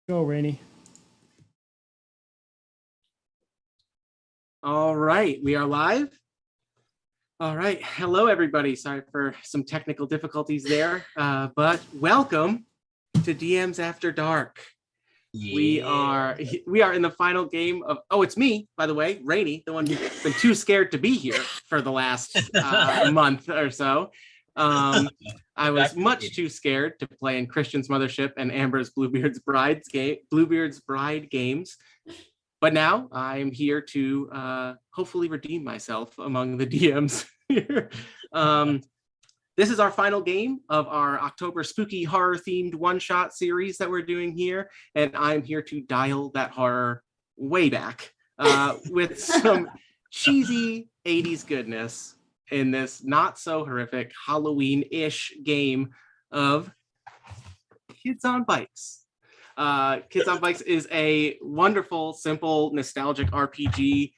Go, Rainey. All right, we are live. All right, hello everybody. Sorry for some technical difficulties there, but welcome to DMs After Dark. Yeah. We are in the final game of. Oh, it's me, by the way, Rainey, the one who's been too scared to be here for the last month or so. I was much too scared to play in Christian's Mothership and Amber's Bluebeard's Bride games. But now I'm here to hopefully redeem myself among the DMs here. This is our final game of our October spooky horror themed one-shot series that we're doing here. And I'm here to dial that horror way back with some cheesy 80s goodness in this not so horrific Halloween-ish game of Kids on Bikes. Kids on Bikes is a wonderful, simple, nostalgic RPG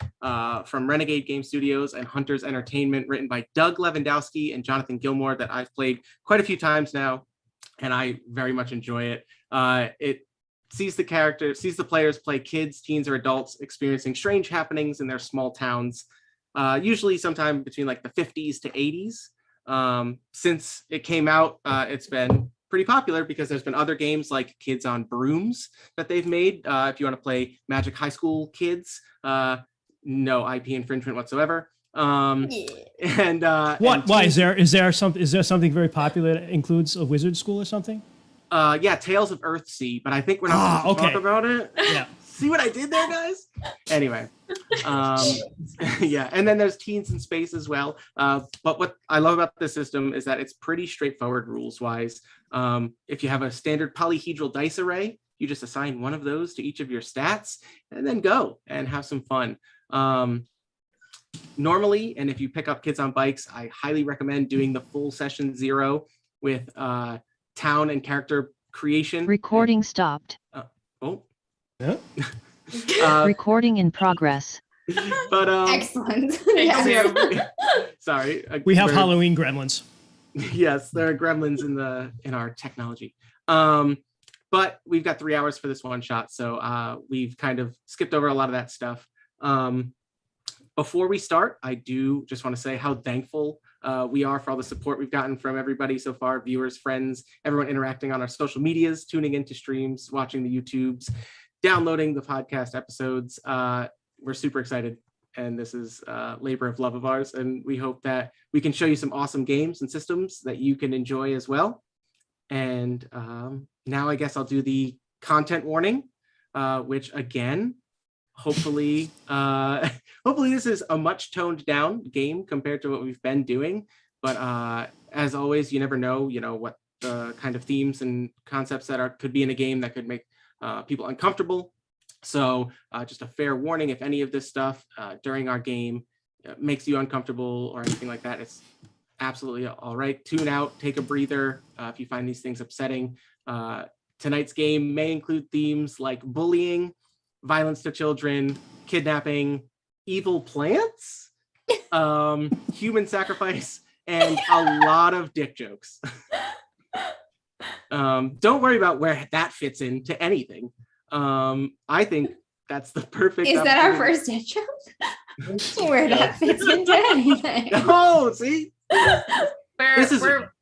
from Renegade Game Studios and Hunters Entertainment, written by Doug Lewandowski and Jonathan Gilmour, that I've played quite a few times now, and I very much enjoy it. It sees the players play kids, teens, or adults experiencing strange happenings in their small towns, usually sometime between like the 50s to 80s. Since it came out, it's been pretty popular because there's been other games like Kids on Brooms that they've made. If you want to play Magic High School Kids, no IP infringement whatsoever. Why is there something very popular that includes a wizard school or something? Yeah, Tales of Earthsea, but I think we're not supposed to talk about it. Yeah. See what I did there, guys? Anyway, yeah, and then there's Teens in Space as well. But what I love about this system is that it's pretty straightforward rules-wise. If you have a standard polyhedral dice array, you just assign one of those to each of your stats and then go and have some fun. Normally, and if you pick up Kids on Bikes, I highly recommend doing the full session 0 with town and character creation. Recording stopped. Yeah. Recording in progress. But excellent. Sorry. We have Halloween gremlins. Yes, there are gremlins in our technology. But we've got 3 hours for this one shot, so we've kind of skipped over a lot of that stuff. Before we start, I do just want to say how thankful we are for all the support we've gotten from everybody so far, viewers, friends, everyone interacting on our social medias, tuning into streams, watching the YouTubes, downloading the podcast episodes. We're super excited, and this is labor of love of ours, and we hope that we can show you some awesome games and systems that you can enjoy as well. And now I guess I'll do the content warning, which again, hopefully this is a much toned down game compared to what we've been doing. But as always, you never know, what the kind of themes and concepts that could be in a game that could make people uncomfortable. So just a fair warning, if any of this stuff during our game makes you uncomfortable or anything like that, it's absolutely all right. Tune out, take a breather if you find these things upsetting. Tonight's game may include themes like bullying, violence to children, kidnapping, evil plants, human sacrifice, and a lot of dick jokes. Don't worry about where that fits into anything. I think that's the perfect. Is that our first dick joke? Where that fits into anything? Oh, see,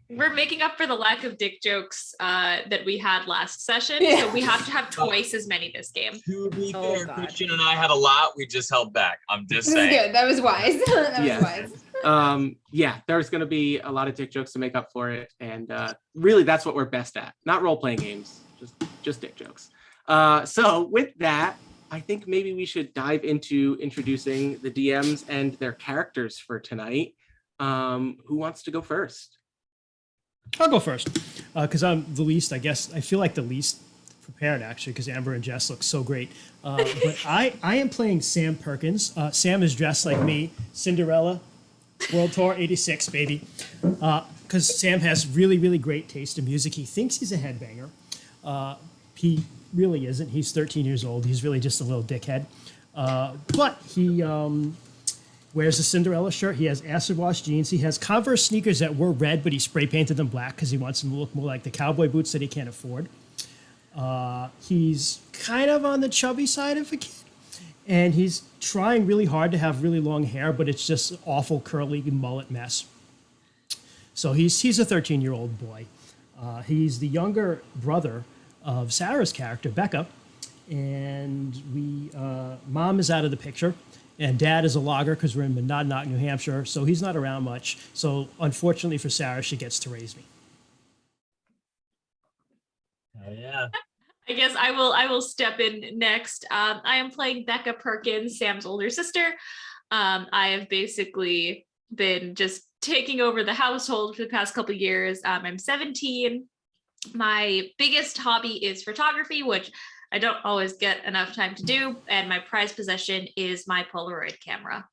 we're making up for the lack of dick jokes that we had last session, so we have to have twice as many this game. To be fair, Christian and I had a lot. We just held back. I'm just saying. Good. That was wise. That was wise. Yeah, there's going to be a lot of dick jokes to make up for it, and really, that's what we're best at. Not role-playing games, just dick jokes. So with that, I think maybe we should dive into introducing the DMs and their characters for tonight. Who wants to go first? I'll go first because I'm the least, I guess. I feel like the least prepared, actually, because Amber and Jess look so great. But I am playing Sam Perkins. Sam is dressed like me, Cinderella, World Tour 86, baby. Because Sam has really, really great taste in music. He thinks he's a headbanger. He really isn't. He's 13 years old. He's really just a little dickhead. But he wears a Cinderella shirt. He has acid wash jeans. He has Converse sneakers that were red, but he spray painted them black because he wants them to look more like the cowboy boots that he can't afford. He's kind of on the chubby side of a kid, and he's trying really hard to have really long hair, but it's just awful curly mullet mess. So he's a 13-year-old boy. He's the younger brother of Sarah's character, Becca, and mom is out of the picture, and dad is a logger because we're in Monadnock, New Hampshire, so he's not around much. So unfortunately for Sarah, she gets to raise me. Oh yeah. I guess I will step in next. I am playing Becca Perkins, Sam's older sister. I have basically been just taking over the household for the past couple of years. I'm 17. My biggest hobby is photography, which I don't always get enough time to do. And my prized possession is my Polaroid camera.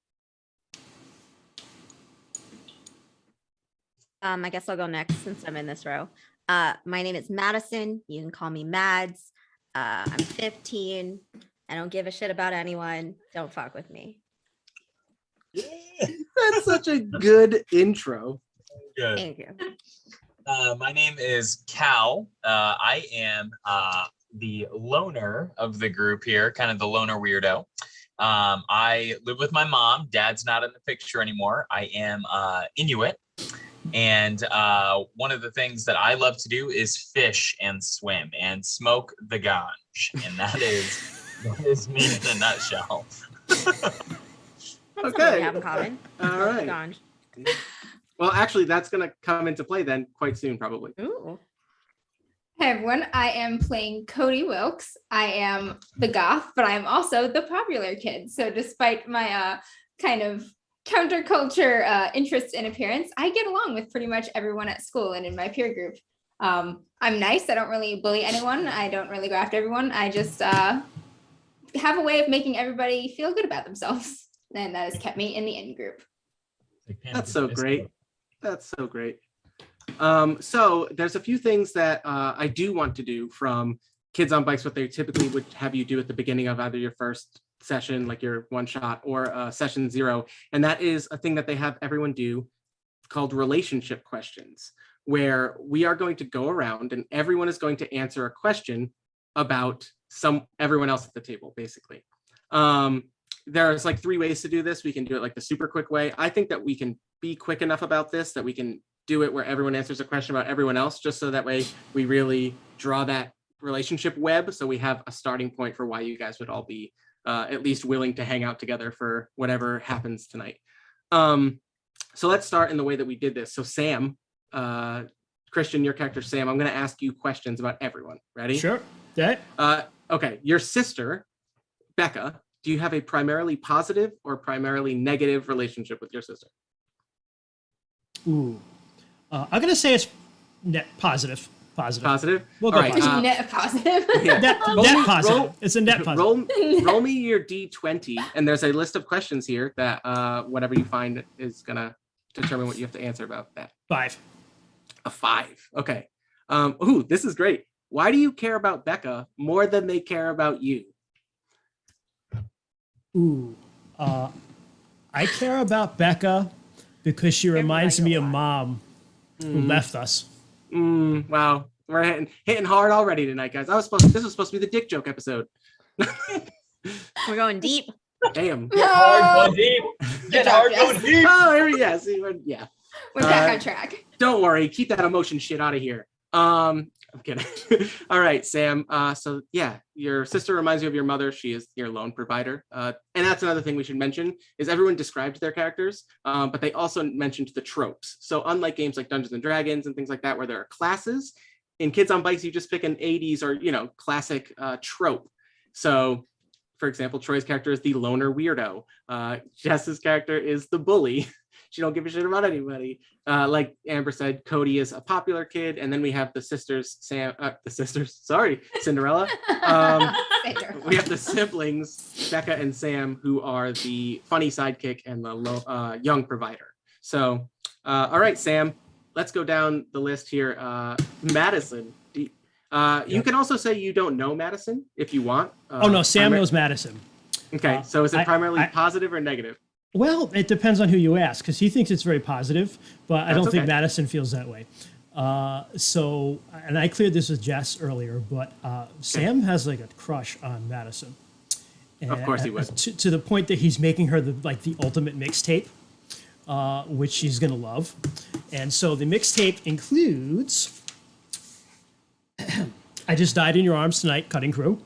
I guess I'll go next since I'm in this row. My name is Madison. You can call me Mads. I'm 15. I don't give a shit about anyone. Don't fuck with me. That's such a good intro. Good. Thank you. My name is Cal. I am the loner of the group here, kind of the loner weirdo. I live with my mom. Dad's not in the picture anymore. I am Inuit. And one of the things that I love to do is fish and swim and smoke the ganj. And that is me in a nutshell. That's something we have in common. All right. Ganj. Well, actually, that's going to come into play then quite soon, probably. Ooh. Hi everyone, I am playing Cody Wilkes. I am the goth, but I am also the popular kid. So despite my kind of counterculture interests in appearance, I get along with pretty much everyone at school and in my peer group. I'm nice. I don't really bully anyone. I don't really go after everyone. I just have a way of making everybody feel good about themselves. And that has kept me in the in group. That's so great. That's so great. So there's a few things that I do want to do from Kids on Bikes, what they typically would have you do at the beginning of either your first session, like your one shot, or session 0. And that is a thing that they have everyone do called relationship questions, where we are going to go around and everyone is going to answer a question about everyone else at the table, basically. There's like 3 ways to do this. We can do it like the super quick way. I think that we can be quick enough about this that we can do it where everyone answers a question about everyone else, just so that way we really draw that relationship web. So we have a starting point for why you guys would all be at least willing to hang out together for whatever happens tonight. So let's start in the way that we did this. So Sam, Christian, your character Sam, I'm going to ask you questions about everyone. Ready? Sure. Yeah. Okay. Your sister, Becca, do you have a primarily positive or primarily negative relationship with your sister? Ooh. I'm going to say it's net positive. Positive? We'll go All right, positive. Net positive. Yeah. Net positive. It's a net positive. Roll me your D20, and there's a list of questions here that whatever you find is going to determine what you have to answer about that. 5. A 5. Okay. Ooh, this is great. Why do you care about Becca more than they care about you? Ooh. I care about Becca because she reminds me of Mom, who left us. Wow. We're hitting hard already tonight, guys. This was supposed to be the dick joke episode. We're going deep. Damn. Get hard, go deep. Get hard, go deep. Oh, here we go. See, yeah. We're back on track. Don't worry. Keep that emotion shit out of here. I'm kidding. All right, Sam. So yeah, your sister reminds you of your mother. She is your loan provider. And that's another thing we should mention is everyone described their characters, but they also mentioned the tropes. So unlike games like Dungeons and Dragons and things like that, where there are classes, in Kids on Bikes, you just pick an 80s or, classic trope. So for example, Troy's character is the loner weirdo. Jess's character is the bully. She don't give a shit about anybody. Like Amber said, Cody is a popular kid. And then we have the sisters, Cinderella. We have the siblings, Becca and Sam, who are the funny sidekick and the young provider. So, all right, Sam, let's go down the list here. Madison, you can also say you don't know Madison if you want. Oh no, Sam knows Madison. Okay, so is it primarily positive or negative? Well, it depends on who you ask, because he thinks it's very positive, but I don't think okay. Madison feels that way. So, and I cleared this with Jess earlier, but Sam has like a crush on Madison. Of course he would. To the point that he's making her the ultimate mixtape, which she's gonna love. And so the mixtape includes I Just Died in Your Arms Tonight, Cutting Crew.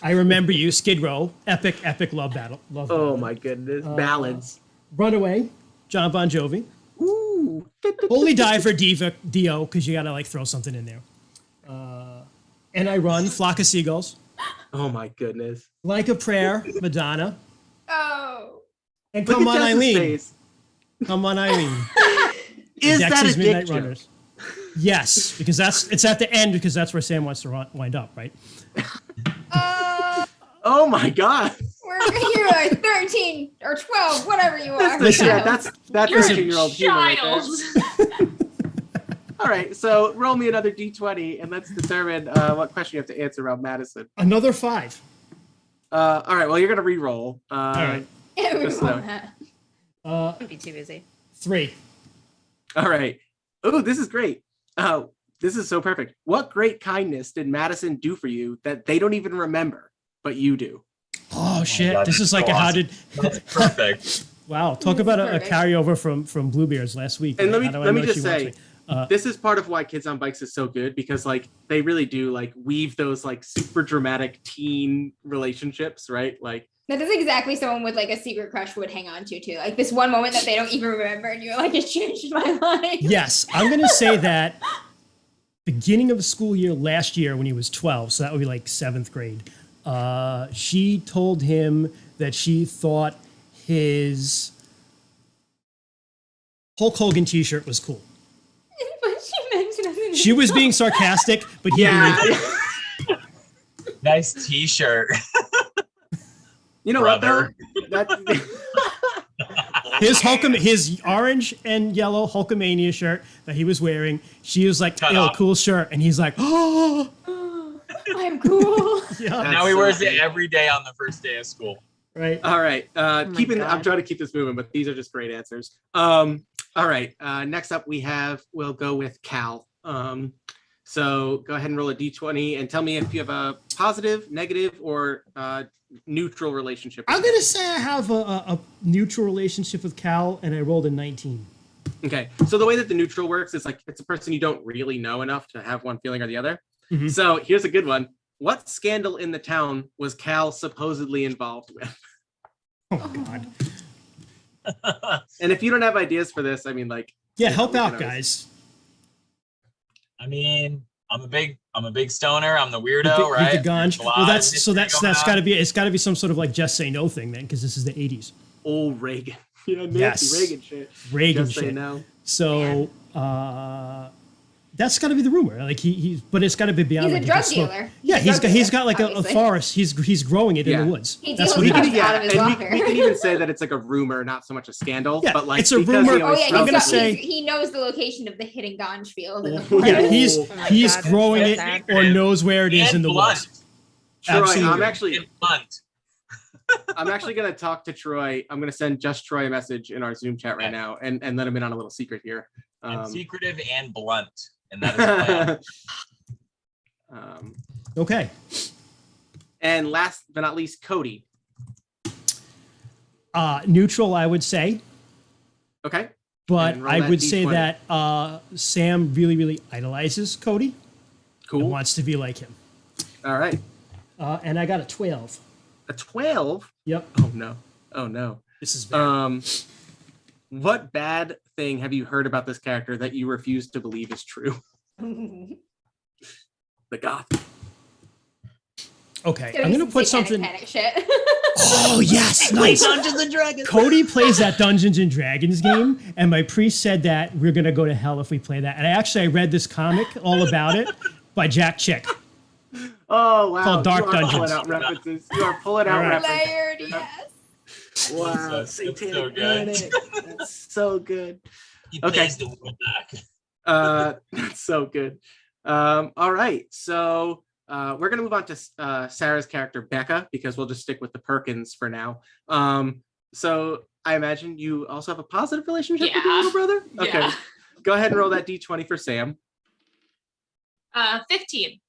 I Remember You, Skid Row, epic love battle. Oh ballad. my goodness, ballads. Runaway, John Bon Jovi. Ooh. Holy Diver, Dio, because you gotta like throw something in there. And I Run, Flock of Seagulls. Oh my goodness. Like a Prayer, Madonna. Oh. And Look Come at On Jess's Eileen. face. Come On Eileen. Is that Dex's a Midnight dick joke? Runners. Yes, because it's at the end because that's where Sam wants to wind up, right? Oh my god. You're like 13 or 12, whatever you are. Listen, Yeah, that's You're a 13-year-old humor right child. there. All right, so roll me another d20 and let's determine what question you have to answer about Madison. Another 5. All right, well, you're going to re-roll. All right. Yeah, we Just want so. that. It'd be too busy. 3. All right. Oh, this is great. This is so perfect. What great kindness did Madison do for you that they don't even remember, but you do? Oh shit! God, This is that's like so a how awesome. did? That's perfect. Wow, talk about a Perfect. carryover from Bluebeard's last week. And right? How do I let me know just she watched say, me? this is part of why Kids on Bikes is so good, because like they really do like weave those like super dramatic teen relationships, right? Like That is exactly someone with like a secret crush would hang on to too. Like this one moment that they don't even remember, and you're like, it changed my life. Yes, I'm gonna say that beginning of the school year last year when he was 12, so that would be like 7th grade. She told him that she thought his Hulk Hogan t-shirt was cool. But she mentioned it. She was being sarcastic, but he yeah, believed it. Nice T-shirt. you know Brother. what though? That His orange and yellow Hulkamania shirt that he was wearing, she was like, Cut "Yo, off. cool shirt," and he's like, "Oh, I'm cool. yeah, Now he so wears funny. it every day on the first day of school. right." All right. my I'm God. trying to keep this moving, but these are just great answers. All right. Next up we'll go with Cal. So go ahead and roll a d20 and tell me if you have a positive, negative, or neutral relationship. with I'm gonna say I have a neutral relationship with Cal, and I rolled a 19. Okay. So the way that the neutral works is like it's a person you don't really know enough to have one feeling or the other. Mhm. So here's a good one. What scandal in the town was Cal supposedly involved with? Oh God, And if you don't have ideas for this, I mean, like, yeah, help we can out, always- guys. I mean, I'm a big stoner. I'm the weirdo, With the, right? with the ganj. There's a lot Well, of that's history going got to on. be it's got to be some sort of like just say no thing then, because this is the 80s. Old Reagan. Yeah, Nancy Yes. Reagan shit. Reagan Just say shit. no. So that's got to be the rumor. Like but it's got to be beyond. He's a like, drug can smoke- dealer. Yeah, He's a he's drug got like a obviously. forest. He's growing it Yeah. in the woods. He That's deals what he drugs does. out of his and locker. we can even say that it's like a rumor, not so much a scandal. Yeah, but like it's a because rumor. he Oh always yeah, I'm throws gonna it- say- he knows the location of the hidden ganj field in the Yeah, forest. Yeah, he's Oh my he's God, that's growing so it sad. or knows where it is And in the blunt. woods. Troy, Absolutely. I'm actually gonna talk to Troy. I'm gonna send just Troy a message in our Zoom chat right Okay. now and let him in on a little secret here. I'm secretive and blunt, and that is the plan. Okay. And last but not least, Cody. Neutral, I would say, Okay. but And roll I that would say D20. that Sam really idolizes Cody and Cool. wants to be like him. All right. And I got a 12. A 12. Yep. Oh no. Oh no. This is bad. What bad thing have you heard about this character that you refuse to believe is true? The goth. Okay, Gonna I'm be gonna some put satanic something. panic shit. Oh yes, nice. Dungeons and Dragons. Cody plays that Dungeons and Dragons game, and my priest said that we're gonna go to hell if we play that. And I read this comic all about it by Jack Chick. Oh wow. Called Dark you are Dungeons. Pulling out references. You are pulling out All right. references. Layered, yes. Wow. That's so Satanic good. panic. That's so good. He Okay. plays the wood back. That's so good. All right. So we're gonna move on to Sarah's character Becca because we'll just stick with the Perkins for now. So I imagine you also have a positive relationship with your Yeah. little brother. Okay. Yeah. Go ahead and roll that d20 for Sam. 15.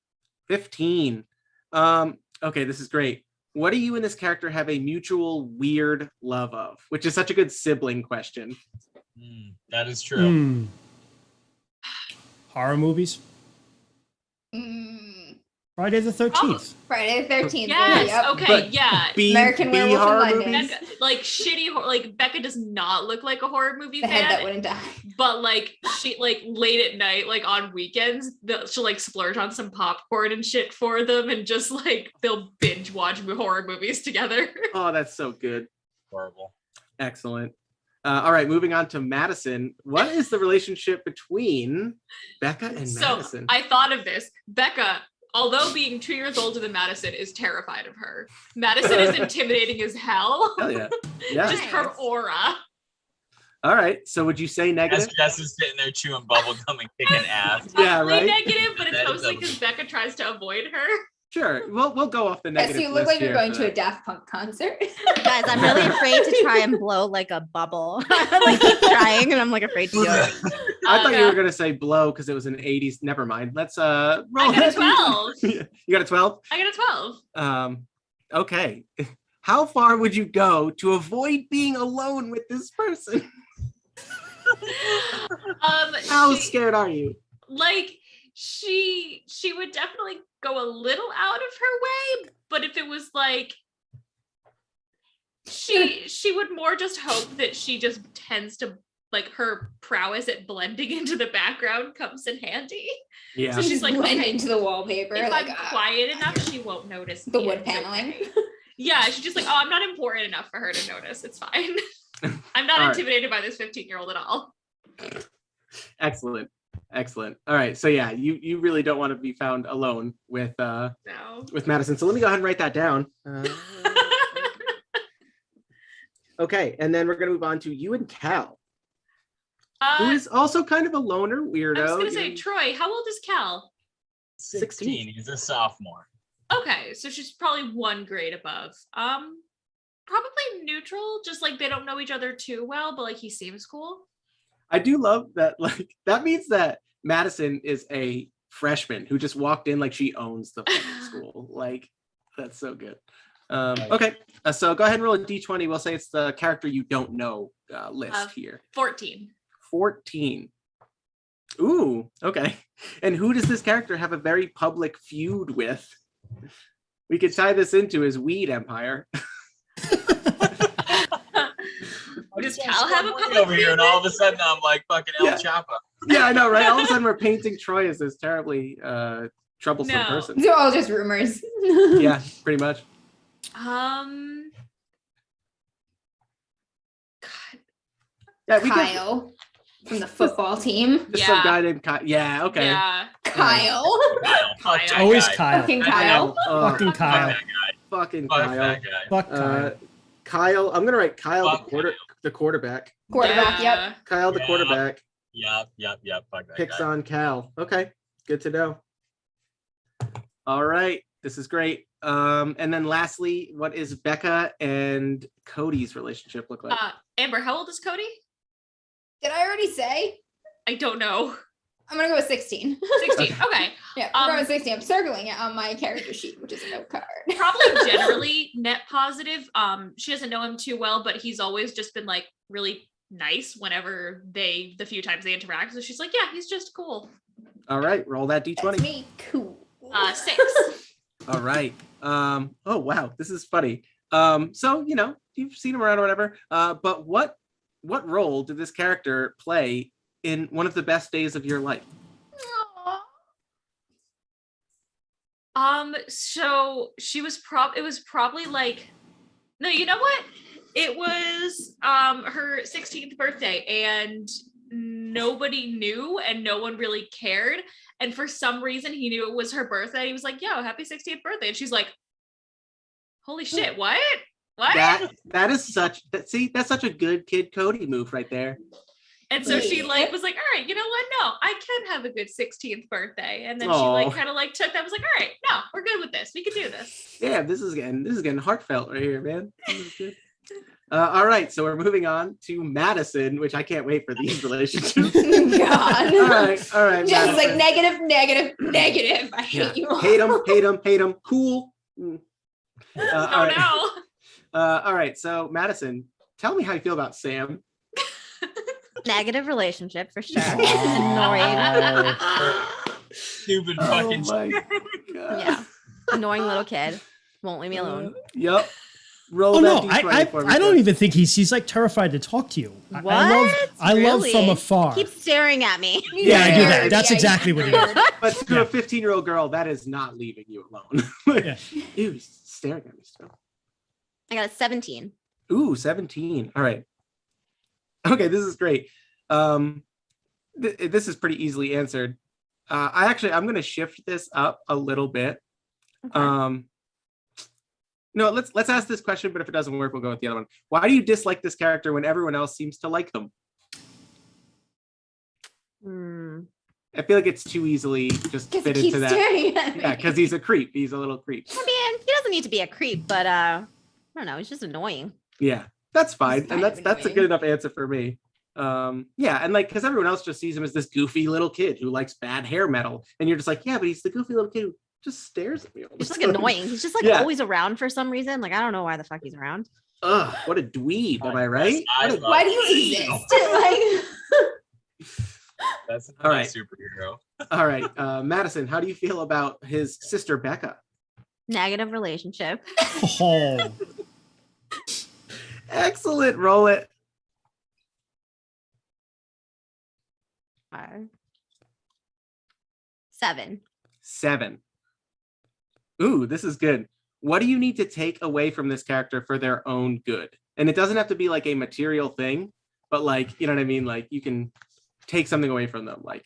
15. Okay, this is great. What do you and this character have a mutual weird love of? Which is such a good sibling question. That is true. Horror movies. Friday the 13th. Friday the 13th. Yes. Yep. Okay. But yeah. American Werewolf in horror London. movies? Becca, like shitty, like Becca does not look like a horror movie The head that fan, wouldn't die. but like she like late at night, like on weekends, she'll like splurge on some popcorn and shit for them, and just like they'll binge watch horror movies together. Oh, that's so good. Horrible. Excellent. All right, moving on to Madison. What is the relationship between Becca and So Madison? I thought of this. Becca, although being 2 years older than Madison, is terrified of her. Madison is intimidating as hell. Hell yeah. Yeah. Just her aura. All right. So would you say negative? Jess is sitting there chewing bubblegum and kicking ass. Yeah, Probably right? negative, but it's That is mostly a- because Becca tries to avoid her. Sure. We'll go off the Yes, negative. you look list like you're here going for to a that. Daft Punk concert. Guys, I'm really afraid to try and blow like a bubble. I like keep trying and I'm like afraid to do it. I thought you Yeah. were gonna say blow because it was an 80s. Never mind. Let's roll. I got a that 12. d20. You got a 12? I got a 12. Okay. How far would you go to avoid being alone with this person? How She- scared are you? like she would definitely go a little out of her way, but if it was like she would more just hope that she just tends to like her prowess at blending into the background comes in handy. Yeah. So she's like, blend okay, into the wallpaper. if like, I'm quiet enough, she won't notice the me. wood It's paneling. okay. Yeah, she's just like, oh, I'm not important enough for her to notice. It's fine. I'm not All right. intimidated by this 15-year-old at all. Excellent. Excellent. All right. So yeah, you really don't want to be found alone with No. Madison. So let me go ahead and write that down. Okay, and then we're gonna move on to you and Cal, who is also kind of a loner weirdo. I was gonna You say, know, Troy, how old is Cal? 16. He's a sophomore. Okay, so she's probably one grade above. Probably neutral, just like they don't know each other too well, but like he seems cool. I do love that. Like that means that Madison is a freshman who just walked in like she owns the fucking school. Like that's so good. Okay, so go ahead and roll a d20. We'll say it's the character you don't know list here. 14. 14. Ooh, okay. And who does this character have a very public feud with? We could tie this into his weed empire. Does Cal have a public over here, feud and all of with? a sudden I'm like fucking El Yeah. Chapa. Yeah, I know, right? All of a sudden we're painting Troy as this terribly troublesome No. person. These are all just rumors. Yeah, pretty much. God, Yeah, we could Kyle from the football team. just some Yeah. guy named Kyle. Yeah, okay. yeah. Kyle. Kyle, fuck that Always guy. Kyle. Fucking I Kyle. know. Fucking Fuck Kyle. that guy. Fucking Fuck Kyle. that guy. Fuck Kyle. Kyle. I'm gonna write Kyle Fuck the quarterback. Quarterback, yep. Yeah. Kyle the Yeah. quarterback Yep. Fuck that picks guy. on Cal. Okay, good to know. All right, this is great. And then lastly, what is Becca and Cody's relationship look like? Amber, how old is Cody? Did I already say? I don't know. I'm gonna go with 16. 16. Okay. Yeah, I'm going Um, with 16. I'm circling it on my character sheet, which is a note card. Probably generally net positive. She doesn't know him too well, but he's always just been like really nice whenever the few times they interact. So she's like, yeah, he's just cool. All right, roll that That's d20. me. Cool. 6. All right. Oh wow, this is funny. So you know you've seen him around or whatever. But what role did this character play in one of the best days of your life? So she was it was probably like, no, you know what? It was her 16th birthday and nobody knew and no one really cared. And for some reason he knew it was her birthday. He was like, yo, happy 16th birthday. And she's like, holy shit, what? What? That's such a good kid Cody move right there. And so she like was like, all right, you know what? No, I can have a good 16th birthday. And then she Aw. like kind of like took that, was like, all right, no, we're good with this. We can do this. Yeah, this is getting heartfelt right here, man. This is good. All right, so we're moving on to Madison, which I can't wait for these relationships. God. All right. Just Madison. like negative, negative, negative. I hate you all. Hate him. Cool. All Oh right. no. All right, so Madison, tell me how you feel about Sam. Negative relationship for sure. Oh. Annoying. Stupid Oh fucking my God. Yeah. Annoying little kid. Won't leave me alone. Yep. Roll Oh that no, D20 for me. I don't Seth. even think he's like terrified to talk to you. What? I love Really? from afar. Keep staring at me. Yeah, I do Yeah, that. That's exactly what he does. But to Yeah. a 15-year-old girl, that is not leaving you alone. Yeah. Ew, he's staring at me still. I got a 17. Ooh, 17. All right. Okay, this is great. This is pretty easily answered. I'm going to shift this up a little bit. Okay. No, let's ask this question, but if it doesn't work, we'll go with the other one. Why do you dislike this character when everyone else seems to like them? Hmm. I feel like it's too easily just Because fit he into keeps that. staring at me. Yeah, because he's a creep. He's a little creep. I mean, he doesn't need to be a creep, but I don't know. He's just annoying. Yeah, that's fine, He's and kind that's of a annoying. good enough answer for me. Yeah, and like because everyone else just sees him as this goofy little kid who likes bad hair metal, and you're just like, yeah, but he's the goofy little kid who just stares at me all the He's just time. like annoying. He's just like Yeah. always around for some reason. Like I don't know why the fuck he's around. Ugh, what a dweeb, am I right? What a- Why do you exist? Like, That's not All a right. superhero. All right, Madison, how do you feel about his sister Becca? Negative relationship. Oh. Excellent, roll it. 7. 7. Ooh, this is good. What do you need to take away from this character for their own good? And it doesn't have to be like a material thing, but like, you know what I mean? Like you can take something away from them. Like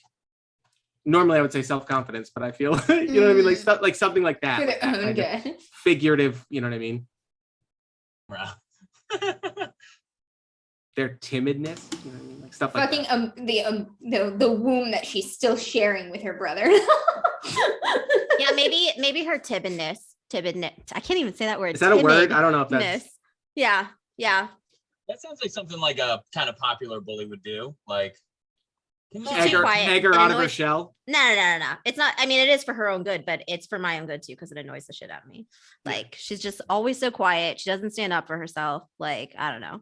normally I would say self-confidence, but I feel, you know what I mean? Like stuff like something like that. for like their that own kind of good. figurative, you know what I mean? Bruh. Their timidness, you know what I mean? Like stuff like Fucking that. the womb that she's still sharing with her brother. Yeah, maybe her timidness. I can't even say that word. Is that a word? I don't know if that's Timidness. Yeah. That sounds like something like a kind of popular bully would do. Like, can you She's just too quiet. egg her It out of her annoys- shell. No. It's not. I mean, it is for her own good, but it's for my own good too because it annoys the shit out of me. Like she's just always so quiet. She doesn't stand up for herself. Like I don't know.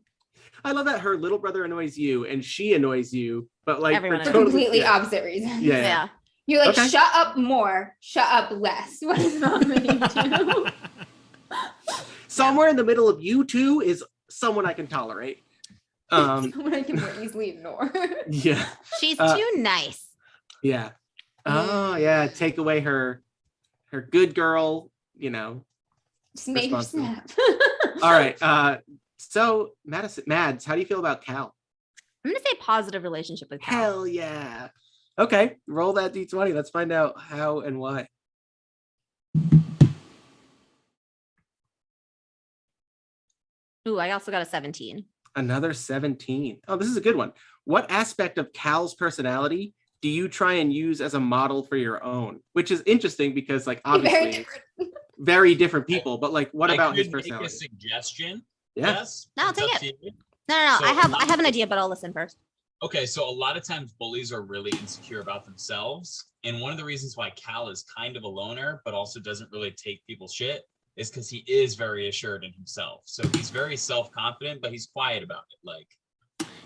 I love that her little brother annoys you and she annoys you, but like Everyone for For annoys totally completely yeah. opposite reasons. Yeah. Yeah. You're like, Okay. shut up more, shut up less. What is wrong with you two? Somewhere in the middle of you two is someone I can tolerate. Someone I can more easily ignore. Yeah. She's Uh, too nice. Yeah. Oh yeah. Take away her good girl, you know. Just made her Responsible. snap. All right. So Mads, how do you feel about Cal? I'm gonna say positive relationship with Cal. Hell yeah. Okay, roll that D20. Let's find out how and why. Ooh, I also got a 17. Another 17. Oh, this is a good one. What aspect of Cal's personality do you try and use as a model for your own? Which is interesting because, like, Very obviously, different. very different people. But like, what about I his could make personality? a suggestion. Yeah. Yes. No, I'll It's take up it. to you. No. So I have an idea, but I'll listen first. Okay, so a lot of times bullies are really insecure about themselves. And one of the reasons why Cal is kind of a loner, but also doesn't really take people's shit, is because he is very assured in himself. So he's very self-confident, but he's quiet about it. Like,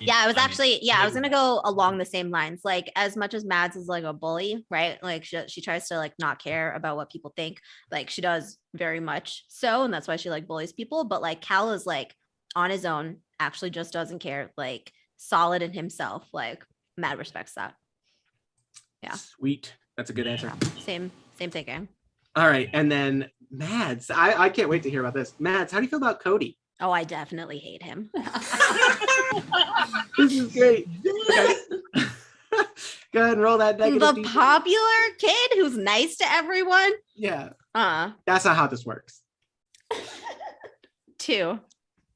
Yeah, I was maybe gonna go along the same lines. Like, as much as Mads is like a bully, right? Like, she tries to like not care about what people think. Like, she does very much so, and that's why she like bullies people. But like, Cal is like on his own, actually just doesn't care. Like, solid in himself. Like, Mad respects that. Yeah. Sweet. That's a good answer. Same thinking. All right, and then Mads. I can't wait to hear about this. Mads, how do you feel about Cody? Oh, I definitely hate him. This is great. Okay. Go ahead and roll that negative. The D20. popular kid who's nice to everyone. Yeah, 2. that's not how this works. 2.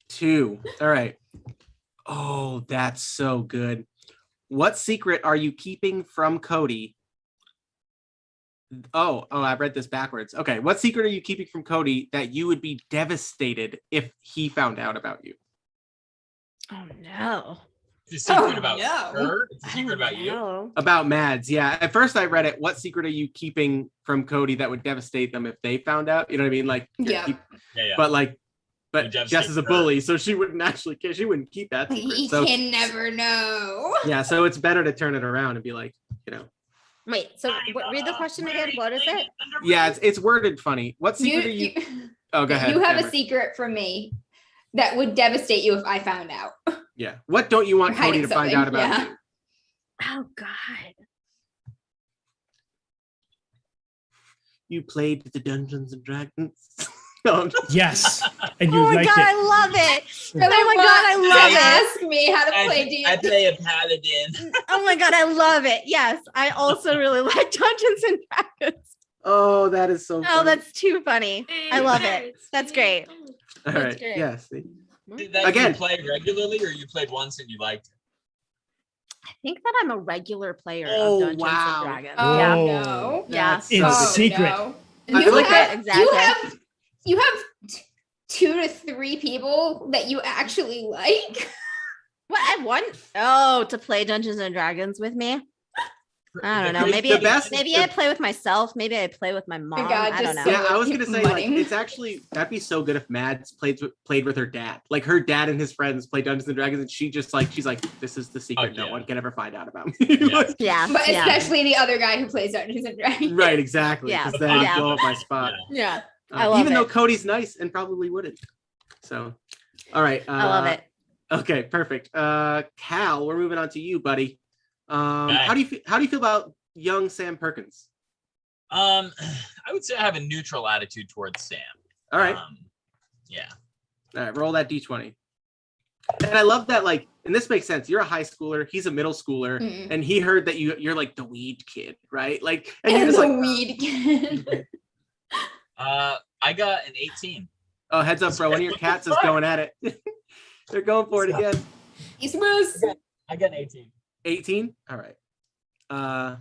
2. All right. Oh, that's so good. What secret are you keeping from Cody? Oh, I read this backwards. Okay. What secret are you keeping from Cody that you would be devastated if he found out about you? Oh no. It's a secret about no. her. It's a secret about you. No. About Mads, yeah. At first I read it, what secret are you keeping from Cody that would devastate them if they found out? You know what I mean? Like, Yeah. Yeah. but Would Jess devastate is a her. bully, so she wouldn't actually care. She wouldn't keep that secret. He So can never know. yeah, so it's better to turn it around and be like, Wait, so read the question again. What is it? yeah, it's worded funny. What secret are you? Oh, go ahead. You have Amber. a secret from me that would devastate you if I found out. Yeah. What don't you want You're Cody hiding to find something, out about yeah. you? Oh God. You played the Dungeons and Dragons. No, I'm just- Yes, and you Oh my liked God, it. I love it. Oh my God, I love it. Ask me how to play I D&D. play a paladin. Oh my God, I love it. Yes, I also really like Dungeons and Dragons. Oh, that is so Oh, funny. that's too funny. I love it. That's great. All that's right. great. Yeah, see? Did that Again. you play regularly, or you played once and you liked it? I think that I'm a regular player Oh, of Dungeons wow. and Dragons. Oh Yeah. no. Yeah. That's It's so Oh, good. secret. no. I like that. Exactly. You have 2 to 3 people that you actually like. What I want? Oh, to play Dungeons and Dragons with me. I don't know. The Maybe best- I play with myself. Maybe I play with my mom. God, I don't just know. Yeah, I was gonna say like Money. it's actually that'd be so good if Mads played with her dad. Like her dad and his friends play Dungeons and Dragons, and she's like, this is the secret no yeah. one can ever find out about me. Yeah. Yeah. But yeah. especially the other guy who plays Dungeons and Dragons. Right, exactly. Yeah. Because then Yeah. you blow up my spot. Yeah. I love Even though it. Cody's nice and probably wouldn't. So, all right. I love it. Okay, perfect. Cal, we're moving on to you, buddy. Okay. How do you feel about young Sam Perkins? I would say I have a neutral attitude towards Sam. All right. Yeah. All right, roll that d20. And I love that, like, and this makes sense. You're a high schooler, he's a middle schooler, Mm. and he heard that you're like the weed kid, right? Like, and you're And just the like, weed kid. I got an 18. oh, heads up, bro. One of your cats is going at it. They're going for it again. He's Moose. I got an 18. 18. All right.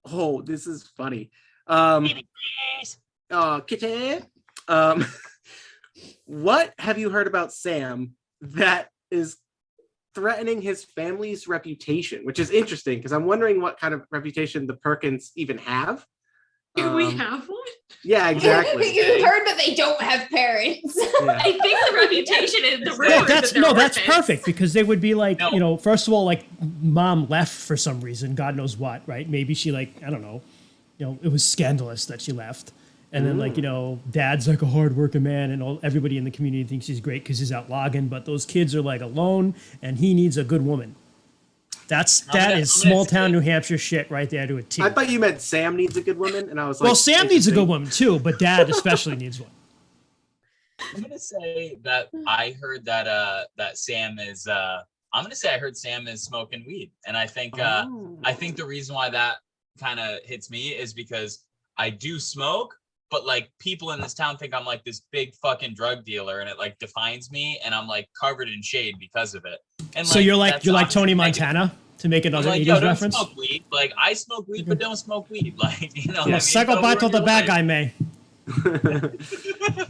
Oh, this is funny. Kitty. What have you heard about Sam that is threatening his family's reputation? Which is interesting because I'm wondering what kind of reputation the Perkins even have. Do we have one? Yeah, exactly. You heard that they don't have parents. Yeah. I think the reputation is the Yeah, rumor. that's perfect because they would be like, No. you know, first of all, like mom left for some reason, God knows what, right? Maybe she like, I don't know, it was scandalous that she left. And then like, dad's like a hardworking man and everybody in the community thinks he's great because he's out logging, but those kids are like alone and he needs a good woman. That is I'm gonna small town say- New Hampshire shit right there to a T. I thought you meant Sam needs a good woman, and I was like, Well, Sam needs a good interesting. woman too, but dad especially needs one. I'm gonna say that I heard that Sam is I'm gonna say I heard Sam is smoking weed. And I think Oh. I think the reason why that kind of hits me is because I do smoke, but like people in this town think I'm like this big fucking drug dealer and it like defines me and I'm like covered in shade because of it. And So you're like that's Tony obviously negative. Montana to make I'm another like, 80s yo, don't reference. smoke weed. Like I smoke weed, but don't smoke weed. Like, you know what I Yeah, mean? cycle Don't back to ruin the your bad life. guy, May.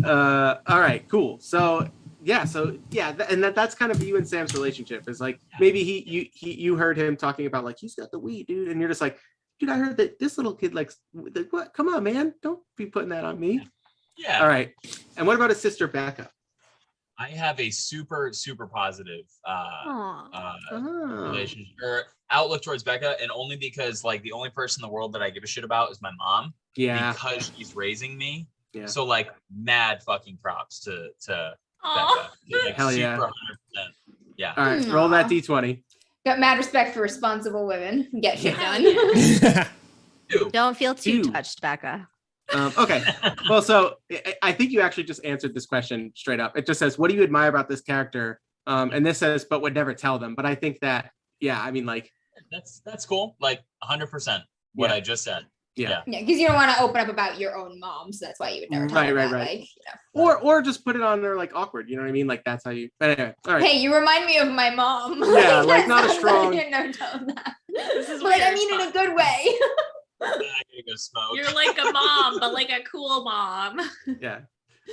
All right, cool. So and that's kind of you and Sam's relationship is like maybe you heard him talking about like he's got the weed, dude, and you're just like, dude, I heard that this little kid likes what? Come on, man, don't be putting that on me. Yeah. All right, and what about his sister Becca? I have a super, super positive Aw. relationship or outlook towards Becca, and only because like the only person in the world that I give a shit about is my mom Yeah, because she's raising me. Yeah. So like mad fucking props to Aw. Becca. Like, Hell yeah. super 100%. Yeah. all right, roll that Aw. d20. Got mad respect for responsible women. Get shit Hell done. Two. Don't feel too Ew. touched, Becca. Okay, well, so I think you actually just answered this question straight up. It just says, what do you admire about this character? And this says, but would never tell them. But I think that, yeah, I mean, like, That's cool. Like 100% what Yeah. I just said. yeah. Yeah, because you don't want to open up about your own mom, so that's why you would never tell Right, them right, that, right. like, you know. Or just put it on there like awkward, you know what I mean? Like that's how you. But anyway, all right. Hey, you remind me of my mom. Yeah, like, not a that's strong- You never tell them that. This is But I weird. mean in a good way. I'm gonna go smoke. You're like a mom, but like a cool mom. Yeah.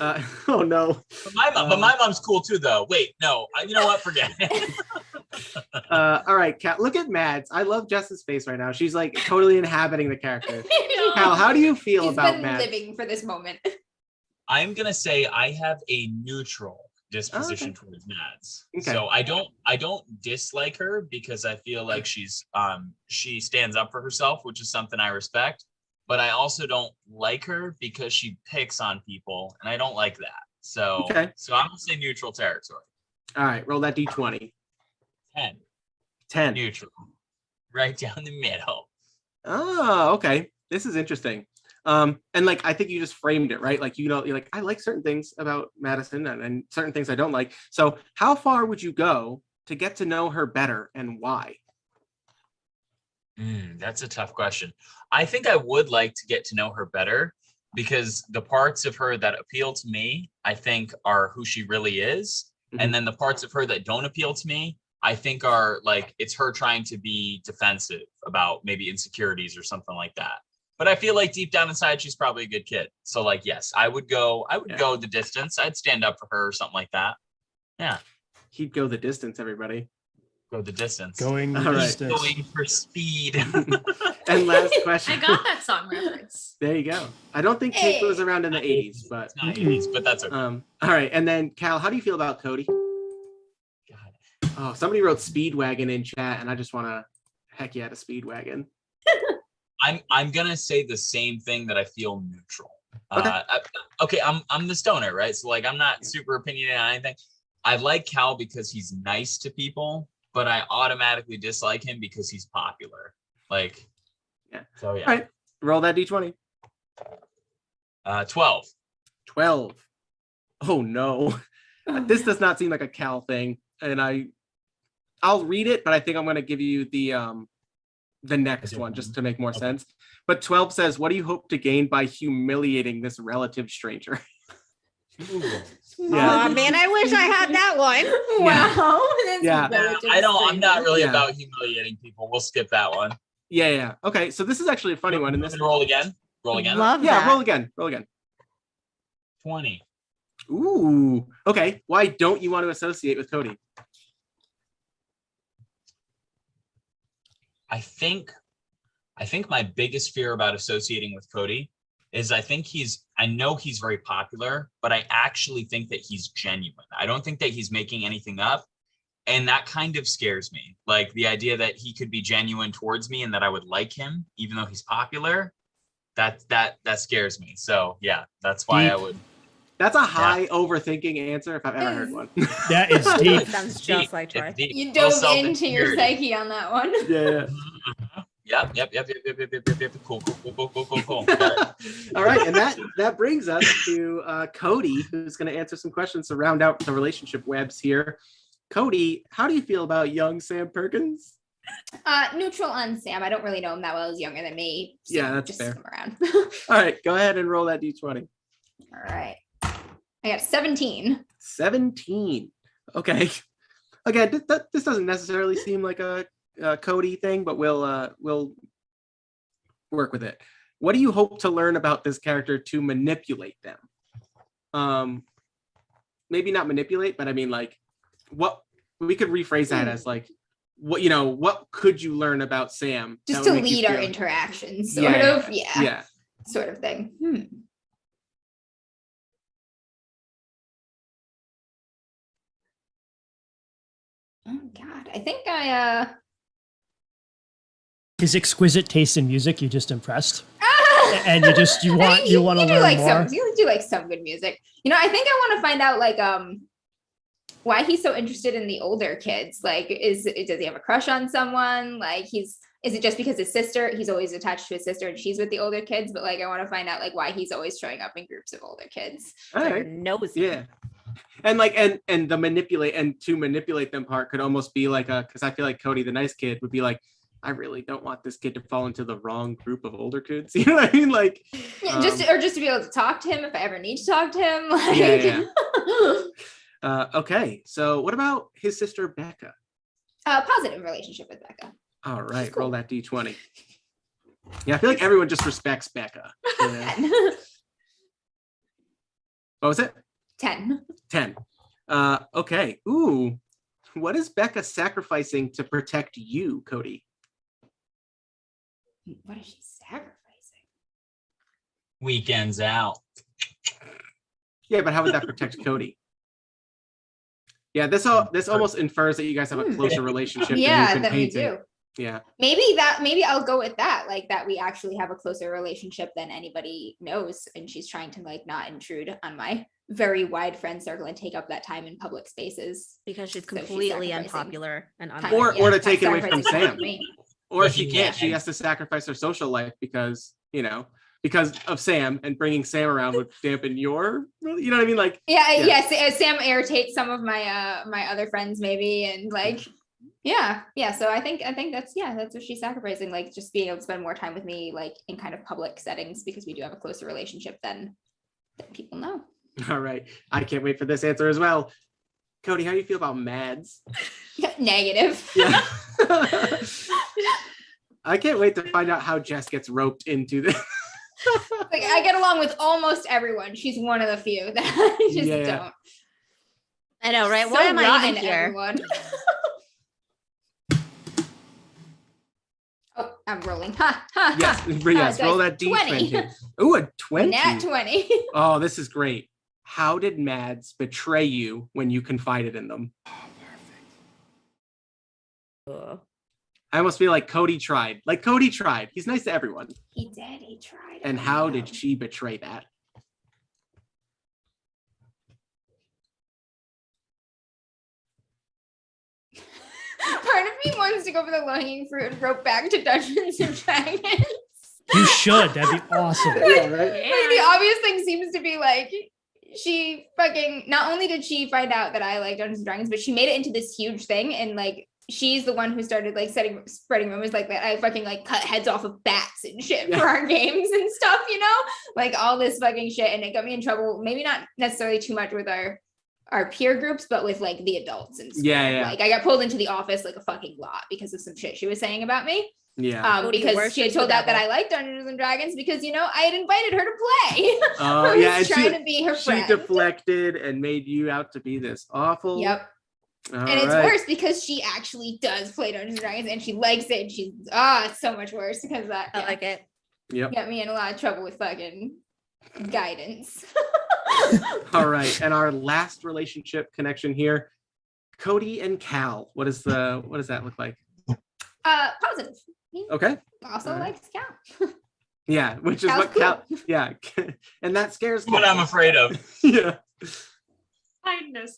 Oh no. But my mom's cool too, though. Wait, no. You know what? Forget it. All right, Kat. Look at Mads. I love Jess's face right now. She's like totally inhabiting the character. Cal, how do you feel He's about been Mads? living for this moment. I'm gonna say I have a neutral disposition towards Mads. Okay. So I don't dislike her because I feel like she stands up for herself, which is something I respect. But I also don't like her because she picks on people, and I don't like that. So Okay. so I'm gonna say neutral territory. All right, roll that d20. 10. 10. Neutral. Right down the middle. Oh, okay. This is interesting. And like I think you just framed it, right? Like, you're like, I like certain things about Madison and certain things I don't like. So how far would you go to get to know her better, and why? That's a tough question. I think I would like to get to know her better because the parts of her that appeal to me, I think, are who she really is. Mhm. And then the parts of her that don't appeal to me, I think are like, it's her trying to be defensive about maybe insecurities or something like that. But I feel like deep down inside, she's probably a good kid. So like, yes, I would go the distance. I'd stand up for her or something like that. Yeah. He'd go the distance, everybody. Go the distance. Going the All right. distance. Going for speed. And last question. I got that song reference. There you go. I don't think Kate was around in the 80s, but It's not 80s, but that's okay. all right. And then Cal, how do you feel about Cody? God. Oh, somebody wrote Speedwagon in chat, and I just want to heck yeah to Speedwagon. I'm gonna say the same thing that I feel neutral. Okay. I'm the stoner, right? So like I'm not super opinionated on anything. I like Cal because he's nice to people, but I automatically dislike him because he's popular. Like, Yeah. So yeah. All right. Roll that d20. 12. 12. Oh no. This does not seem like a Cal thing. And I'll read it, but I think I'm gonna give you the next one just to make more sense. But 12 says, what do you hope to gain by humiliating this relative stranger? Oh man, I wish I had that one. Wow. That's Yeah. relative I'm not really Yeah. about humiliating people. We'll skip that one. Yeah. Okay, so this is actually a funny one. And this Roll again. Roll again. Love Yeah, that. roll again. Roll again. 20. Ooh. Okay. Why don't you want to associate with Cody? I think my biggest fear about associating with Cody is I know he's very popular, but I actually think that he's genuine. I don't think that he's making anything up. And that kind of scares me. Like the idea that he could be genuine towards me and that I would like him, even though he's popular, that scares me. So yeah, that's why Deep. I would. That's a high overthinking answer if I've ever heard one. That is deep. Sounds It's just deep. like Troy. It's deep. You Well, dove into your self-insecurity. psyche on that one. Yeah. Yep. Cool. Got it. All right, and that brings us to Cody, who's going to answer some questions to round out the relationship webs here. Cody, how do you feel about young Sam Perkins? Neutral on Sam. I don't really know him that well. He's younger than me. So Yeah, that's just fair. come around. All right, go ahead and roll that d20. All right. I got 17. 17. Okay. Again, this doesn't necessarily seem like a Cody thing, but we'll work with it. What do you hope to learn about this character to manipulate them? Maybe not manipulate, but I mean, like, what we could rephrase that as like, what could you learn about Sam? Just that to would make you lead our feel- interactions, sort of. Yeah. Sort of thing. Oh God. I think His exquisite taste in music, you just impressed. Ah! And you want to learn like more. you do like some good music. I think I want to find out like why he's so interested in the older kids. Like, does he have a crush on someone? Like, is it just because he's always attached to his sister and she's with the older kids? But like, I want to find out like why he's always showing up in groups of older kids. All They're right. nosy. Yeah. And like, and the manipulate them part could almost be like because I feel like Cody, the nice kid, would be like, I really don't want this kid to fall into the wrong group of older kids. You know what I mean? Like, Yeah, just to be able to talk to him if I ever need to talk to him. Like, okay. So what about his sister Becca? positive relationship with Becca. All right, cool. roll that d20. Yeah, I feel like everyone just respects Becca. Yeah. What was it? 10. 10. Okay. Ooh. What is Becca sacrificing to protect you, Cody? What is she sacrificing? Weekends out. Yeah, but how would that protect Cody? Yeah, this almost infers that you guys have a closer relationship Yeah, than you've been that we painting. do. Yeah. Maybe I'll go with that, like that we actually have a closer relationship than anybody knows, and she's trying to like not intrude on my very wide friend circle and take up that time in public spaces. Because she's So she's completely sacrificing unpopular and time. unlikable. Or to take it away from sacrificing Sam. me. Or if But she he can't, she mad. has to sacrifice her social life because of Sam, and bringing Sam around would dampen your, you know what I mean? Like, Yeah, Yeah. yes. Sam irritates some of my my other friends maybe, and like, yeah. So I think that's what she's sacrificing, like just being able to spend more time with me, like in kind of public settings, because we do have a closer relationship than people know. all right. I can't wait for this answer as well. Cody, how do you feel about Mads? Negative. Yeah. I can't wait to find out how Jess gets roped into this. Like I get along with almost everyone. She's one of the few that I just Yeah. don't. I know, right? So Why am I rotten, even here? everyone. Oh, I'm rolling. Ha ha. Yes, ha. yes. Roll that D20. D20. Ooh, a 20. Nat 20. Oh, this is great. How did Mads betray you when you confided in them? Ugh. I almost feel like Cody tried. Like Cody tried. He's nice to everyone. He did. He tried. And Oh, how no. did she betray that? Part of me wants to go for the low-hanging fruit and rope back to Dungeons and Dragons. You should. That'd be awesome. Yeah, right? Like the obvious thing seems to be like she fucking, not only did she find out that I like Dungeons and Dragons, but she made it into this huge thing, and like she's the one who started like spreading rumors like that I fucking like cut heads off of bats and shit Yeah. for our games and stuff, you know, like all this fucking shit, and it got me in trouble. Maybe not necessarily too much with our peer groups, but with like the adults and stuff. Yeah. Like I got pulled into the office like a fucking lot because of some shit she was saying about me. Yeah. Cody Because worships she had the told out that devil. I liked Dungeons and Dragons because, you know, I had invited her to play. Oh, I was yeah. And trying to be her she friend. deflected and made you out to be this awful. Yep. All And it's right. worse because she actually does play Dungeons and Dragons and she likes it. And she's, it's so much worse because that I like it. Yep. got me in a lot of trouble with fucking guidance. All right. And our last relationship connection here, Cody and Cal. What does that look like? Positive. He Okay. also All right. likes Cal. Yeah, which is Cal's what Cal. Yeah, and that scares What Cal. I'm afraid of. Yeah. Kindness.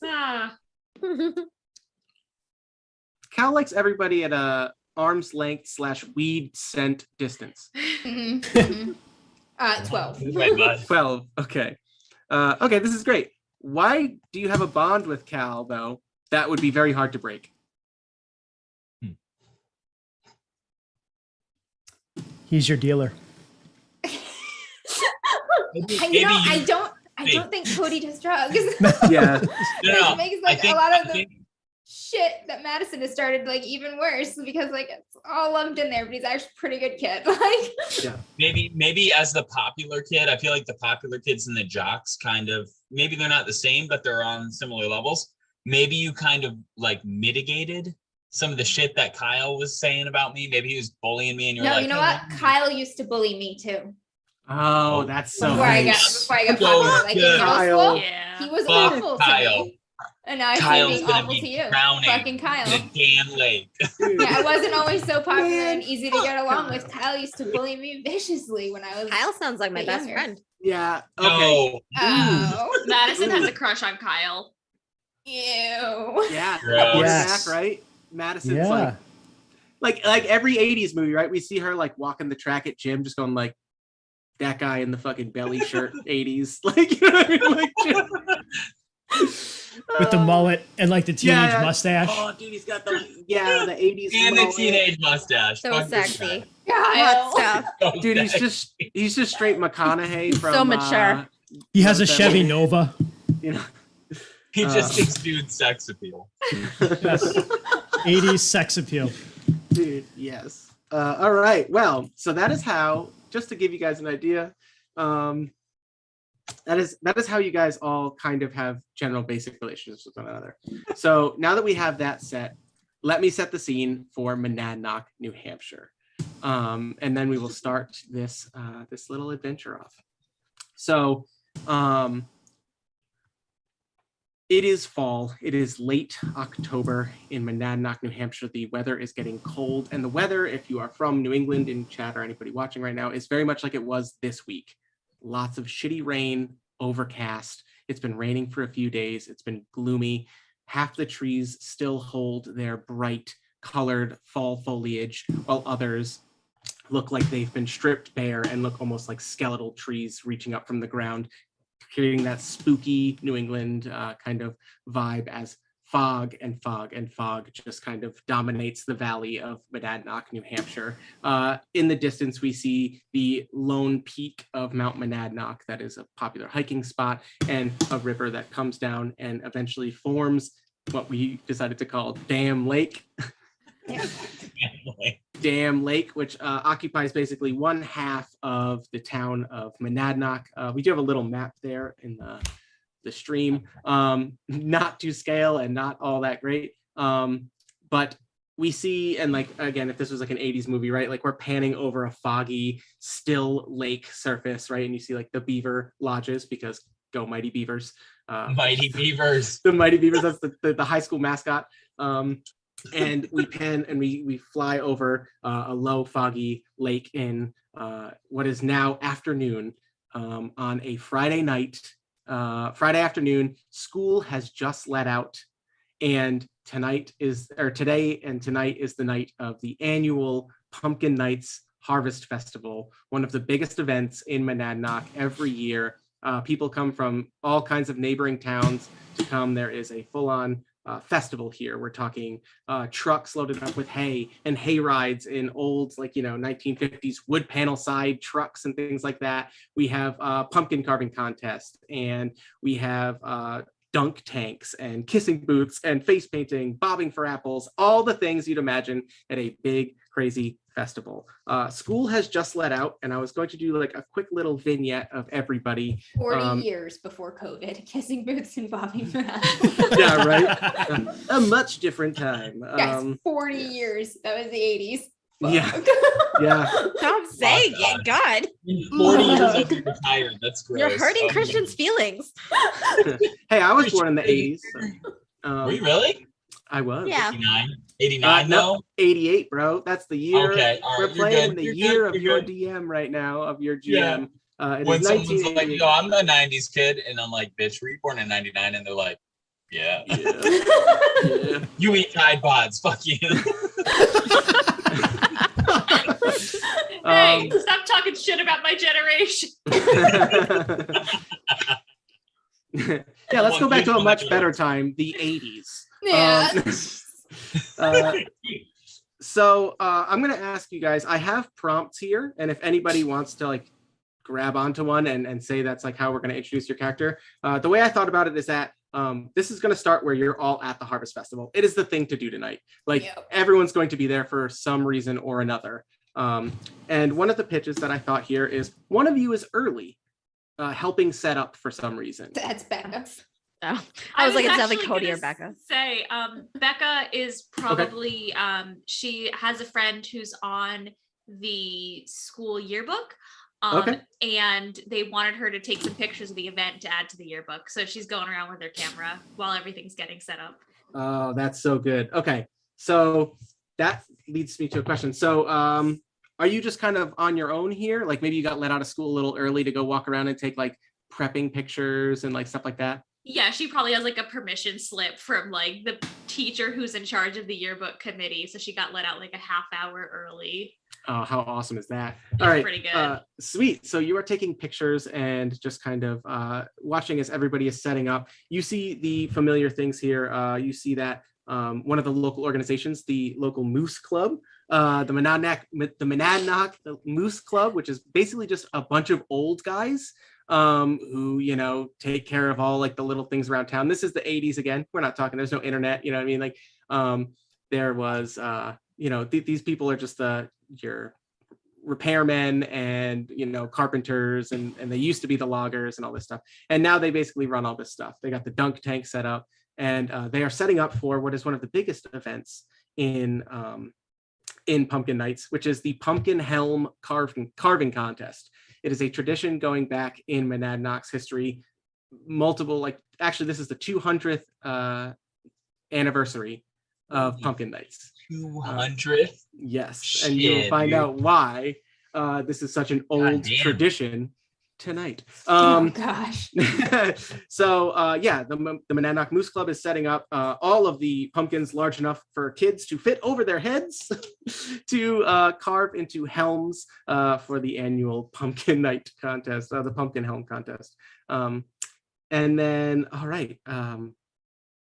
Cal likes everybody at a arm's length / weed scent distance. Mhm, mhm. 12. Wait, bud. 12. Okay. Okay, this is great. Why do you have a bond with Cal, though? That would be very hard to break. He's your dealer. I don't think Cody does drugs. Yeah. No, Which makes I like think- a lot I of the think- shit that Madison has started like even worse because like it's all lumped in there, but he's actually a pretty good kid. Like maybe as the popular kid, I feel like the popular kids and the jocks kind of, maybe they're not the same, but they're on similar levels. Maybe you kind of like mitigated some of the shit that Kyle was saying about me. Maybe he was bullying me and you're no, like, you know "Hey, what? man." Kyle used to bully me too. Oh, that's so Before I got nice. popular, like in good. middle Kyle. school, Yeah. he was Fuck awful to Kyle. me. And now I see Kyle's being gonna awful be to you. drowning Fucking in Kyle. a damn lake. Yeah, I wasn't always so popular Man, and easy to get along with. Kyle. Kyle used to bully me viciously when I was Kyle sounds like my Way best younger. friend. Yeah. Okay. No. Oh, Madison has a crush on Kyle. ew. Yeah. Gross. Quarterback, Yes. right? Madison's Yeah. like every 80s movie, right? We see her like walking the track at gym, just going like that guy in the fucking belly shirt 80s. Like, you know what I mean? Like With the mullet and like the teenage yeah. mustache. Oh, dude, he's got the 80s And the mullet. teenage mustache. So Fuck this sexy. Kyle. Hot stuff. guy. So Dude, sexy. he's just straight McConaughey from So mature. He has a that Chevy movie. Nova. You know. He just exudes sex appeal. Yes. 80s sex appeal. Dude, yes. All right. Well, so that is how, just to give you guys an idea, that is how you guys all kind of have general basic relationships with one another. So now that we have that set, let me set the scene for Monadnock, New Hampshire. And then we will start this this little adventure off. So it is fall. It is late October in Monadnock, New Hampshire. The weather is getting cold, and the weather, if you are from New England in chat or anybody watching right now, is very much like it was this week. Lots of shitty rain, overcast. It's been raining for a few days. It's been gloomy. Half the trees still hold their bright colored fall foliage, while others look like they've been stripped bare and look almost like skeletal trees reaching up from the ground, creating that spooky New England kind of vibe as fog just kind of dominates the valley of Monadnock, New Hampshire. In the distance, we see the lone peak of Mount Monadnock that is a popular hiking spot, and a river that comes down and eventually forms what we decided to call Dam Lake. Dam Lake, which occupies basically one half of the town of Monadnock. We do have a little map there in the stream, not to scale and not all that great, but we see, and like again, if this was like an 80s movie, right, like we're panning over a foggy still lake surface, right, and you see like the beaver lodges, because go Mighty Beavers. Mighty Beavers. The Mighty Beavers, that's the high school mascot. And we pan and we fly over a low foggy lake in what is now afternoon, on a Friday night, Friday afternoon. School has just let out, and today and tonight is the night of the annual Pumpkin Nights Harvest Festival, one of the biggest events in Monadnock every year. People come from all kinds of neighboring towns to come. There is a full-on festival here. We're talking trucks loaded up with hay and hay rides in old, like, 1950s wood panel side trucks and things like that. We have pumpkin carving contest, and we have dunk tanks and kissing booths and face painting, bobbing for apples, all the things you'd imagine at a big, crazy festival. School has just let out, and I was going to do like a quick little vignette of everybody. 40 years before COVID, kissing booths and bobbing for apples. Yeah, right. A much different time. Yes, 40 years. That was the 80s. Yeah. Yeah. Stop saying it, God. In 40 years I'll be retired. That's gross. You're hurting Christian's feelings. Hey, I was born in the 80s. Were you really? I was. Yeah. 89 no, 88, bro. That's the year. Okay, all right, We're playing the you're year good, of you're your good. DM right now, of your Yeah. GM. It When is someone's like, 1988. yo, I'm a 90s kid, and I'm like, bitch, were you born in 99? And they're like, yeah. Yeah. You eat Tide Pods, fuck you. Hey, stop talking shit about my generation. Yeah, let's go back to a much better time, the 80s. Yeah. So I'm going to ask you guys, I have prompts here, and if anybody wants to like grab onto one and say that's like how we're going to introduce your character, the way I thought about it is that this is going to start where you're all at the Harvest Festival. It is the thing to do tonight. Like, Yep. Everyone's going to be there for some reason or another. And one of the pitches that I thought here is one of you is early, helping set up for some reason. That's Becca. Oh, I was like, it's definitely actually Cody or gonna Becca. Say, Becca is probably she has a friend who's on the school yearbook. Okay. And they wanted her to take some pictures of the event to add to the yearbook. So she's going around with her camera while everything's getting set up. Oh, that's so good. Okay, so that leads me to a question. So are you just kind of on your own here? Like maybe you got let out of school a little early to go walk around and take like prepping pictures and like stuff like that? Yeah, she probably has like a permission slip from like the teacher who's in charge of the yearbook committee. So she got let out like a half hour early. Oh, how awesome is that? It's All right, pretty good. Sweet. So you are taking pictures and just kind of watching as everybody is setting up. You see the familiar things here. You see that one of the local organizations, the local Moose Club, the Monadnock Moose Club, which is basically just a bunch of old guys who, take care of all like the little things around town. This is the 80s again. We're not talking, there's no internet, you know what I mean? Like there was, these people are just your repairmen and carpenters, and they used to be the loggers and all this stuff, and now they basically run all this stuff. They got the dunk tank set up, and they are setting up for what is one of the biggest events in Pumpkin Nights, which is the Pumpkin Helm carving contest. It is a tradition going back in Monadnock's history, actually this is the 200th anniversary of Pumpkin Nights. 200th? Yes, Shit, and you'll find dude. out why this is such an old tradition tonight. Oh gosh. So yeah, the Monadnock Moose Club is setting up all of the pumpkins large enough for kids to fit over their heads to carve into helms for the annual Pumpkin Night contest, the Pumpkin Helm contest. And then, all right.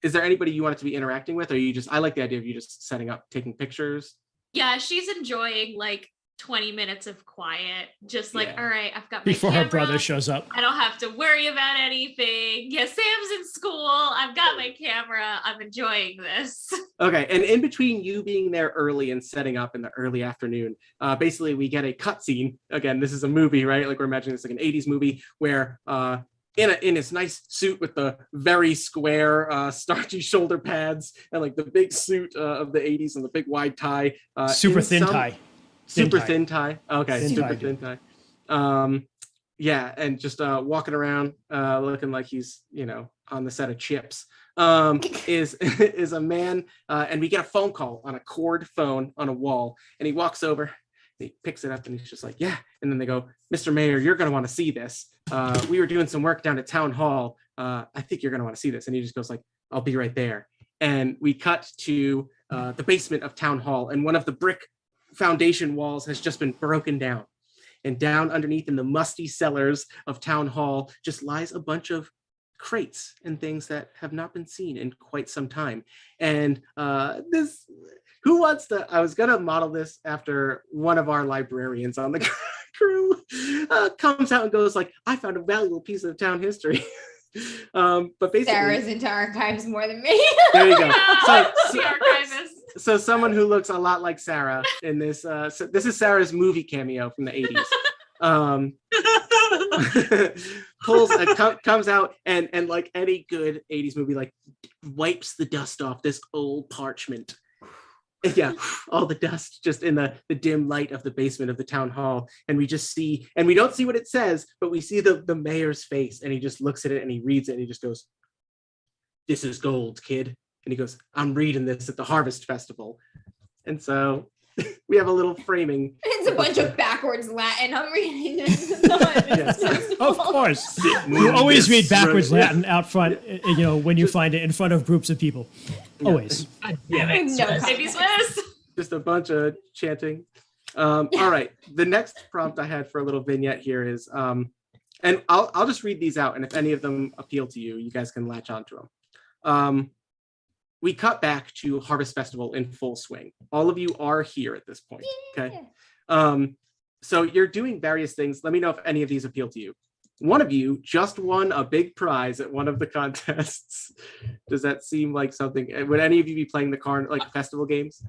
Is there anybody you want it to be interacting with, or I like the idea of you just setting up, taking pictures? Yeah, she's enjoying like 20 minutes of quiet, just like, Yeah. all right, I've got my Before her camera. brother shows up. I don't have to worry about anything. Yeah, Sam's in school. I've got my camera. I'm enjoying this. Okay, and in between you being there early and setting up in the early afternoon, basically we get a cutscene. Again, this is a movie, right? Like we're imagining it's like an 80s movie where in his nice suit with the very square starchy shoulder pads and like the big suit of the 80s and the big wide tie. Super thin tie. Super thin tie. Okay, Thin super tie, thin tie. Yeah, and just walking around looking like he's, on the set of Chips. Is a man, and we get a phone call on a cord phone on a wall, and he walks over, he picks it up, and he's just like, yeah. And then they go, Mr. Mayor, you're going to want to see this. We were doing some work down at Town Hall. I think you're going to want to see this. And he just goes like, I'll be right there. And we cut to the basement of Town Hall, and one of the brick foundation walls has just been broken down. And down underneath in the musty cellars of Town Hall just lies a bunch of crates and things that have not been seen in quite some time. And I was gonna model this after one of our librarians on the crew comes out and goes like, I found a valuable piece of town history. But basically Sarah's into archives more than me. there you go. The archivist. So someone who looks a lot like Sarah in this, so this is Sarah's movie cameo from the 80s. Comes out and like any good 80s movie, like wipes the dust off this old parchment. Yeah, all the dust just in the dim light of the basement of the town hall. And we just see, and we don't see what it says, but we see the mayor's face, and he just looks at it and he reads it and he just goes, "This is gold, kid." And he goes, "I'm reading this at the Harvest Festival." And so we have a little framing. It's a bunch of backwards Latin. I'm reading this. Yes. Of course. You always read backwards Latin out front, when you find it in front of groups of people. Always. Damn it. No Swiss. Maybe Swiss. Just a bunch of chanting. All right. The next prompt I had for a little vignette here is, and I'll just read these out, and if any of them appeal to you, you guys can latch onto them. We cut back to Harvest Festival in full swing. All of you are here at this point. Okay. So you're doing various things. Let me know if any of these appeal to you. One of you just won a big prize at one of the contests. Does that seem like something? Would any of you be playing the festival games?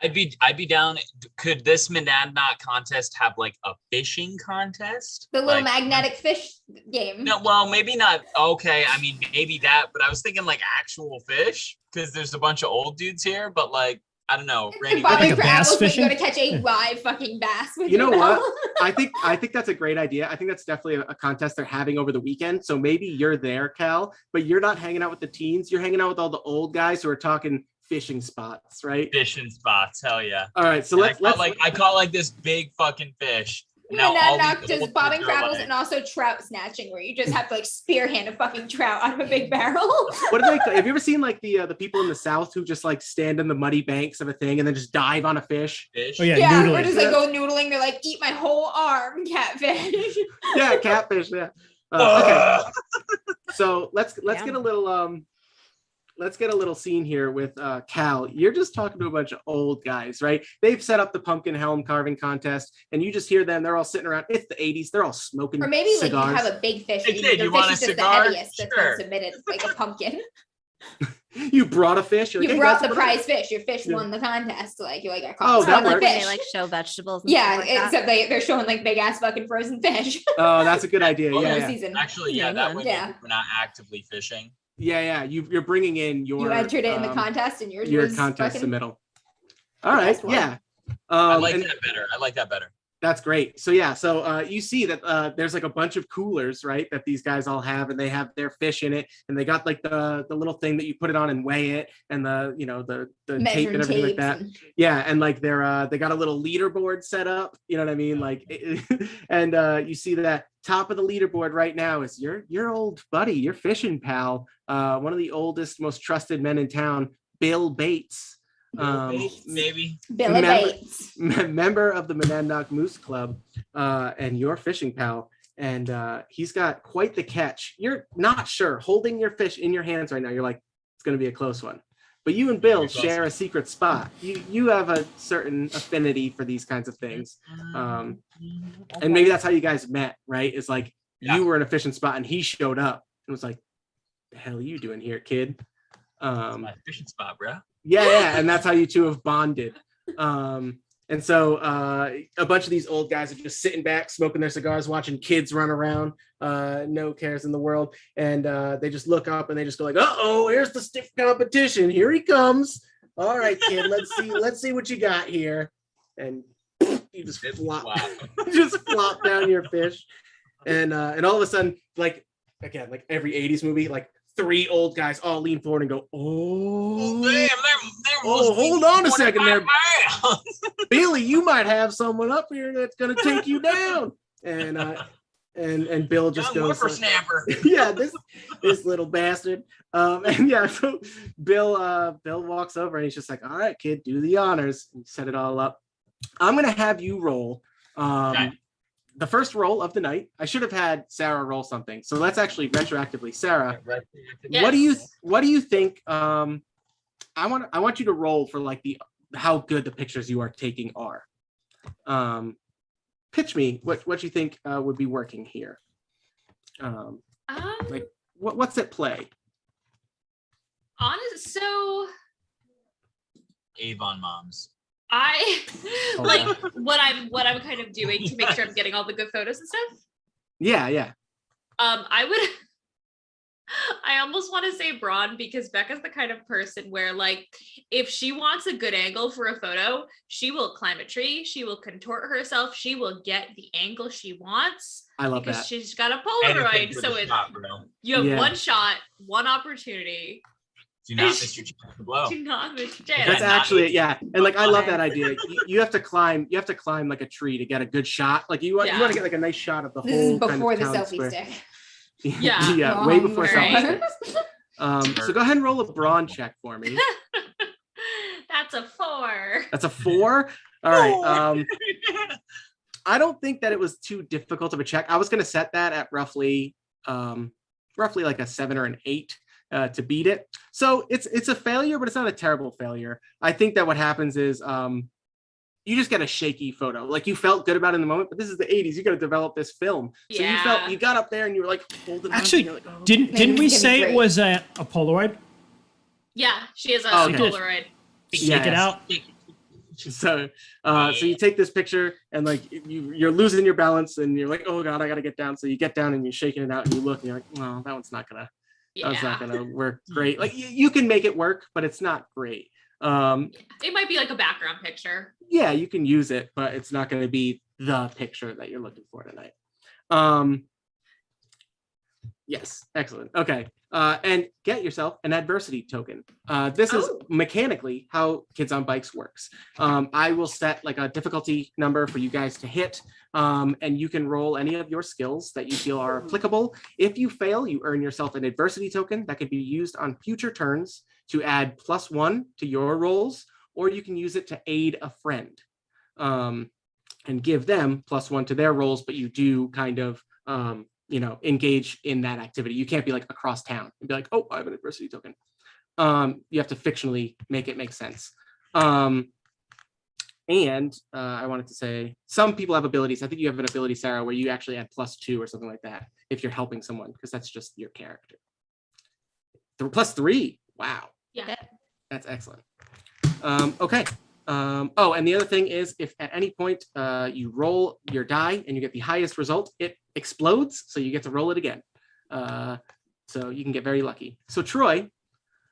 I'd be down. Could this Monadnock contest have like a fishing contest? The little Like, magnetic fish game. No, well, maybe not. Okay, I mean, maybe that, but I was thinking like actual fish, because there's a bunch of old dudes here, but like, I don't know. Randy, Bobby like a bass Crabbles, fishing? you go to catch a live fucking bass with You know your what? belt. I think that's a great idea. I think that's definitely a contest they're having over the weekend. So maybe you're there, Cal, but you're not hanging out with the teens. You're hanging out with all the old guys who are talking fishing spots, right? fishing spots, hell yeah. All right, so let's I caught like this big fucking fish. Now all Monadnock these does old bobbing dudes are crabbles like- and also trout snatching, where you just have to like spearhand a fucking trout out of a big barrel. What do they? Have you ever seen like the people in the South who just like stand in the muddy banks of a thing and then just dive on a fish? fish. Oh, yeah, Yeah, noodling. or just like go noodling. They're like, eat my whole arm, catfish. Yeah, catfish. Yeah. Okay. So let's Yeah. get a little let's get a little scene here with Cal. You're just talking to a bunch of old guys, right? They've set up the pumpkin helm carving contest, and you just hear them. They're all sitting around. It's the 80s. They're all smoking Or maybe like cigars. you have a big fish. Hey, and kid, the you fish want a is just cigar? the heaviest that's Sure. been submitted, like a pumpkin. You brought a fish. You're like, You "Hey, brought guys, the what prize fish. Your fish Yeah. won the contest. Like you're like, I Oh, caught that the works. When fish. they like show vegetables. And Yeah, stuff like that. except they're showing like big ass fucking frozen fish. Oh, that's a good idea. Oh, Yeah, Every yeah, season. Actually, Yeah, yeah, that way yeah. maybe we're not actively fishing. yeah. You're bringing in your. You entered it in the contest, and yours Your was contest fucking submittal. All right. best one. Yeah. I like and- that better. I like that better. That's great. So yeah, so you see that there's like a bunch of coolers, right? That these guys all have, and they have their fish in it, and they got like the little thing that you put it on and weigh it, and the tape measuring and everything like tapes that. and- Yeah, and like they got a little leaderboard set up. You know what I mean? Like, and you see that top of the leaderboard right now is your old buddy, your fishing pal, one of the oldest, most trusted men in town, Bill Bates. Maybe. Billy Remember- Bates. Member of the Monadnock Moose Club, and your fishing pal, and he's got quite the catch. You're not sure, holding your fish in your hands right now, you're like, it's going to be a close one. But you and Bill share a secret spot. You have a certain affinity for these kinds of things, and maybe that's how you guys met, right? It's like you were in a fishing spot, and he showed up and was like, "The hell are you doing here, kid?" It's my fishing spot, bro. Yeah, and that's how you two have bonded. And so a bunch of these old guys are just sitting back, smoking their cigars, watching kids run around, no cares in the world, and they just look up and they just go like, "Uh-oh, here's the stiff competition. Here he comes. All right, kid, let's see what you got here." And you just flop down your fish, and all of a sudden, like again, like every '80s movie, like 3 old guys all lean forward and go, Oh, "Oh, damn, oh, hold on a second there, 25 pounds. Billy, you might have someone up here that's gonna take you down." And Bill just Young goes, whippersnapper. "Yeah, this little bastard." And yeah, so Bill walks over and he's just like, "All right, kid, do the honors and set it all up. I'm gonna have you roll Okay. the first roll of the night." I should have had Sarah roll something, so let's actually retroactively. Sarah, Yes. what do you think? I want you to roll for like how good the pictures you are taking are. Pitch me what you think would be working here. Like what's at play? Honest, so Avon moms. I Oh, like yeah. what I'm kind of doing to make sure I'm getting all the good photos and stuff. Yeah. I almost want to say Braun because Becca's the kind of person where like if she wants a good angle for a photo, she will climb a tree, she will contort herself, she will get the angle she wants I love because that. she's got a Anything Polaroid. for So the it, shot, bro. you have Yeah. one shot, one opportunity. Do not miss your chance to blow. Do not miss your That's chance. actually and like I love that idea. You have to climb like a tree to get a good shot. Like you want to get like a nice shot of the This whole is kind before of the town selfie square. stick. Yeah. Yeah, way before Right. selfie stick. So go ahead and roll a brawn check for me. That's a 4. That's a 4. All right. I don't think that it was too difficult of a check. I was going to set that at roughly like a 7 or an 8 to beat it. So it's a failure, but it's not a terrible failure. I think that what happens is you just get a shaky photo. Like you felt good about it in the moment, but this is the 80s. You got to develop this film. So you got up there and you were like holding on, Actually, and you're like, oh. didn't we Maybe say great. it was a Polaroid? Yeah, she has a Oh, okay. Polaroid. Shake it out. So you take this picture and like you're losing your balance and you're like, oh God, I got to get down. So you get down and you're shaking it out and you look and you're like, well, that one's not gonna work great. Like you can make it work, but it's not great. It might be like a background picture. Yeah, you can use it, but it's not going to be the picture that you're looking for tonight. Yes, excellent. Okay. And get yourself an adversity token. This is mechanically how Kids on Bikes works. I will set like a difficulty number for you guys to hit, and you can roll any of your skills that you feel are applicable. If you fail, you earn yourself an adversity token that could be used on future turns to add +1 to your rolls, or you can use it to aid a friend and give them +1 to their rolls, but you do kind of engage in that activity. You can't be like across town and be like, oh, I have an adversity token. You have to fictionally make it make sense. And I wanted to say, some people have abilities. I think you have an ability, Sarah, where you actually add +2 or something like that if you're helping someone, because that's just your character. +3. Wow. Yeah. That's excellent. Okay. Oh, and the other thing is, if at any point you roll your die and you get the highest result, it explodes, so you get to roll it again. So you can get very lucky. So Troy,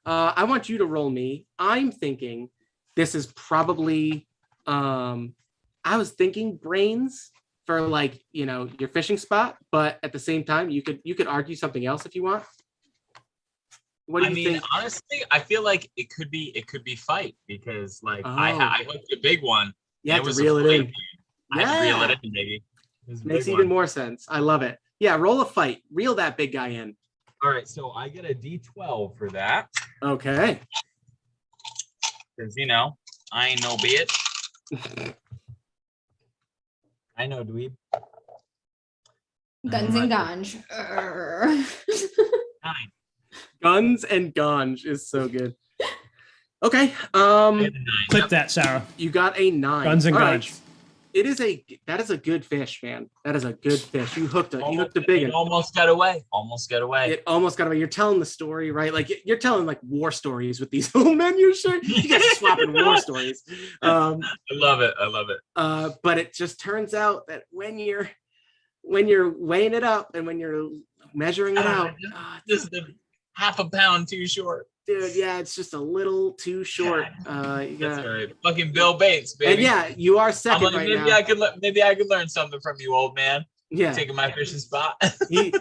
I want you to roll me. I'm thinking this is probably, I was thinking brains for like, you know, your fishing spot, but at the same time, you could argue something else if you want. What do you think? Honestly, I feel like it could be fight because like Oh. I hooked a big one. You have it to was reel a it fight, in. dude. I had to reel it in, baby. It was a Makes big even one. more sense. I love it. Yeah, roll a fight. Reel that big guy in. All right, so I get a D12 for that Okay. because you know I ain't no bitch. I know, dweeb. Guns and ganj. 9. Guns and ganj is so good. Okay. I had a 9. Clip that, Sarah. You got a 9. Guns and All right. ganj. That is a good fish, man. That is a good fish. You hooked a big It one. almost got away. Almost got away. It almost got away. You're telling the story, right? Like you're telling like war stories with these old men. You're sure you guys are swapping war stories. I love it. I love it. But it just turns out that when you're weighing it up and when you're measuring it out, Just a half a pound too short. dude, yeah, it's just a little too short. You That's got, all right. Fucking Bill Bates, baby. and yeah, you are I'm second like, right maybe now. I could learn something from you, old man. Yeah, Taking my fishing spot.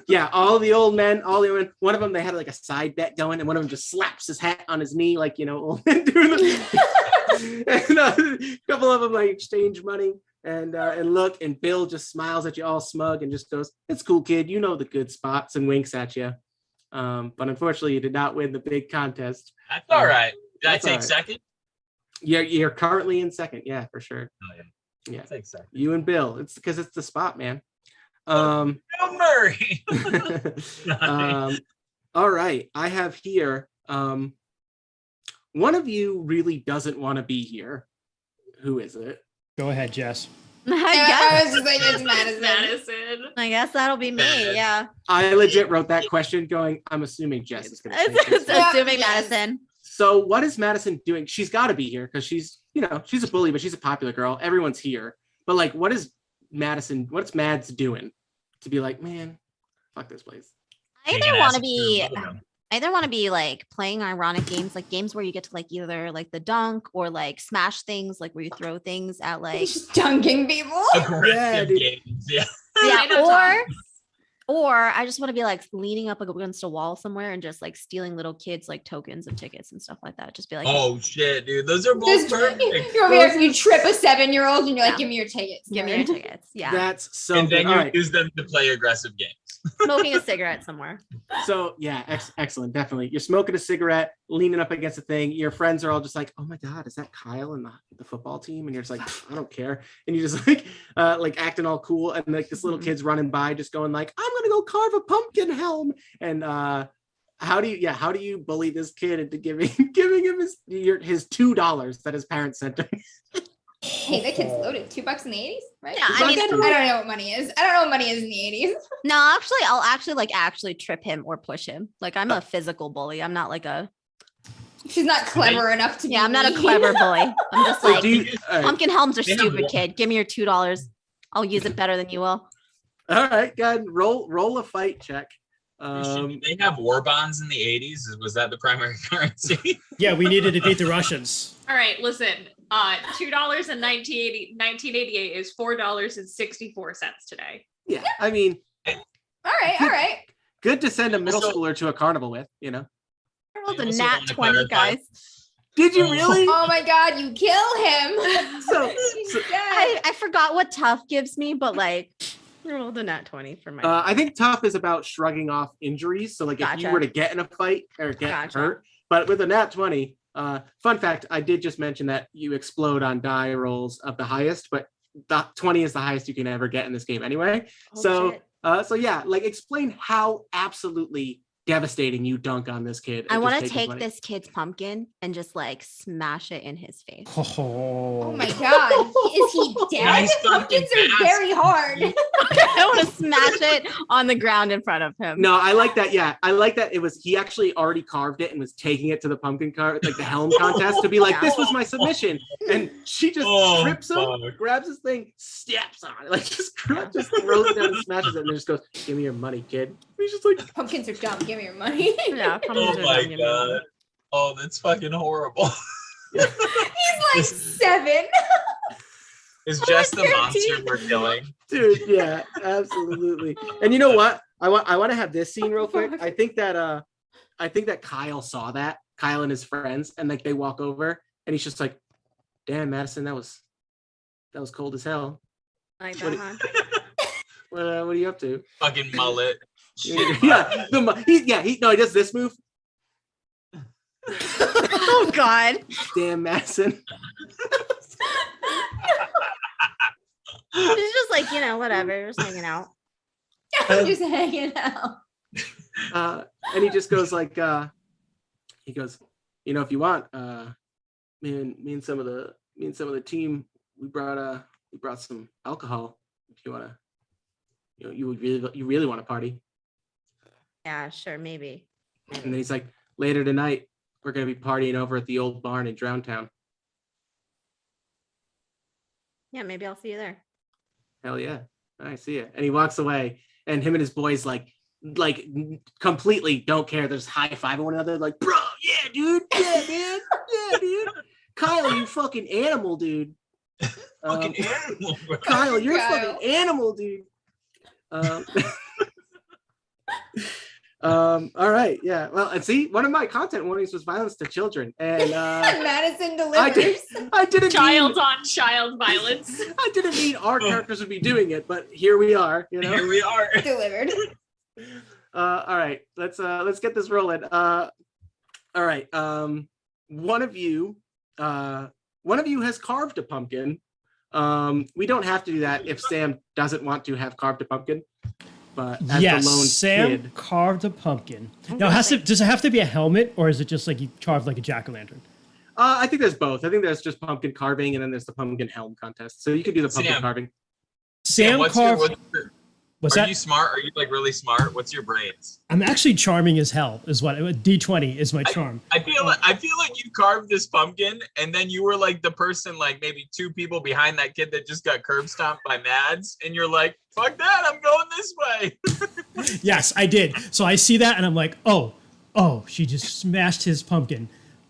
yeah, all the old men, one of them, they had like a side bet going, and one of them just slaps his hat on his knee, like, you know, old men doing the and a couple of them like exchange money and look, and Bill just smiles at you all smug and just goes, "It's cool, kid, you know the good spots," and winks at you. But unfortunately, you did not win the big contest. That's all right. Did I That's all take right. second? You're currently in second, yeah, for sure. Oh, yeah. Yeah. I'll take second. You and Bill, it's because it's the spot, man. Bill Murray. All right, I have here. One of you really doesn't want to be here. Who is it? Go ahead, Jess. I was just like, it's Madison. Madison. I guess that'll be me. Yeah. I legit wrote that question going, I'm assuming Jess is going to take It's this. assuming Yes. Madison. So what is Madison doing? She's got to be here because she's a bully, but she's a popular girl. Everyone's here. But like, what's Mads doing to be like, man, fuck this place? I either want to be like playing ironic games, like games where you get to like either like the dunk or like smash things, like where you throw things at like Just dunking people. Aggressive dude. games. Yeah. yeah, I know, or I just want to be like leaning up against a wall somewhere and just like stealing little kids like tokens of tickets and stuff like that. Just be like, Oh shit, dude. Those are both Just, perfect. you're over here, you trip a 7-year-old and you're like, Yeah. give me your tickets. give me your tickets. Yeah, That's so And good. then All you right. use them to play aggressive games. smoking a cigarette somewhere. So yeah, excellent, definitely. You're smoking a cigarette, leaning up against a thing. Your friends are all just like, "Oh my god, is that Kyle in the football team?" And you're just like, "I don't care." And you just like acting all cool, and like this little kid's running by, just going like, "I'm gonna go carve a pumpkin helm." And how do you bully this kid into giving him his $2 that his parents sent him? Hey, that kid's loaded. $2 in the 80s, right? Yeah, I mean, I don't know what money is. I don't know what money is in the 80s. No, actually, I'll actually trip him or push him. Like I'm a physical bully. I'm not like a She's not clever enough to be. I'm not a mean. clever bully. I'm just So like all right. pumpkin helms are They have stupid, one- kid. Give me your $2. I'll use it better than you will. All right, go ahead, roll a fight check. Did they have war bonds in the 80s? Was that the primary currency? Yeah, we needed to beat the Russians. All right, listen. $2 in 1988 is $4.64 today. Yeah, I mean, All right. good to send a middle Also- schooler to a carnival with, you know. I rolled a I also nat wanna 20, clarify- guys. Did you really? Oh my God, you kill him. So- He's dead. I forgot what tough gives me, but like I rolled a nat 20 for my I think tough is about shrugging off injuries. So like if you Gotcha. were to get in a fight or get Gotcha. hurt, but with a nat 20, fun fact, I did just mention that you explode on die rolls of the highest, but the 20 is the highest you can ever get in this game anyway. Oh, so shit. so yeah, like explain how absolutely devastating you dunk on this kid. I and want just to his take money. this kid's pumpkin and just like smash it in his face. Oh my God, is he dead? Nice fucking Pumpkins are fast. very hard. I want to smash it on the ground in front of him. No, I like that. Yeah, I like that. It was he actually already carved it and was taking it to the pumpkin cart, like the helm contest, to be like, "This was my submission," and she just trips him, grabs his thing, steps on it, like just throws it down and smashes it, and then just goes, "Give me your money, kid." And he's just like, Pumpkins are dumb. Give me your money. Yeah, Oh my god. Oh, that's fucking horrible. He's like 7. It's just the monster we're killing. dude. Yeah, absolutely. And you know what? I want to have this scene real quick. I think that Kyle saw that, Kyle and his friends, and like they walk over, and he's just like, "Damn, Madison, that was cold as hell. Like What- that, huh? What are you up to?" Fucking mullet. Yeah, he does this move. Oh God. Damn, Madison. It's just like, whatever, just hanging out. I'm just hanging out. And he just goes like, he goes, if you want, me and some of the team, we brought some alcohol. If you wanna, you really want to party. Yeah, sure, maybe. And then he's like, later tonight, we're gonna be partying over at the old barn in Drowntown. Yeah, maybe I'll see you there. Hell yeah, I see it. And he walks away, and him and his boys like completely don't care. They're just high-fiving one another, like, "Bro, yeah, dude, yeah, man, yeah, dude. Kyle, you fucking animal, dude. Fucking animal, bro. Kyle, you're a Kyle. fucking animal, dude." All right, yeah. Well, and see, one of my content warnings was violence to children, and Madison delivers. I didn't Child mean, on child violence. I didn't mean our characters would be doing it, but here we are. Here we are. Delivered. All right, let's get this rolling. All right, one of you has carved a pumpkin. We don't have to do that if Sam doesn't want to have carved a pumpkin. But as Yes, the lone Sam kid, carved a pumpkin. Now, does it have to be a helmet, or is it just like you carved like a jack-o'-lantern? I think there's both. I think there's just pumpkin carving, and then there's the pumpkin helm contest. So you could do the pumpkin Sam. carving. Sam carved. What's Are that? you smart? Are you like really smart? What's your brains? I'm actually charming as hell. Is what D20 is my charm. I feel like you carved this pumpkin, and then you were like the person, like maybe 2 people behind that kid that just got curb stomped by Mads, and you're like, "Fuck that! I'm going this way." Yes, I did. So I see that and I'm like, oh, she just smashed his pumpkin.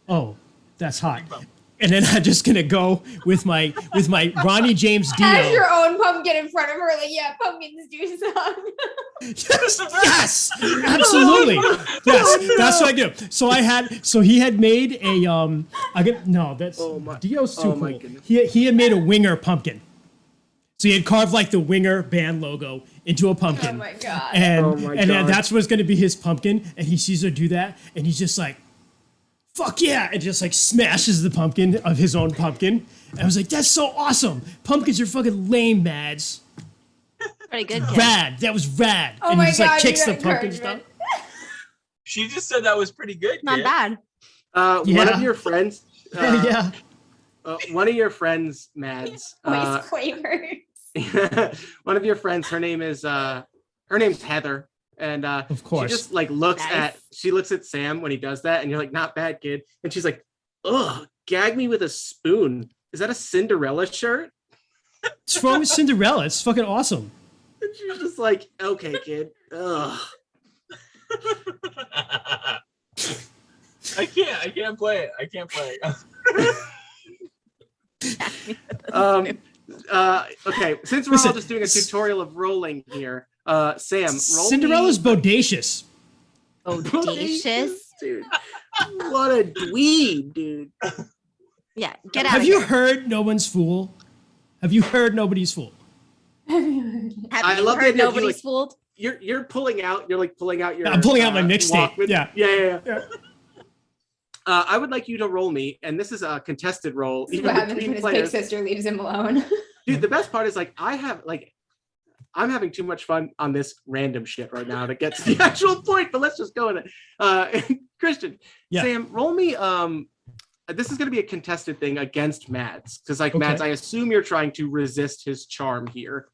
Oh, that's hot. And then I'm just gonna go with my Ronnie James Has Dio. your own pumpkin in front of her, like, yeah, pumpkins do song. Yes, absolutely. Yes, that's what I do. So he had made a Dio's too oh my cool. goodness. He had made a winger pumpkin. So he had carved like the winger band logo into a pumpkin. Oh my God. And Oh my and then God. that's what's gonna be his pumpkin. And he sees her do that, and he's just like, "Fuck yeah!" And just like smashes the pumpkin of his own pumpkin. And I was like, "That's so awesome! Pumpkins are fucking lame, Mads. Pretty good kid. Rad. That was rad." Oh and my he just like God, you kicks the got pumpkin stuff. encouragement. She just said that was pretty good. Not kid. bad. One Yeah. of your friends, Yeah. one of your friends, Mads. Voice quavers. One of your friends, her name's Heather, and Of course. she just like looks Nice. at Sam when he does that, and you're like, "Not bad, kid," and she's like, "Ugh, gag me with a spoon. Is that a Cinderella shirt?" What's wrong with Cinderella? It's fucking awesome. And she's just like, "Okay, kid." Ugh. I can't play it. I can't play it. Okay, since we're Listen, all just doing a tutorial of rolling here, Sam, roll Cinderella's me- bodacious. Bodacious. dude. What a dweeb, dude. Yeah, get out Have of you here. heard No One's Fool? Have you heard Nobody's Fool? I Have you love the heard idea of you, nobody's like- fooled? You're pulling out your I'm pulling out my mixtape. Walkman. Yeah. Yeah. I would like you to roll me, and this is a contested roll. This is even what happens between when his big players. sister leaves him alone. Dude, the best part is like I'm having too much fun on this random shit right now to get to the actual point, but let's just go with it. Christian, Yeah. Sam, roll me. This is going to be a contested thing against Mads, because like Okay. Mads, I assume you're trying to resist his charm here.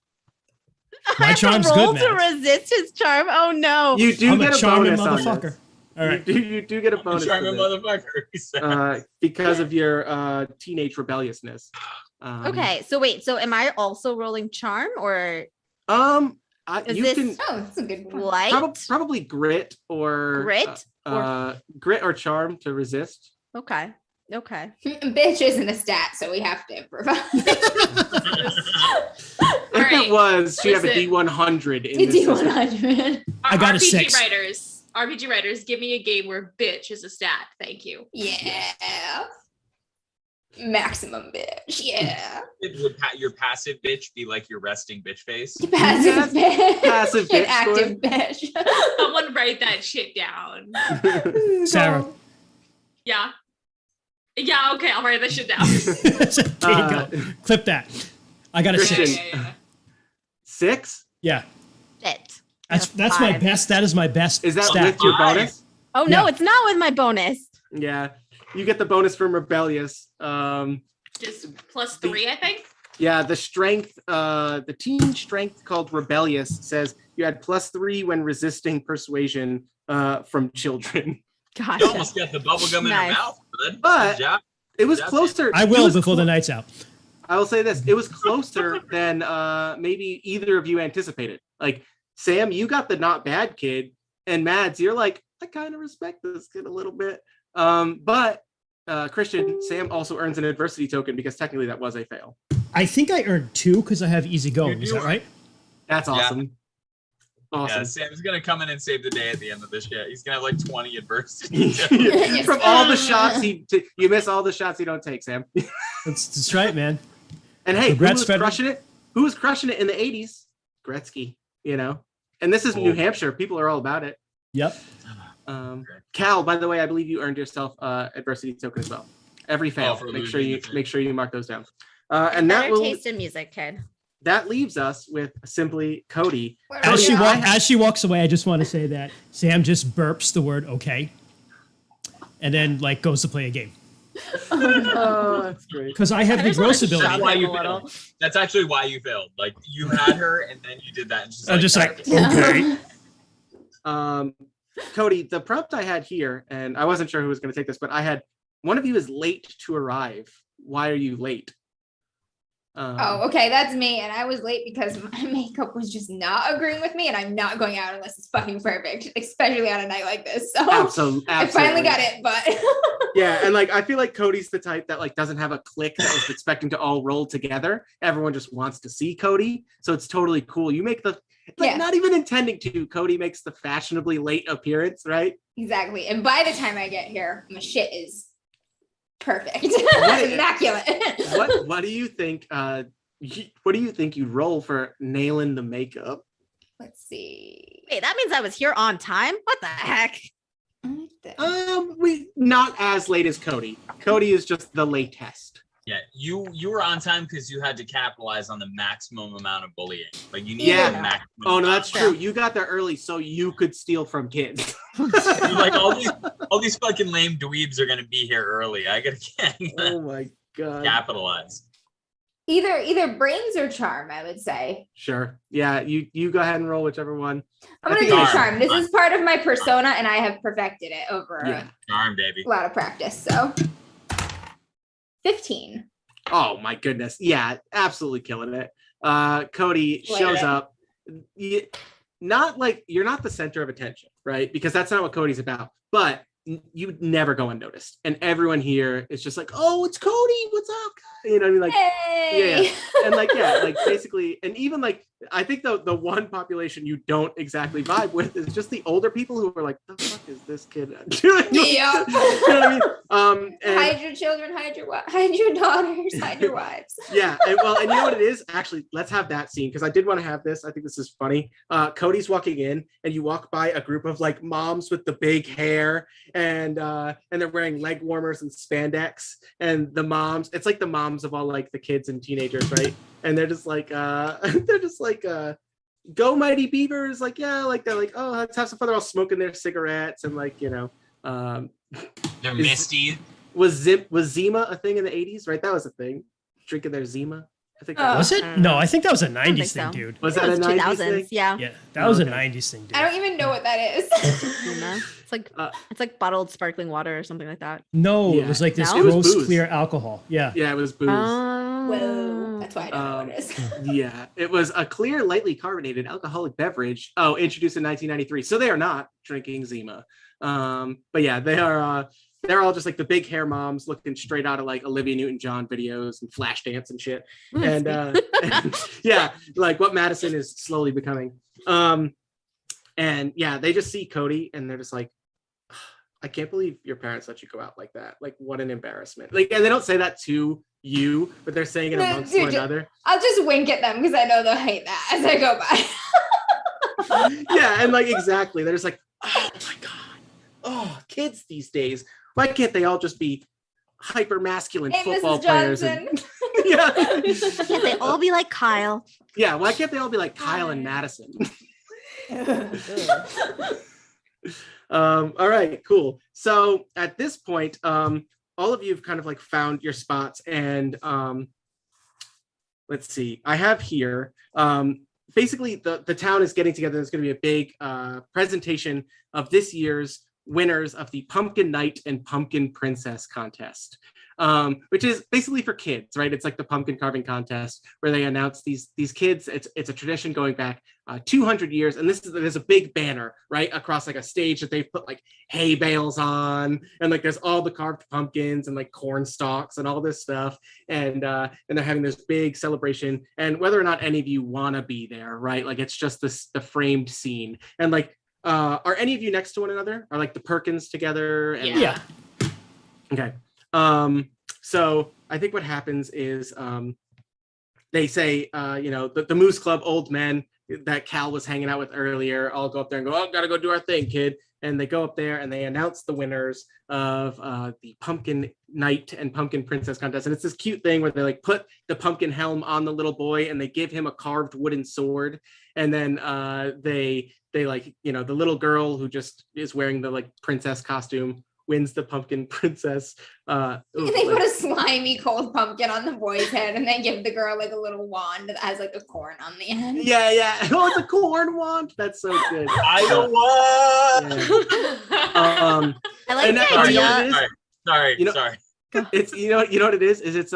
My I have to charm's roll good, to Mads. resist his charm. Oh no. You do I'm get a a charming bonus on motherfucker. this. All right. You do get a bonus for Charming this, motherfucker. he said. because of your teenage rebelliousness. Okay, so wait, so am I also rolling charm or Is You this- can Oh, that's a good point. light? probably grit or grit or charm to resist. Okay. Okay. Bitch isn't a stat, so we have to improvise. If All it right, was, she'd have a listen. D100 in this system. D100. I got a RPG 6. RPG writers, give me a game where bitch is a stat. Thank you. Yeah. Maximum bitch. Yeah. Would your passive bitch be like your resting bitch face? Passive bitch. Passive and bitch active bitch. Someone write that shit down. Sarah. Yeah. Yeah, okay, I'll write that shit down. There you go. Clip that. I got a Christian. 6. Yeah. 6? Yeah. Shit. That's my Five. best. That is my best Is that stat. with your Five. bonus? Oh no, Yeah. it's not with my bonus. Yeah. You get the bonus from rebellious. Just +3, I think. Yeah, the strength, the teen strength called rebellious says you had +3 when resisting persuasion from children. You Gotcha. almost got the bubble gum in Nice. her mouth. Good. But- Good job. It was Yeah. closer. I it will was before the clo- night's out. I will say this. It was closer than maybe either of you anticipated. Like, Sam, you got the not bad kid, and Mads, you're like, I kind of respect this kid a little bit. But Christian, Sam also earns an adversity token because technically that was a fail. I think I earned 2 because I have easy going. You Is do. that right? That's Yeah. awesome. Awesome. Yeah, Sam's gonna come in and save the day at the end of this shit. He's gonna have like 20 adversity. From all the shots you miss all the shots you don't take, Sam. That's right, man. And hey, who Congrats, was Federer. crushing it? Who was crushing it in the 80s? Gretzky, you know. And this is New Cool. Hampshire. People are all about it. Yep. Cal, by the way, I believe you earned yourself adversity token as well. Every fail. for make losing sure you the trade. make sure you mark those down. And that Better will taste in music, kid. that leaves us with simply Cody. Where As are she we at? as she walks away, I just want to say that Sam just burps the word "okay," and then like goes to play a game Oh, that's great. because I have I the just wanna gross ability. shove That's why him you a little. failed. That's actually why you failed. Like you had her and then you did that. And she's I'm just like, "Okay." okay. Cody, the prompt I had here, and I wasn't sure who was going to take this, but I had one of you is late to arrive. Why are you late? Oh, okay, that's me. And I was late because my makeup was just not agreeing with me, and I'm not going out unless it's fucking perfect, especially on a night like this. So Absolutely. I finally got it, but Yeah, and like I feel like Cody's the type that like doesn't have a clique that was expecting to all roll together. Everyone just wants to see Cody, so it's totally cool. You make the like Yeah. not even intending to. Cody makes the fashionably late appearance, right? exactly. And by the time I get here, my shit is perfect, What- immaculate. What do you think? What do you think you roll for nailing the makeup? Let's see. Wait, that means I was here on time? What the heck? We not as late as Cody. Cody is just the latest. Yeah, you were on time because you had to capitalize on the maximum amount of bullying. Like you need Yeah. the maximum. Oh no, that's amount. true. You got there early so you could steal from kids. Like all these fucking lame dweebs are gonna be here early. I gotta Oh my god. capitalize. Either brains or charm, I would say. Sure. Yeah, you go ahead and roll whichever one. I'm I gonna think do Charm. charm. This is part of my persona, and I have perfected it over Yeah. Charm, baby. a lot of practice. So 15. Oh my goodness. Yeah, absolutely killing it. Cody Like shows it. up. Not like you're not the center of attention, right? Because that's not what Cody's about. But you never go unnoticed. And everyone here is just like, oh, it's Cody. What's up? You know what I mean? Like, Hey! yeah. And like, yeah, like basically, and even like, I think the one population you don't exactly vibe with is just the older people who are like, the fuck is this kid doing? Yeah. You know what I mean? And Hide your children, hide your daughters, hide your wives. yeah, and you know what it is? Actually, let's have that scene because I did want to have this. I think this is funny. Cody's walking in, and you walk by a group of like moms with the big hair, and they're wearing leg warmers and spandex. And the moms, it's like the moms of all like the kids and teenagers, right? And they're just like, go Mighty Beavers, like yeah, like they're like, oh, let's have some fun. They're all smoking their cigarettes and like you know, They're Is- misty. was Zima a thing in the 80s, right? That was a thing. Drinking their Zima. I think Was it? I don't No, know. I think that was a don't think 90s thing, so. dude. Was I that think a it 90s 2000s. thing? Yeah. Yeah, that was Okay. a 90s thing, dude. I don't even know what that is. I don't know. Uh, It's like bottled sparkling water or something like that. No, Yeah. it was like this No? It was gross, booze. clear alcohol. Yeah. Yeah, it was booze. Whoa, that's why I don't know what it is. Yeah, it was a clear, lightly carbonated alcoholic beverage. Oh, introduced in 1993. So they are not drinking Zima. But yeah, they are. They're all just like the big hair moms looking straight out of like Olivia Newton-John videos and Flashdance and shit. And yeah, like what Madison is slowly becoming. And yeah, they just see Cody and they're just like, I can't believe your parents let you go out like that. Like, what an embarrassment. Like, and they don't say that to you, but they're saying it No, amongst dude, one another. I'll just wink at them because I know they'll hate that as I go by. Yeah, and like exactly. They're just like, oh my God. Oh, kids these days. Why can't they all just be hyper masculine Hey, football Mrs. players? Johnson. And, yeah. Can't they all be like Kyle? Yeah, why can't they all be like Kyle and Madison? All right, cool. So at this point, all of you have kind of like found your spots, and let's see. I have here. Basically, the town is getting together. There's going to be a big presentation of this year's winners of the Pumpkin Knight and Pumpkin Princess contest, which is basically for kids, right? It's like the pumpkin carving contest where they announce these kids. It's a tradition going back 200 years, and there's a big banner right across like a stage that they've put like hay bales on, and like there's all the carved pumpkins and like corn stalks and all this stuff, and they're having this big celebration. And whether or not any of you want to be there, right? Like it's just the framed scene, and like. Are any of you next to one another? Are like the Perkins together? And, Yeah. Okay. So I think what happens is they say, the Moose Club old men that Cal was hanging out with earlier all go up there and go, oh, gotta go do our thing, kid. And they go up there and they announce the winners of the Pumpkin Knight and Pumpkin Princess contest. And it's this cute thing where they like put the pumpkin helm on the little boy and they give him a carved wooden sword. And then they like, the little girl who just is wearing the like princess costume wins the Pumpkin Princess. And they put a slimy cold pumpkin on the boy's head and they give the girl like a little wand that has like a corn on the end. Yeah. Oh, it's a corn wand. That's so good. I don't want. I like and the that- idea. Sorry. It's you know what it is it's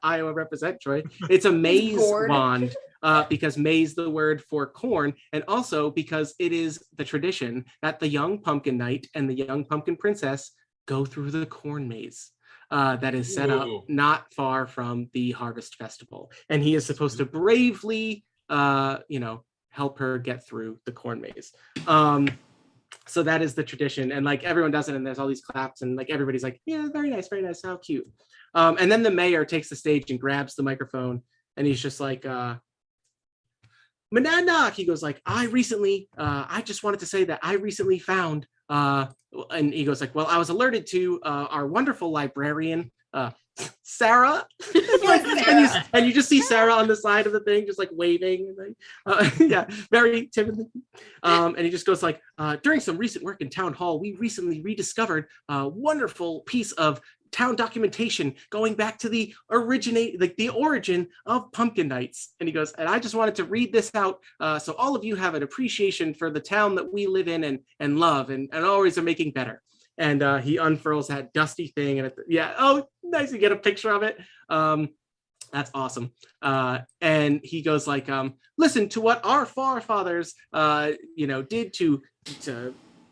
Iowa represent Troy. It's a maize gourd. wand because maize the word for corn, and also because it is the tradition that the young pumpkin knight and the young pumpkin princess go through the corn maze that is set up Ooh. not far from the harvest festival, and he is supposed to bravely help her get through the corn maze. So that is the tradition, and like everyone does it, and there's all these claps, and like everybody's like, yeah, very nice, how cute. And then the mayor takes the stage and grabs the microphone, and he's just like, Monadnock, he goes like, I just wanted to say that I recently found, and he goes like, well, I was alerted to our wonderful librarian, Sarah. Like, and you just see Sarah on the side of the thing, just like waving, and like, very timidly. And he just goes like, during some recent work in town hall, we recently rediscovered a wonderful piece of town documentation going back to the origin of pumpkin nights. And he goes, and I just wanted to read this out so all of you have an appreciation for the town that we live in and love and always are making better. And he unfurls that dusty thing, and nice, you get a picture of it. That's awesome. And he goes like, listen to what our forefathers did to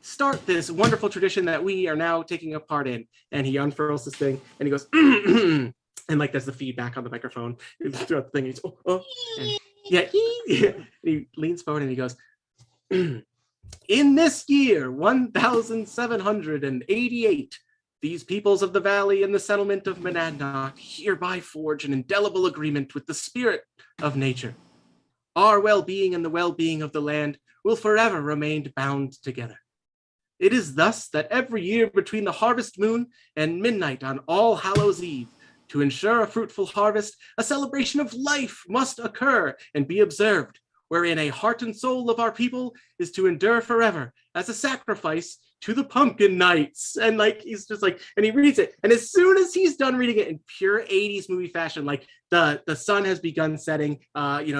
start this wonderful tradition that we are now taking a part in. And he unfurls this thing and he goes, and like there's the feedback on the microphone throughout the thing. He's and he leans forward and he goes, in this year 1788, these peoples of the valley and the settlement of Monadnock hereby forge an indelible agreement with the spirit of nature. Our well-being and the well-being of the land will forever remain bound together. It is thus that every year between the harvest moon and midnight on All Hallows Eve, to ensure a fruitful harvest, a celebration of life must occur and be observed, wherein a heart and soul of our people is to endure forever as a sacrifice to the pumpkin knights. And like he's just like, and he reads it, and as soon as he's done reading it in pure 80s movie fashion, like the sun has begun setting,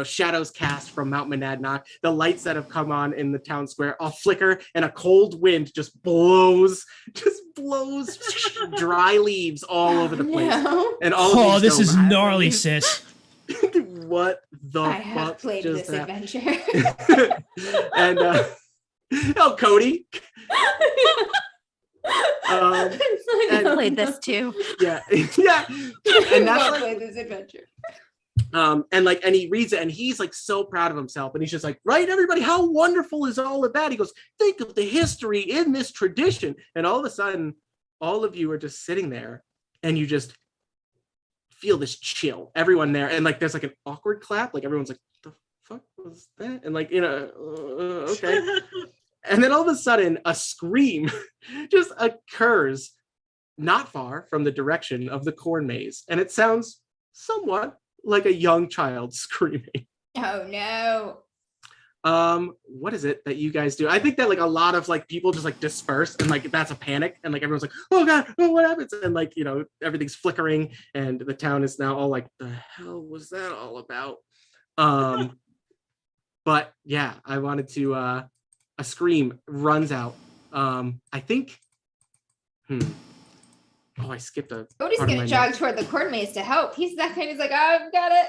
shadows cast from Mount Monadnock, the lights that have come on in the town square all flicker, and a cold wind just blows dry leaves all over the place. No. And all of these this go is by. gnarly, sis. What the I fuck have played just this happened? adventure. And Cody. I Played this too. Yeah. And that's like, played this adventure. and he reads it, and he's like so proud of himself, and he's just like, right, everybody, how wonderful is all of that? He goes, think of the history in this tradition. And all of a sudden, all of you are just sitting there, and you just feel this chill, everyone there, and like there's like an awkward clap, like everyone's like, the fuck was that? And like, okay. And then all of a sudden a scream just occurs not far from the direction of the corn maze, and it sounds somewhat like a young child screaming. Oh no. What is it that you guys do? I think that like a lot of like people just like disperse, and like that's a panic, and like everyone's like, oh god, oh, what happens? And like everything's flickering, and the town is now all like, the hell was that all about? But yeah, I wanted to a scream runs out. I think I skipped a Cody's part of gonna my jog notes. toward the corn maze to help. He's that kind. He's like, I've got it.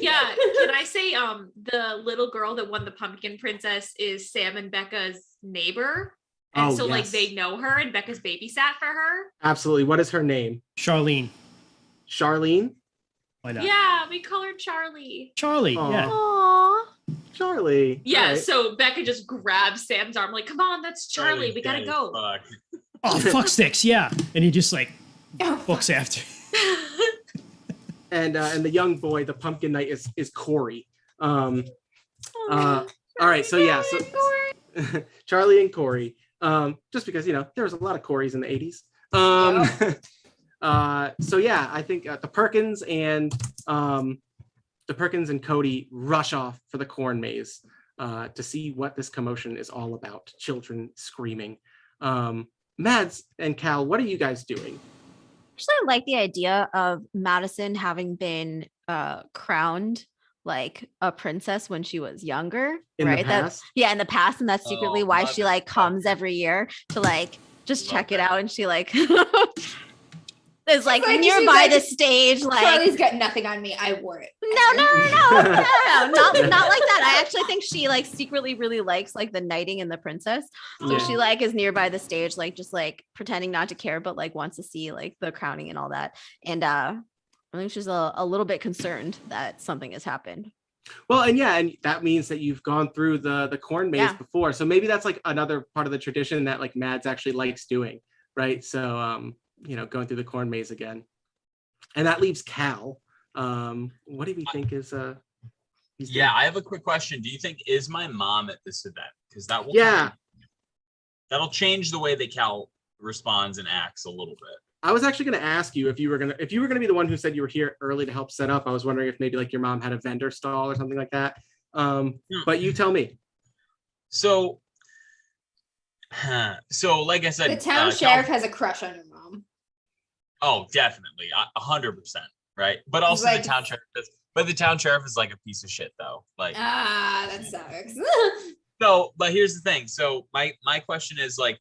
Yeah, can I say the little girl that won the Pumpkin Princess is Sam and Becca's neighbor? And so like yes. they know her, and Becca's babysat for her. Absolutely. What is her name? Charlene. Charlene? Why not? Yeah, we call her Charlie. Charlie. Aw. Yeah. Aww. Charlie. Yeah, Right. so Becca just grabs Sam's arm, like, come on, that's Charlie. We gotta Dead go. as fuck. Oh, fuck sticks. Yeah. And he just like Oh, books after. And the young boy, the pumpkin knight, is Corey. All right, so yeah, so Charlie and Corey. Just because there was a lot of Corys in the 80s. So yeah, I think the Perkins and Cody rush off for the corn maze to see what this commotion is all about. Children screaming. Mads and Cal, what are you guys doing? Actually, I like the idea of Madison having been crowned like a princess when she was younger, In the right? past? In the past, and that's secretly Oh, why love she it. like comes every year to like just Love check it that. out, and she like is like like- she's nearby like, the stage, like Charlie's got nothing on me. I wore it. no, not like that. I actually think she like secretly really likes like the knighting and the princess. So Yeah. she like is nearby the stage, like just like pretending not to care, but like wants to see like the crowning and all that. And I think she's a little bit concerned that something has happened. Well, and that means that you've gone through the corn maze Yeah. before. So maybe that's like another part of the tradition that like Mads actually likes doing, right? So going through the corn maze again. And that leaves Cal. What do we think is he's doing? Yeah, I have a quick question. Do you think is my mom at this event? Because that will that'll change the way that Cal responds and acts a little bit. I was actually going to ask you if you were going to be the one who said you were here early to help set up. I was wondering if maybe like your mom had a vendor stall or something like that. But you tell me. So like I said, The town sheriff has a crush on your mom. Oh, definitely, 100%, right? But also Like- the town sheriff. But the town sheriff is like a piece of shit, though. Like, That sucks. so. But here's the thing. So my question is like,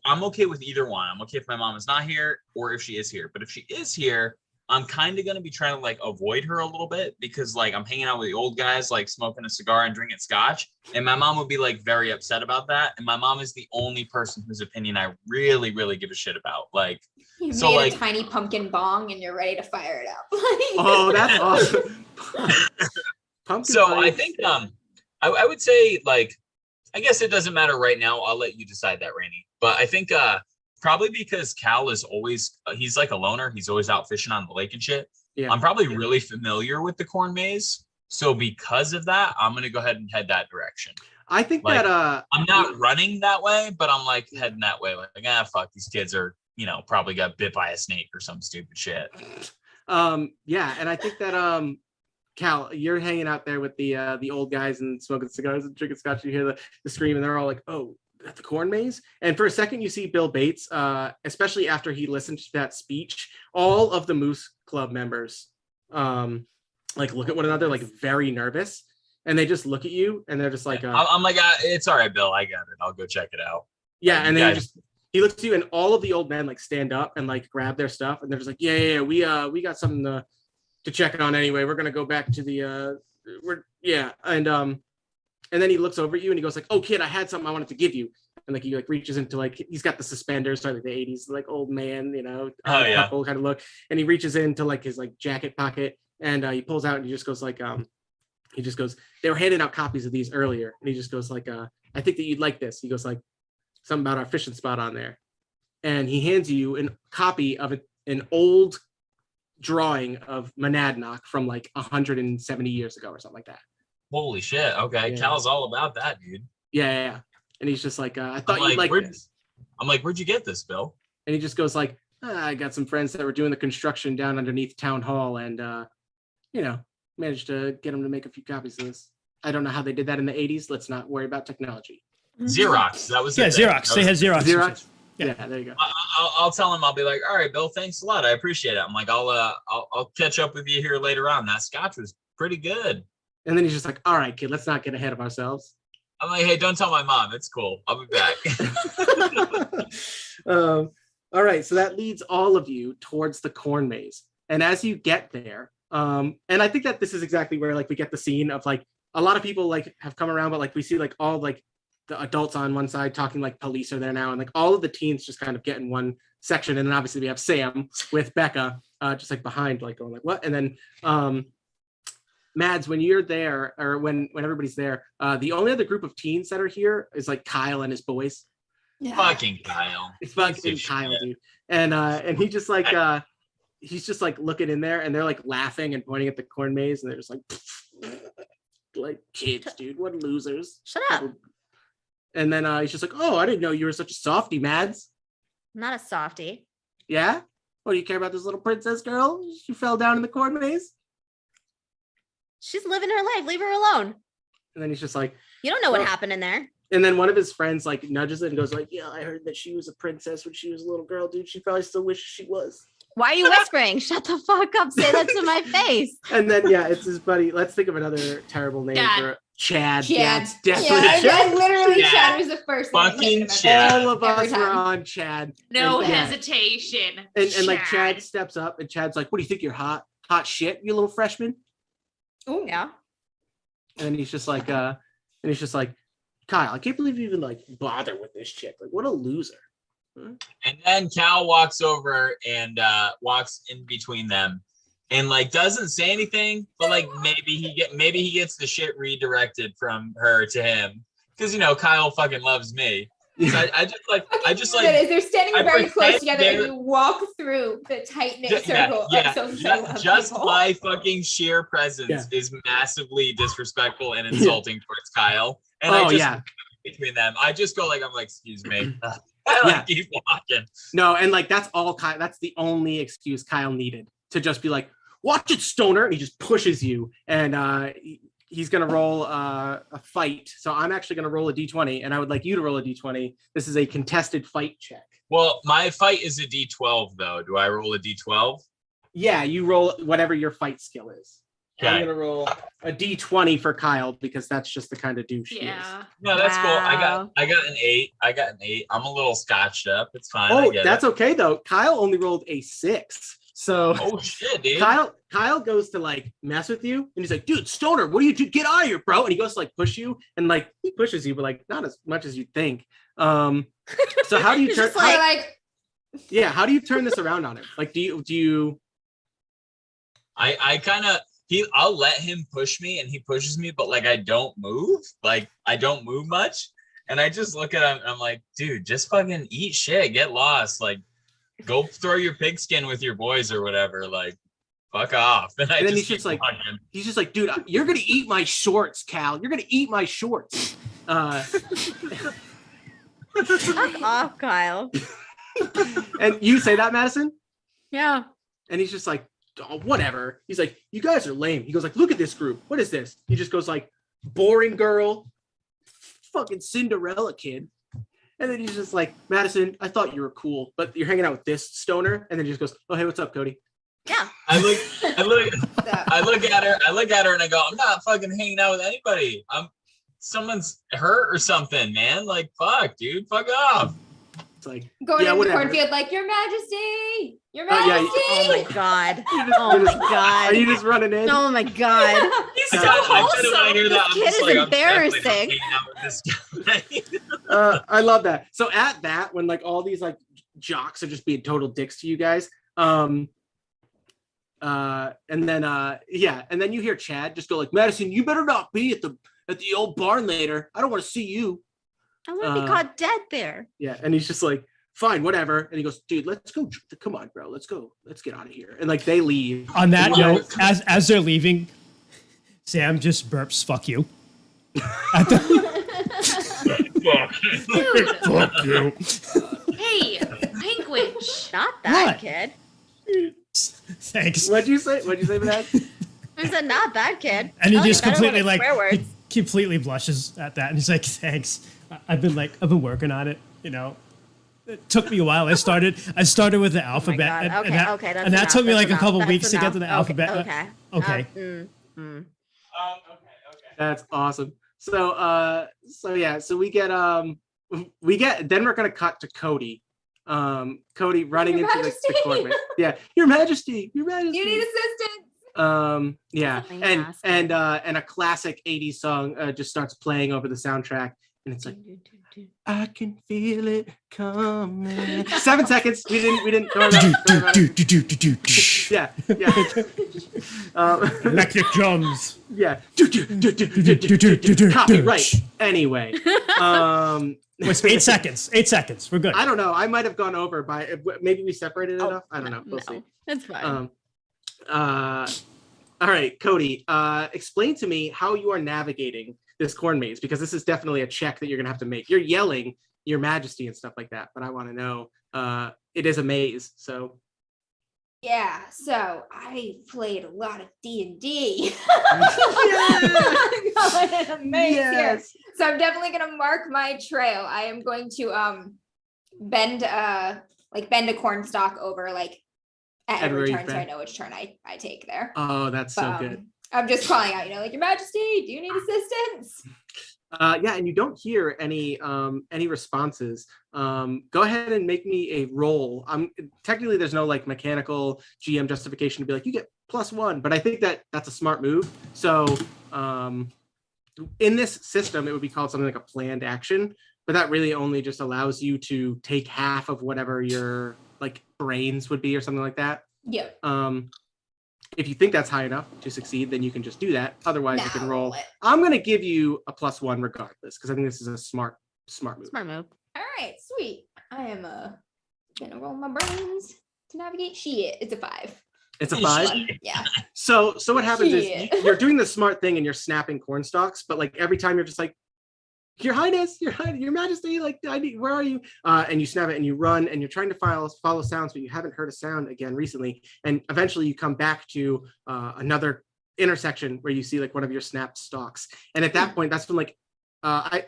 I'm okay with either one. I'm okay if my mom is not here or if she is here. But if she is here, I'm kind of going to be trying to like avoid her a little bit because like I'm hanging out with the old guys, like smoking a cigar and drinking scotch. And my mom would be like very upset about that. And my mom is the only person whose opinion I really, really give a shit about. Like, You So, made like- a tiny pumpkin bong and you're ready to fire it up. Oh, that's awesome. Pumpkin so pie I is- think I would say like I guess it doesn't matter right now. I'll let you decide that, Rainey. But I think probably because Cal is always he's like a loner. He's always out fishing on the lake and shit. Yeah. I'm probably really familiar with the corn maze. So because of that, I'm gonna go ahead and head that direction. I think like, that I'm not running that way, but I'm like heading that way. Like, fuck, these kids are, probably got bit by a snake or some stupid shit. yeah, and I think that Cal, you're hanging out there with the old guys and smoking cigars and drinking scotch. You hear the scream, and they're all like, "Oh, at the corn maze." And for a second, you see Bill Bates, especially after he listened to that speech. All of the Moose Club members, like look at one another, like very nervous, and they just look at you, and they're just like, I'm like, it's all right, Bill. I got it. I'll go check it out. yeah. Like, And you then guys- he looks at you, and all of the old men like stand up and like grab their stuff, and they're just like, yeah, we got something to check on anyway. We're gonna go back to the and then he looks over at you and he goes like, "Oh kid, I had something I wanted to give you." And like he like reaches into like, he's got the suspenders, so like the 80s, like old man, couple kind of look. And he reaches into like his like jacket pocket, and he pulls out, and he just goes like, they were handing out copies of these earlier, and he just goes like, "I think that you'd like this." He goes like, something about our fishing spot on there. And he hands you a copy of an old drawing of Monadnock from like 170 years ago or something like that. Holy shit. Okay. Yeah. Cal's all about that, dude. Yeah. And he's just like, I thought you'd like this. I'm like, where'd you get this, Bill? And he just goes like, I got some friends that were doing the construction down underneath town hall, and managed to get them to make a few copies of this. I don't know how they did that in the 80s. Let's not worry about technology. Xerox. That was Yeah, the thing. Xerox. They had Xerox. Xerox. Yeah. Yeah, there you go. I'll tell him. I'll be like, all right, Bill, thanks a lot. I appreciate it. I'm like, I'll catch up with you here later on. That scotch was pretty good. And then he's just like, all right, kid, let's not get ahead of ourselves. I'm like, hey, don't tell my mom. It's cool. I'll be back. All right, so that leads all of you towards the corn maze. And as you get there, and I think that this is exactly where like we get the scene of like a lot of people like have come around, but like we see like all like the adults on one side talking like police are there now, and like all of the teens just kind of get in one section. And then obviously we have Sam with Becca just like behind, like going like what? And then Mads, when you're there, or when everybody's there, the only other group of teens that are here is like Kyle and his boys. Yeah. Fucking Kyle. It's fucking Kyle, dude. And he just like he's just like looking in there, and they're like laughing and pointing at the corn maze, and they're just like kids, dude, what losers. Shut up. And then he's just like, oh, I didn't know you were such a softie, Mads. I'm not a softie. Yeah? What, do you care about this little princess girl? She fell down in the corn maze? She's living her life. Leave her alone. And then he's just like, You don't know what Well- happened in there. and then one of his friends like nudges it and goes like, yeah, I heard that she was a princess when she was a little girl, dude. She probably still wishes she was. Why are you whispering? Shut the fuck up. Say that to my face. And then yeah, it's his buddy. Let's think of another terrible name Dad. for Chad. Chad. Yeah, it's Yeah, definitely I literally Chad. Chad was the first thing that Fucking came to my Chad. mind All of every us were time. on Chad. No And, yeah. hesitation. And like Chad steps up, and Chad's like, what do you think, you're hot shit, you little freshman? Ooh. Yeah. And he's just like Kyle, I can't believe you even like bother with this chick. Like, what a loser. And then Cal walks over and walks in between them and like doesn't say anything, but like maybe he gets the shit redirected from her to him. Because Kyle fucking loves me. So I just like That is, they're standing I very close pretend together, and you walk through the tight knit circle of social love just people. my fucking sheer presence is massively disrespectful and insulting towards Kyle. And I just between them, I just go like, I'm like, excuse me. I keep walking. No, and like that's all Kyle. That's the only excuse Kyle needed to just be like, watch it, stoner. And he just pushes you, and he's gonna roll a fight. So I'm actually gonna roll a d20, and I would like you to roll a d20. This is a contested fight check. Well, my fight is a d12 though. Do I roll a d12? Yeah, you roll whatever your fight skill is. Okay. I'm gonna roll a d20 for Kyle because that's just the kind of douche he is. Yeah. No, that's cool. Wow. I got an 8. I'm a little scotched up. It's fine. Oh, I get that's it. okay though. Kyle only rolled a 6. So Oh shit, dude. Kyle goes to like mess with you, and he's like, dude, stoner, what do you do? Get out of here, bro. And he goes to like push you, and like he pushes you, but like not as much as you think. So how do you He's turn? just like- How do you turn this around on him? Like, do you? I kind of I'll let him push me and he pushes me, but like I don't move. Like I don't move much. And I just look at him and I'm like, dude, just fucking eat shit, get lost. Like go throw your pigskin with your boys or whatever. Like fuck off. And then he's keep just like, walking. he's just like, dude, you're gonna eat my shorts, Cal. You're gonna eat my shorts. Fuck off, Kyle. And you say that, Madison? Yeah. And he's just like, oh, whatever. He's like, you guys are lame. He goes like, look at this group. What is this? He just goes like, boring girl, fucking Cinderella kid. And then he's just like, Madison, I thought you were cool, but you're hanging out with this stoner. And then he just goes, oh, hey, what's up, Cody? Yeah. I look at her and I go, I'm not fucking hanging out with anybody. Someone's hurt or something, man. Like, fuck, dude, fuck off. It's like, Going yeah, in whatever. the cornfield like, Your Majesty! Your Oh, yeah, Majesty! Oh my god. You're just- Oh you're my just- god. Are you just running in? Oh my god. He's I so kinda when I wholesome. hear that, I'm This just kid like, is I'm definitely not embarrassing. hanging out with this guy. I love that. So at that, when like all these like jocks are just being total dicks to you guys, and then you hear Chad just go like, Madison, you better not be at the old barn later. I don't want to see you. I want to be caught dead there. Yeah, and he's just like, fine, whatever. And he goes, dude, let's go. Come on, bro, let's go. Let's get out of here. And like they leave. On that Yeah. note, as they're leaving, Sam just burps, fuck you. At the- fuck you. Hey, language. Not that What? kid. Thanks. What'd you say, Madad? I said, not that kid. And he Oh, you just better completely limit like, swear words. he completely blushes at that. And he's like, thanks. I've been working on it, you know. It took me a while. I started with the alphabet. God. and- Okay, and that, okay, that's and that enough, took me that's like a enough, couple that's weeks to get enough. to the Okay, alphabet. okay. Okay. Mm. That's awesome. So then we're gonna cut to Cody. Cody running Your into the Majesty. courtroom. Yeah, Your Majesty, Your Majesty. You need assistance. Yeah, Something and ask and a classic 80s song just starts playing over the soundtrack, and it's like, I can feel it coming. 7 seconds. We didn't. Don't worry about it. Yeah. Electric drums. Yeah. Copyright. Anyway. Wait, 8 seconds. 8 seconds. We're good. I don't know. I might have gone over by maybe we separated enough. I don't know. We'll see. That's fine. All right, Cody. Explain to me how you are navigating this corn maze, because this is definitely a check that you're gonna have to make. You're yelling Your Majesty and stuff like that, but I want to know. It is a maze, so. Yeah, so I played a lot of D&D. Yes. So I'm definitely gonna mark my trail. I am going to bend a corn stalk over like at every Every turn, so I bend. know which turn I take there. Oh, that's so But, good. I'm just calling out, like, Your Majesty, do you need assistance? Yeah, and you don't hear any responses. Go ahead and make me a roll. Technically there's no like mechanical GM justification to be like you get +1, but I think that's a smart move. So in this system, it would be called something like a planned action, but that really only just allows you to take half of whatever your like brains would be or something like that. Yep. If you think that's high enough to succeed, then you can just do that. Otherwise, you can Now roll. roll it. I'm going to give you a +1 regardless, because I think this is a smart move. Smart move. All right, sweet. I am gonna roll my brains to navigate. Shit, it's a 5. It's a 5. Yeah. So what happens is Shit. you're doing the smart thing and you're snapping corn stalks, but like every time you're just like, Your Highness, Your Majesty, like where are you? And you snap it and you run and you're trying to follow sounds, but you haven't heard a sound again recently. And eventually you come back to another intersection where you see like one of your snapped stalks. And at that point, that's when like,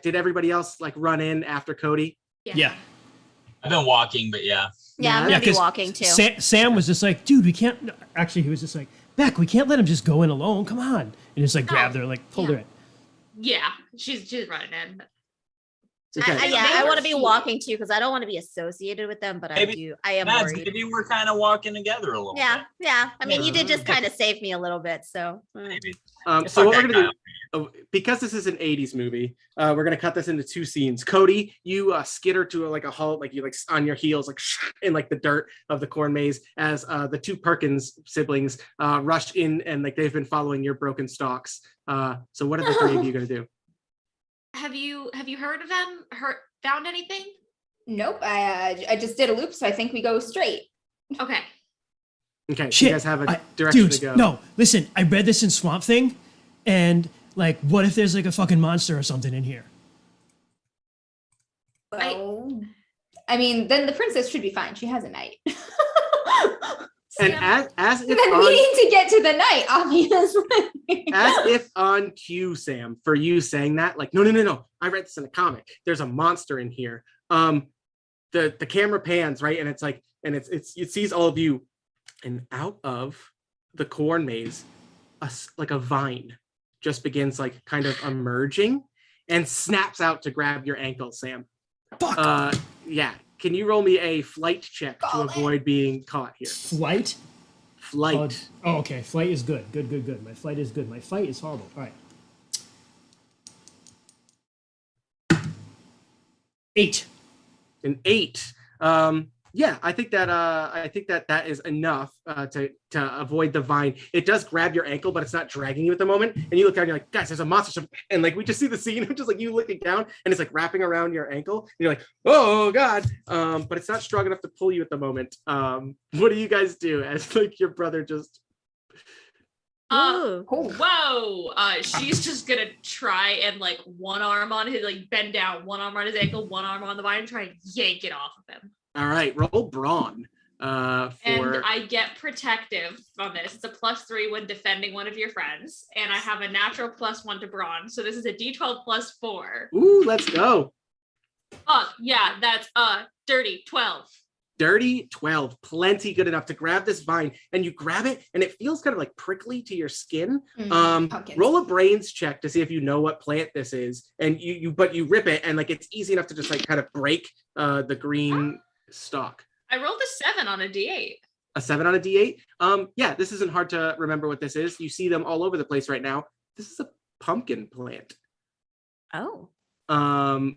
did everybody else like run in after Cody? Yeah. I've been walking, but yeah. Yeah, I'm Yeah, gonna be 'cause walking too. Sam was just like, dude, we can't. Actually, he was just like, Beck, we can't let him just go in alone. Come on. And just like grabbed her, like pulled her in. Yeah, she's running in. Okay. I They want were to be cute. walking too because I don't want to be associated with them, but Maybe- I am Mads, worried. maybe we're kind of walking together a little Yeah, yeah. I mean, you did just Yeah. kind of save me a little bit, so. bit. Maybe. So what we're gonna do, because this is an 80s movie, we're gonna cut this into 2 scenes. Cody, you skitter to like a halt, like you like on your heels, like in like the dirt of the corn maze, as the 2 Perkins siblings rush in and like they've been following your broken stalks. So what are the 3 of you gonna do? Have you heard of them? Found anything? Nope. I just did a loop, so I think we go straight. Okay. Okay, so Shit. you guys have a direction Dude, to go. no, listen, I read this in Swamp Thing, and like, what if there's like a fucking monster or something in here? Well, I mean, then the princess should be fine. She has a knight. And Sam, as if And then on, needing to get to the night, obviously. as if on cue, Sam, for you saying that, like, no. I read this in a comic. There's a monster in here. The camera pans, right? And it's like, and it sees all of you, and out of the corn maze, like a vine just begins like kind of emerging and snaps out to grab your ankle, Sam. Fuck. Yeah. Can you roll me a flight check to Call it. avoid being caught here? Flight. Flight. Oh, okay. Flight is good. Good. My flight is good. My fight is horrible. All right. 8. An 8. Yeah, I think that that is enough to avoid the vine. It does grab your ankle, but it's not dragging you at the moment. And you look down, and you're like, guys, there's a monster. And like we just see the scene of just like you looking down, and it's like wrapping around your ankle. And you're like, oh god. But it's not strong enough to pull you at the moment. What do you guys do as like your brother just? Ooh. Whoa. She's just gonna try and like one arm on his, like bend down, one arm on his ankle, one arm on the vine, and try and yank it off of him. All right, roll brawn. And I get protective on this. It's a +3 when defending one of your friends, and I have a natural +1 to brawn. So this is a D12 +4. Ooh, let's go. Oh yeah, that's dirty 12. Dirty 12, plenty good enough to grab this vine, and you grab it, and it feels kind of like prickly to your skin. Pumpkins. Roll a brains check to see if you know what plant this is, and you rip it, and like it's easy enough to just like kind of break the green stalk. I rolled a 7 on a D8. A 7 on a D8. Yeah, this isn't hard to remember what this is. You see them all over the place right now. This is a pumpkin plant. Oh.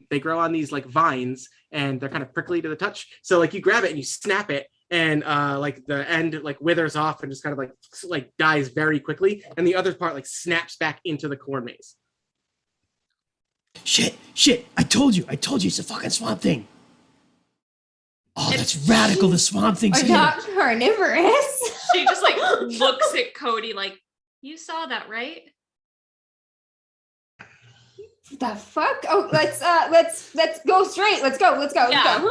They grow on these like vines, and they're kind of prickly to the touch. So like you grab it and you snap it, and like the end like withers off and just kind of like dies very quickly, and the other part like snaps back into the corn maze. Shit. I told you it's a fucking swamp thing. Oh, that's radical. The swamp thing's Are here. not carnivorous. She just like looks at Cody like, you saw that, right? The fuck? Oh, let's go straight. Let's go. Yeah.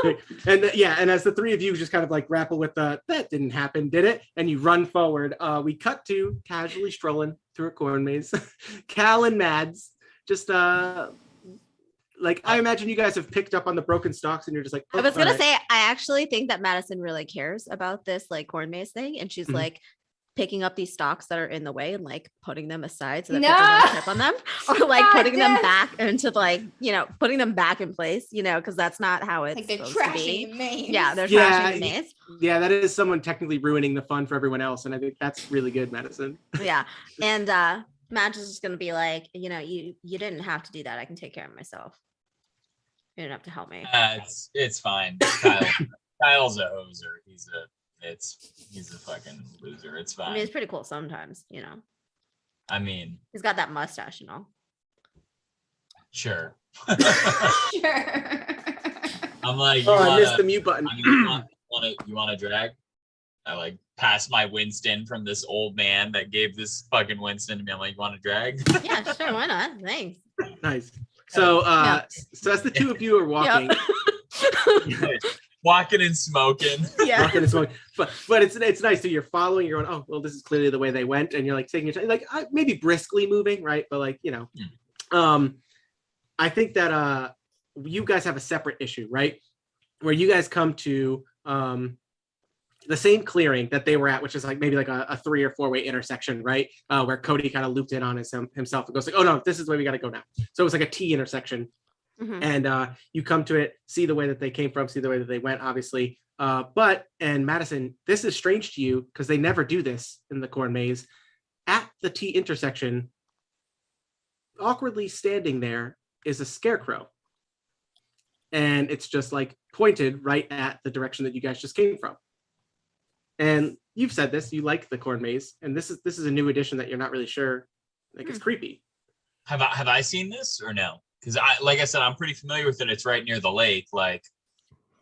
And and as the three of you just kind of like grapple with that didn't happen, did it? And you run forward. We cut to casually strolling through a corn maze. Cal and Mads just like I imagine you guys have picked up on the broken stalks, and you're just like, I was gonna all right. say, I actually think that Madison really cares about this like corn maze thing, and she's Mhm. like picking up these stalks that are in the way and like putting them aside so that No. people don't trip on them, or like God, putting them yes. back into like putting them back in place, because that's not how it's Like they're supposed to trashing be. the maze. Yeah, they're Yeah, trashing the maze. Yeah, that is someone technically ruining the fun for everyone else, and I think that's really good, Madison. Yeah, and Madge is just gonna be like, you didn't have to do that. I can take care of myself. You didn't have to help me. It's fine. Kyle's a hoser. He's a fucking loser. It's I fine. mean, it's pretty cool sometimes. I mean, He's got that mustache and all. sure. Sure. I'm like, I missed the mute button. you want to drag? I like pass my Winston from this old man that gave this fucking Winston to me. I'm like, you want to drag? Yeah, sure. Why not? Thanks. Nice. So, so as the two of you are walking, Walking and smoking. Yeah. walking and smoking, but it's nice. So you're following. You're going, oh, well, this is clearly the way they went, and you're like taking your time, like maybe briskly moving, right? But like I think that you guys have a separate issue, right? Where you guys come to the same clearing that they were at, which is like maybe like a 3 or 4-way intersection, right? Where Cody kind of looped in on himself and goes like, oh no, this is the way we got to go now. So it was like a T intersection. Mhm. And you come to it, see the way that they came from, see the way that they went, obviously. And Madison, this is strange to you because they never do this in the corn maze. At the T intersection, awkwardly standing there is a scarecrow. And it's just like pointed right at the direction that you guys just came from. And you've said this, you like the corn maze, and this is a new addition that you're not really sure. Like it's creepy. Have I seen this or no? Because like I said, I'm pretty familiar with it. It's right near the lake. Like,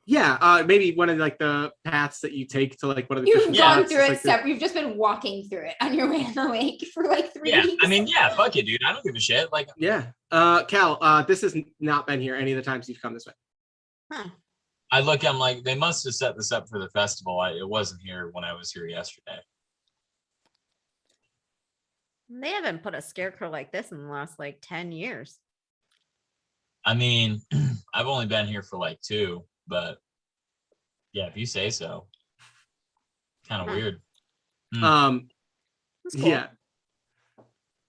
Yeah, maybe one of like the paths that you take to like one of the You've fishing gone spots. through It's it, like Steph. You've just been walking through it on your way to the lake for like 3 yeah, weeks. I mean, yeah, fuck it, dude. I don't give a shit. Like, Yeah. Cal, this has not been here any of the times you've come this way. Huh. I look, I'm like, they must have set this up for the festival. It wasn't here when I was here yesterday. They haven't put a scarecrow like this in the last like 10 years. I mean, I've only been here for like 2, but yeah, if you say so. Kind of weird. That's cool. Yeah.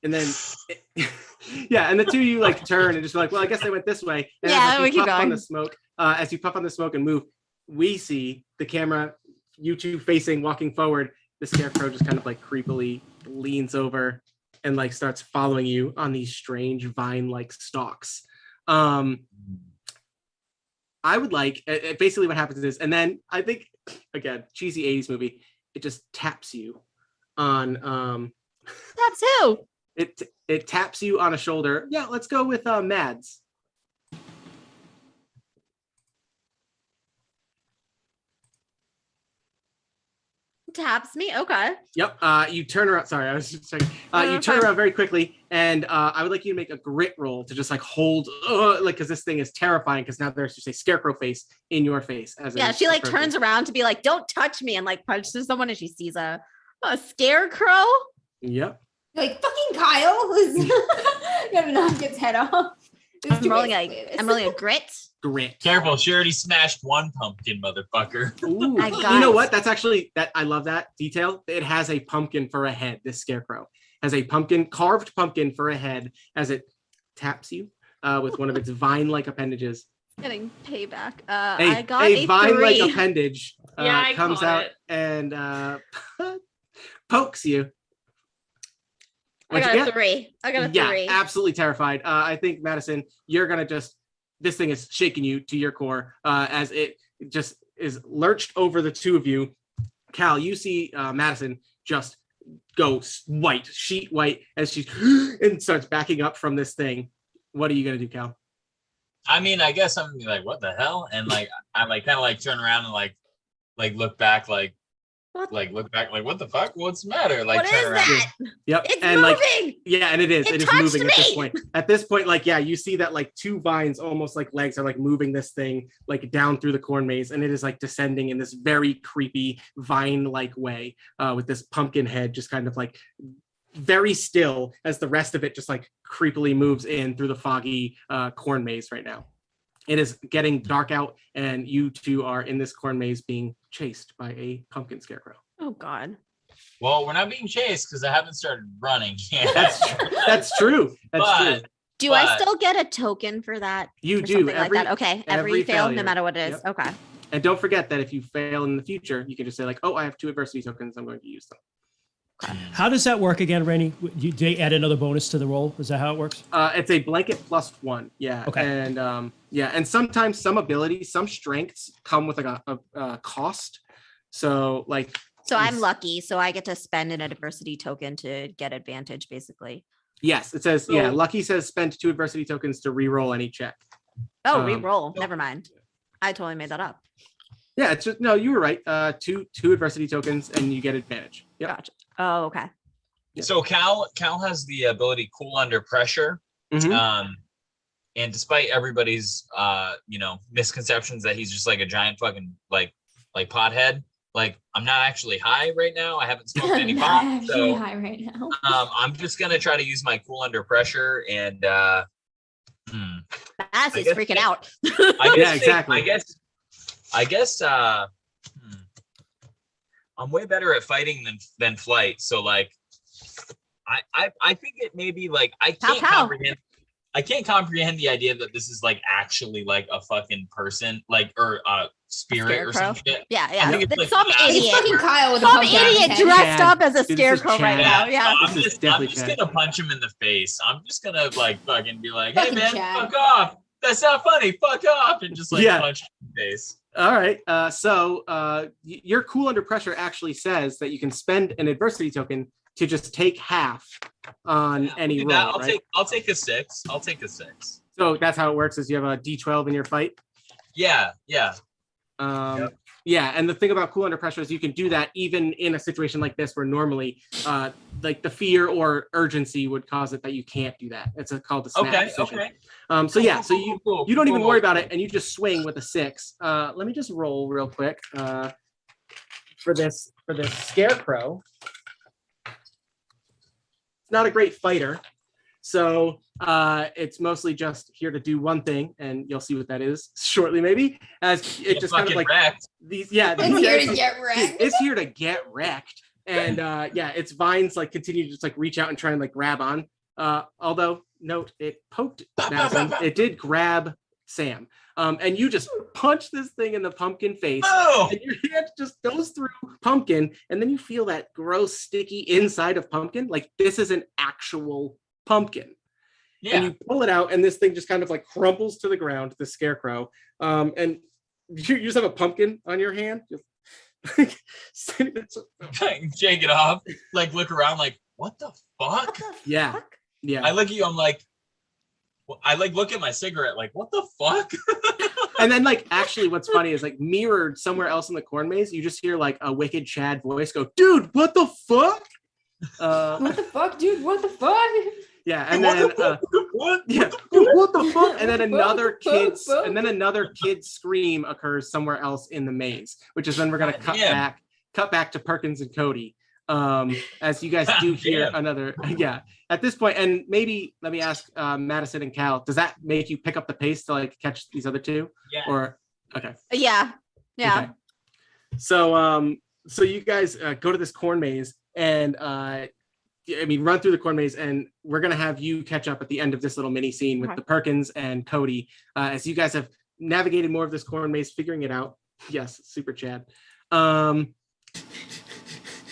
And then, yeah, and the two of you like turn and just like, well, I guess they went this way. And Yeah, as we you keep puff on going. the smoke, as you puff on the smoke and move, we see the camera, you two facing, walking forward. The scarecrow just kind of like creepily leans over and like starts following you on these strange vine-like stalks. I would like, basically what happens is, and then I think, again, cheesy 80s movie, it just taps you on, That's who. it taps you on a shoulder. Yeah, let's go with Mads. Taps me. Okay. Yep. You turn around. Sorry, I was just checking. No, You turn fine. around very quickly, and I would like you to make a grit roll to just like hold, like, because this thing is terrifying. Because now there's just a scarecrow face in your face. Yeah, she like turns around to be like, "Don't touch me," and like punches someone, and she sees a scarecrow. Yep. Like fucking Kyle who's gonna knock its head off. I'm rolling a grit. Grit. Careful, she already smashed one pumpkin, motherfucker. Ooh. I got You know it. what? That's actually that. I love that detail. It has a pumpkin for a head. This scarecrow has a carved pumpkin for a head as it taps you with one of its vine-like appendages. Getting payback. I got a vine-like 3. appendage Yeah, I comes caught out it. and pokes you. I What'd you got a get? 3. I got a Yeah, 3. absolutely terrified. I think, Madison, you're gonna this thing is shaking you to your core as it just is lurched over the two of you. Cal, you see Madison just go sheet white as she and starts backing up from this thing. What are you gonna do, Cal? I mean, I guess I'm gonna be like, what the hell? And like, I like kind of like turn around and like look back, like look back, like, what the fuck? What's the matter? Like, What is turn around. that? Yep. It's and moving. like yeah, and it is It moving touched at this me. point. At this point, like, yeah, you see that like two vines, almost like legs, are like moving this thing like down through the corn maze, and it is like descending in this very creepy vine-like way with this pumpkin head just kind of like very still as the rest of it just like creepily moves in through the foggy corn maze right now. It is getting dark out, and you two are in this corn maze being chased by a pumpkin scarecrow. Oh God. Well, we're not being chased because I haven't started running yet. That's true. That's But- true. Do I But- still get a token for that? You Or do. something like that. Okay. Every every fail, no failure. matter what it is. Yep. Okay. And don't forget that if you fail in the future, you can just say like, "Oh, I have 2 adversity tokens. I'm going to use them." How does that work again, Rainey? Do they add another bonus to the roll? Is that how it works? It's a blanket +1. Yeah. Okay. And and sometimes some abilities, some strengths come with like a cost. So like. So I'm lucky. So I get to spend an adversity token to get advantage, basically. Yes, it says Lucky says spend 2 adversity tokens to re-roll any check. Oh, re-roll. Never mind. I totally made that up. Yeah, it's just no. You were right. Two adversity tokens and you get advantage. Yep. Gotcha. Oh, okay. Yeah. So Cal has the ability cool under pressure. Mhm. And despite everybody's misconceptions that he's just like a giant fucking like pothead, like I'm not actually high right now. I haven't smoked any Not pot. actually So high right now. I'm just gonna try to use my cool under pressure and Bass is guess- freaking out. I guess Yeah, exactly. I guess I'm way better at fighting than flight. So like I think it may be like I can't comprehend the idea that this is like actually like a fucking person, like or a spirit or some shit. Yeah, I yeah. think it's like Some Chad. It's idiot. fucking Kyle with a Some pumpkin idiot head. dressed Chad. up as a Dude, this is scarecrow right Chad. now. Yeah. I'm This is just definitely Chad. gonna punch him in the face. I'm just gonna like fucking be like, hey Fucking man, Chad. fuck off. That's not funny. Fuck off, and just like Yeah. punch him in the face. All right. Your cool under pressure actually says that you can spend an adversity token to just take half on any Do roll. that. Right? I'll take a 6. I'll take a 6. So that's how it works. Is you have a D12 in your fight. Yeah. Yep. Yeah, and the thing about cool under pressure is you can do that even in a situation like this where normally like the fear or urgency would cause it that you can't do that. It's called the snap decision. Okay. So yeah, so you don't even worry about it Cool. and you just swing with a 6. Let me just roll real quick for this scarecrow. It's not a great fighter. So it's mostly just here to do one thing, and you'll see what that is shortly, maybe. As it just kind of like wrecked. these, yeah. It's here to get wrecked. It's here to get wrecked, and yeah, its vines like continue to just like reach out and try and like grab on. Although note it poked Madison, it did grab Sam, and you just punch this thing in the pumpkin face, and your hand just goes through pumpkin, and then you feel that gross, sticky inside of pumpkin. Like this is an actual pumpkin. Yeah. And you pull it out and this thing just kind of like crumples to the ground, the scarecrow, and you just have a pumpkin on your hand. Shake it off, like look around like, what the fuck? Yeah. I look at you, I'm like, I like look at my cigarette like, what the fuck? And then like actually what's funny is like mirrored somewhere else in the corn maze, you just hear like a wicked Chad voice go, dude, what the fuck? What the fuck, dude? What the fuck? Yeah, and then what the fuck? And then another kid's scream occurs somewhere else in the maze, which is when we're gonna cut back to Perkins and Cody. As you guys do hear another, at this point, and maybe let me ask Madison and Cal, does that make you pick up the pace to like catch these other two? Yeah. Or okay. Yeah. Okay. So so you guys go to this corn maze and run through the corn maze, and we're gonna have you catch up at the end of this little mini scene with the Perkins and Cody as you guys have navigated more of this corn maze, figuring it out. Yes, super Chad.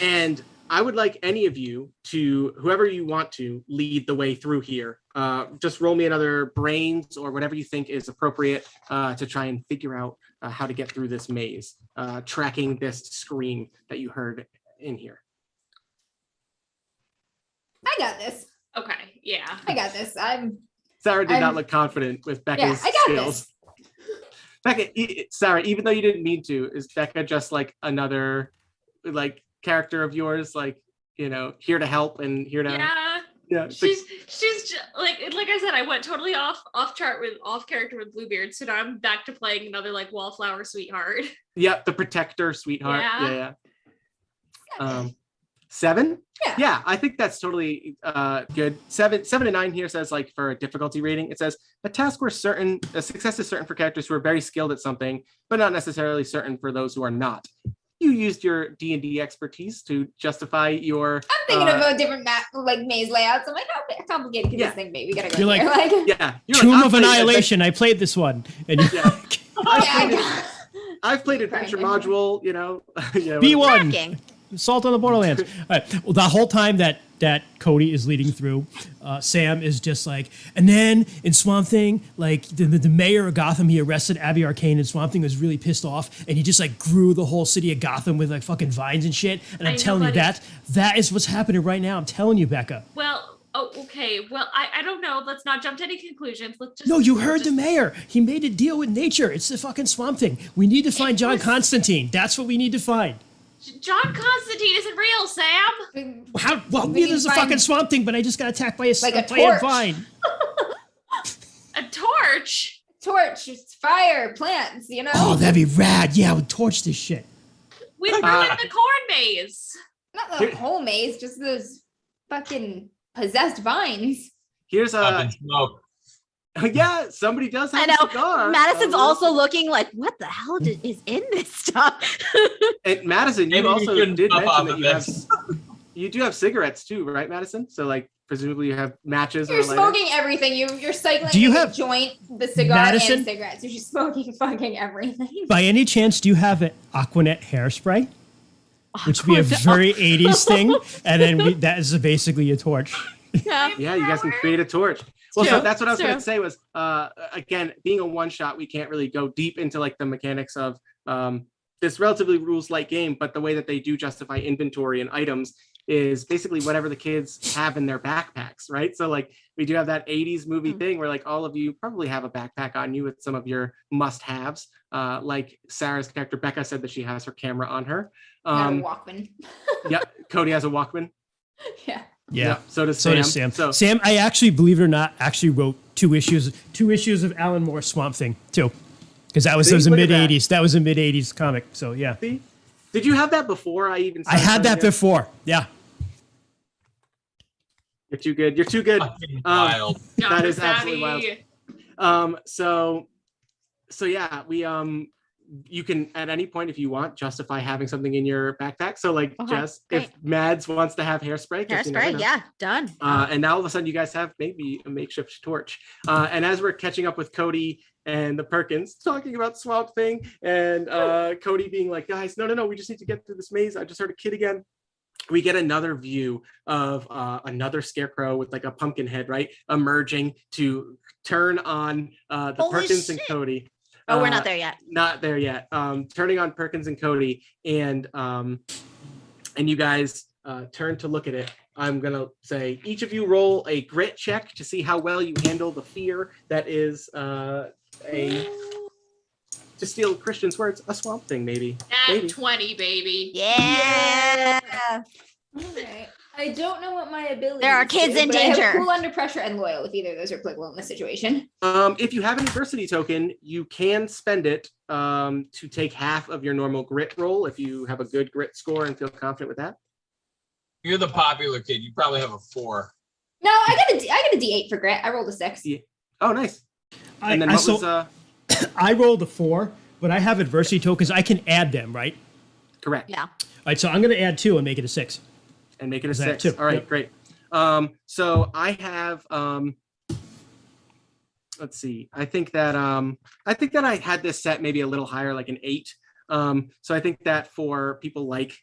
And I would like any of you to, whoever you want to, lead the way through here. Just roll me another brains or whatever you think is appropriate to try and figure out how to get through this maze, tracking this scream that you heard in here. I got this. Okay, yeah. I got this. Sarah did not look confident with Becca's skills. Becca, Sarah, even though you didn't mean to, is Becca just like another like character of yours, like, you know, here to help and here to she's just like I said, I went totally off character with Bluebeard, so now I'm back to playing another like wallflower sweetheart. Yep, the protector sweetheart. Yeah. 7? Yeah, I think that's totally good. 7 and 9 here says, like, for a difficulty rating, it says a success is certain for characters who are very skilled at something, but not necessarily certain for those who are not. You used your D&D expertise to justify your. I'm thinking about different map, like maze layouts. I'm like, how complicated can this thing be? We gotta go. You're here. like, Tomb of Annihilation. I played this one, and I've played Adventure Module. You know, B1. Assault on the Borderlands. All right. Well, the whole time that Cody is leading through, Sam is just like, and then in Swamp Thing, like the mayor of Gotham, he arrested Abby Arcane, and Swamp Thing was really pissed off, and he just like grew the whole city of Gotham with like fucking vines and shit. And I'm telling you that is what's happening right now. I'm telling you, Becca. Well, okay. Well, I don't know. Let's not jump to any conclusions. Let's just. No, you heard the mayor. He made a deal with nature. It's the fucking Swamp Thing. We need to find John Constantine. That's what we need to find. John Constantine isn't real, Sam. How? Well, neither's a fucking Swamp Thing, but I just got attacked by a vine. A torch? Torch, it's fire, plants, you know? Oh, that'd be rad. Yeah, we'd torch this shit. We'd ruin the corn maze. Not the whole maze, just those fucking possessed vines. Here's a... Yeah, somebody does have a cigar. Madison's also looking like, what the hell is in this stuff? And Madison, you also did mention that you do have cigarettes too, right, Madison? So like presumably you have matches. You're smoking everything. You're cycling. Do you have a joint, the cigar, Madison? and cigarettes? You're just smoking fucking everything. By any chance, do you have an Aquanet hairspray? Which would be a very 80s thing, and then that is basically a torch. Yeah, you guys can create a torch. Well, so that's what I was going to say was, again, being a one-shot, we can't really go deep into like the mechanics of this relatively rules light game, but the way that they do justify inventory and items is basically whatever the kids have in their backpacks, right? So like we do have that 80s movie thing where like all of you probably have a backpack on you with some of your must-haves. Like Sarah's character Becca said that she has her camera on her. Got a Walkman. Yeah, Cody has a Walkman. Yeah. Yeah. So does Sam. So Sam, I actually, believe it or not, actually wrote two issues of Alan Moore's Swamp Thing too, because that was a mid '80s. That was a mid '80s comic. So yeah. See? Did you have that before I even? I had that before. Yeah. You're too good. You're too good. Wild. That is absolutely wild. So yeah, we you can at any point if you want justify having something in your backpack. So like Jess, great. if Mads wants to have hairspray, 'cause you never Hairspray, know. yeah, done. And now all of a sudden you guys have maybe a makeshift torch. And as we're catching up with Cody and the Perkins talking about Swamp Thing and Cody being like, guys, no, we just need to get through this maze. I just heard a kid again. We get another view of another scarecrow with like a pumpkin head, right? Emerging to turn on the Holy Perkins and shit. Cody. Oh, we're not there yet. Not there yet. Turning on Perkins and Cody, and you guys turn to look at it. I'm gonna say each of you roll a grit check to see how well you handle the fear that is to steal Christian's words, a swamp thing, maybe. Nat 20, baby. Yeah. All right. I don't know what my ability. There are kids in danger. Cool under pressure and loyal if either of those are applicable in this situation. If you have an adversity token, you can spend it to take half of your normal grit roll if you have a good grit score and feel confident with that. You're the popular kid. You probably have a 4. No, I got a D8 for grit. I rolled a 6. Yeah. Oh, nice. And then what was I rolled a 4, but I have adversity tokens. I can add them, right? correct? Yeah. All right, so I'm going to add 2 and make it a 6. And make it a Is that 6. two? All right, Yep. great. So I have let's see. I think that I had this set maybe a little higher, like an 8. So I think that for people like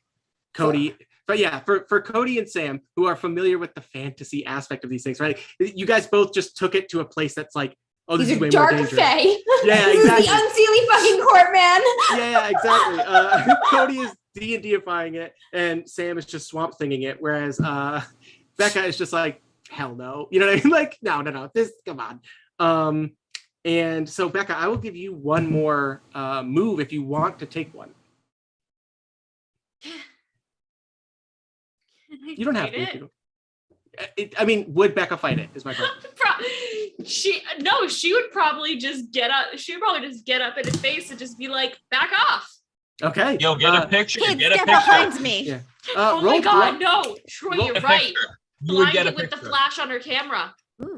Cody, but yeah, for Cody and Sam, who are familiar with the fantasy aspect of these things, right? You guys both just took it to a place that's like, oh, this These is are way dark more dangerous. fae. Yeah, This exactly. is the unseelie fucking court, man. Yeah, exactly. Cody is D&Difying it, and Sam is just swamp thinging it, whereas Becca is just like, hell no. You know what I mean? Like, no. This, come on. And so, Becca, I will give you one more move if you want to take one. You don't have to. If you don't. I mean, would Becca fight it? Is my question. She would probably just get up. She would probably just get up in his face and just be like, "Back off!" Okay. Yo, get a picture. Kids, Get a get picture. behind me. Yeah. Oh my god, no, Troy, roll you're a right. picture. You would Blind get a it with the picture. flash on her camera.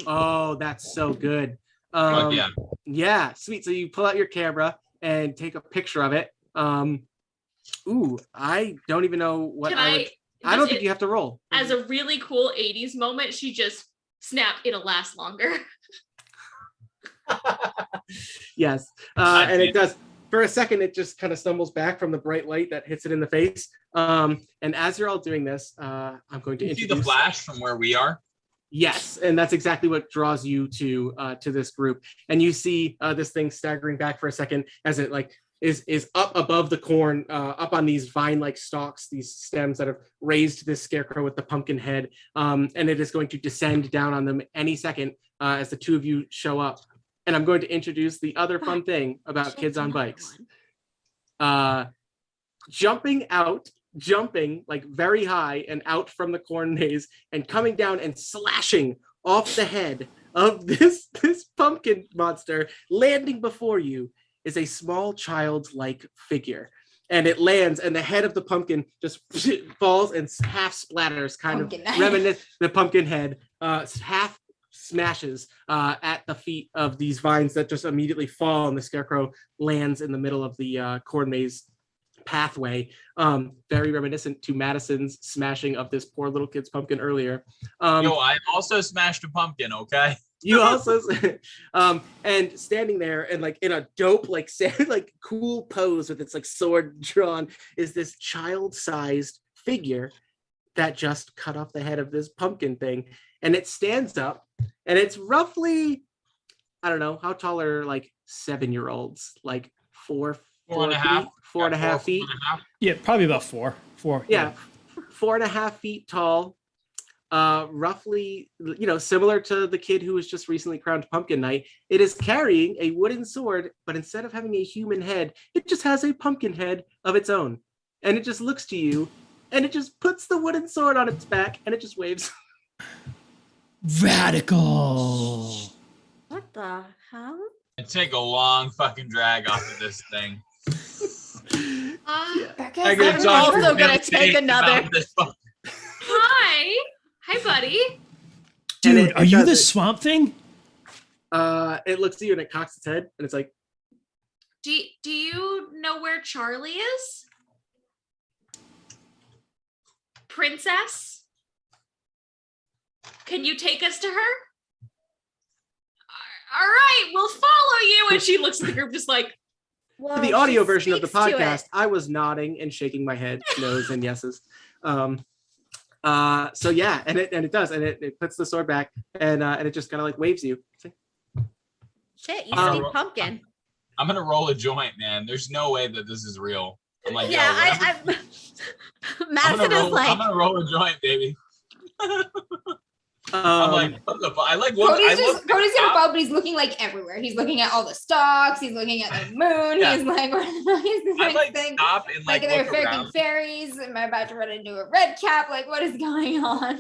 Oh, that's so good. Fuck yeah. Yeah, sweet. So you pull out your camera and take a picture of it. Ooh, I don't even know what Can I would. I don't think you have to roll. As a really cool 80s moment, she just snapped, it'll last longer. Yes, and it does. For a second, it just kind of stumbles back from the bright light that hits it in the face. And as you're all doing this, I'm going to You see introduce. the flash from where we are? Yes, and that's exactly what draws you to this group. And you see this thing staggering back for a second as it like is up above the corn, up on these vine-like stalks, these stems that have raised this scarecrow with the pumpkin head. And it is going to descend down on them any second as the two of you show up. And I'm going to introduce the other fun thing about kids on bikes. Jumping like very high and out from the corn maze and coming down and slashing off the head of this pumpkin monster, landing before you, is a small childlike figure. And it lands and the head of the pumpkin just falls and half splatters, kind Pumpkin of head. reminisce the pumpkin head, half smashes at the feet of these vines that just immediately fall, and the scarecrow lands in the middle of the corn maze pathway. Very reminiscent to Madison's smashing of this poor little kid's pumpkin earlier. Yo, I also smashed a pumpkin, okay? You also and standing there and like in a dope like cool pose with its like sword drawn is this child-sized figure that just cut off the head of this pumpkin thing, and it stands up and it's roughly, I don't know, how tall are like 7-year-olds, like 4 Four and a half. 4.5 feet. 4.5. Yeah, probably about 4. 4. Yeah, 4.5 feet tall. Roughly, similar to the kid who was just recently crowned Pumpkin Knight. It is carrying a wooden sword, but instead of having a human head, it just has a pumpkin head of its own. And it just looks to you, and it just puts the wooden sword on its back, and it just waves. Radical. What the hell? I take a long fucking drag off of this thing. Becca, I is get that also so right? gonna take another. about this fucking- Hi. Hi, buddy. Dude, And it are you does the it. swamp thing? It looks at you and it cocks its head, and it's like, Do you know where Charlie is? Princess? Can you take us to her? All right, we'll follow you. And she looks at the group just like, for the audio version of the podcast, I was nodding and shaking my head, no's and yeses. So yeah, and it does, and it puts the sword back, and it just kind of like waves you. It's like, Shit, you see pumpkin. I'm gonna roll a joint, man. There's no way that this is real. I'm like, Yeah, yo, Madison is I'm like, gonna roll a joint, baby. I'm um, like, what the fuck? I like look. I look. Cody's gonna follow, but he's looking like everywhere. He's looking at all the stocks. He's looking at the moon. Yeah. He's like, what is I this like thing? stop and Like, like are there look freaking around. fairies? Am I about to run into a red cap? Like, what is going on?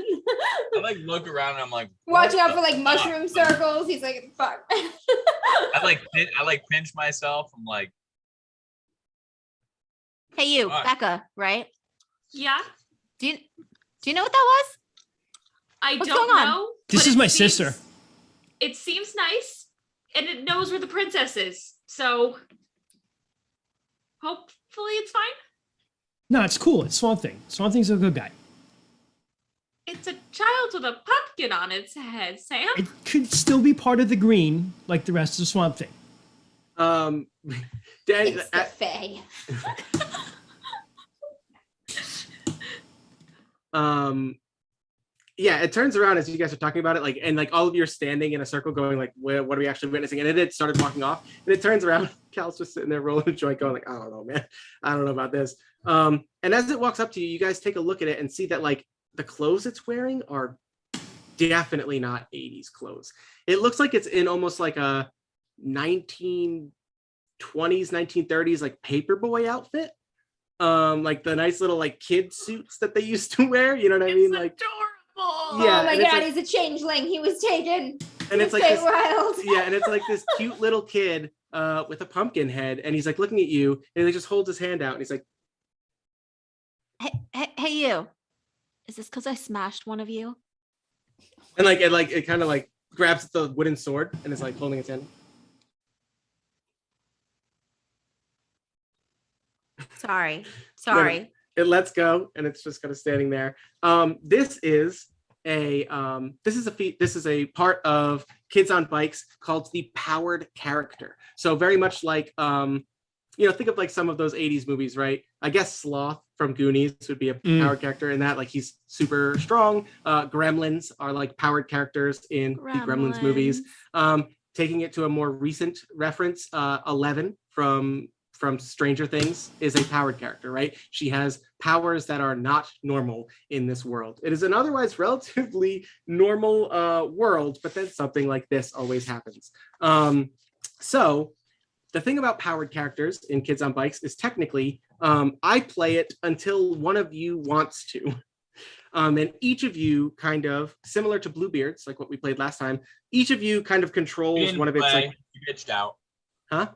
I like look around and I'm like Watching what out for like the mushroom fuck? circles. He's like, fuck. I like pinch myself. I'm like, hey, you, Fuck. Becca, right? yeah, Do you know what that was? I What's don't going on? know. This but is it my seems- sister. It seems nice, and it knows where the princess is. So hopefully it's fine. No, it's cool. It's Swamp Thing. Swamp Thing's a good guy. It's a child with a pumpkin on its head, Sam. It could still be part of the green, like the rest of Swamp Thing. It's the fae. Yeah, it turns around as you guys are talking about it, like, and like all of you are standing in a circle going like, what are we actually witnessing? And it started walking off, and it turns around, Cal's just sitting there rolling a joint going like, I don't know, man. I don't know about this. And as it walks up to you, you guys take a look at it and see that like the clothes it's wearing are definitely not 80s clothes. It looks like it's in almost like a 1920s, 1930s like paperboy outfit. Like the nice little like kid suits that they used to wear, you know what I mean? Like adorable. Yeah, Oh my and it's god, like- he's a changeling. He was taken. and it's like Stay this, wild. yeah, and it's like this cute little kid with a pumpkin head, and he's like looking at you, and he just holds his hand out, and he's like, Hey, you. Is this because I smashed one of you? and it kind of like grabs the wooden sword and is like holding its hand. Sorry. It lets go, and it's just kind of standing there. This is a part of Kids on Bikes called the powered character. So very much like think of like some of those 80s movies, right? I guess Sloth from Goonies would be a powered character in that. Like he's super strong. Gremlins are like powered characters in the Gremlins movies. Taking it to a more recent reference, 11 from Stranger Things is a powered character, right? She has powers that are not normal in this world. It is an otherwise relatively normal world, but then something like this always happens. So the thing about powered characters in Kids on Bikes is technically I play it until one of you wants to. And each of you kind of, similar to Bluebeards, like what we played last time, each of you kind of controls one of its like, you bitched out. huh?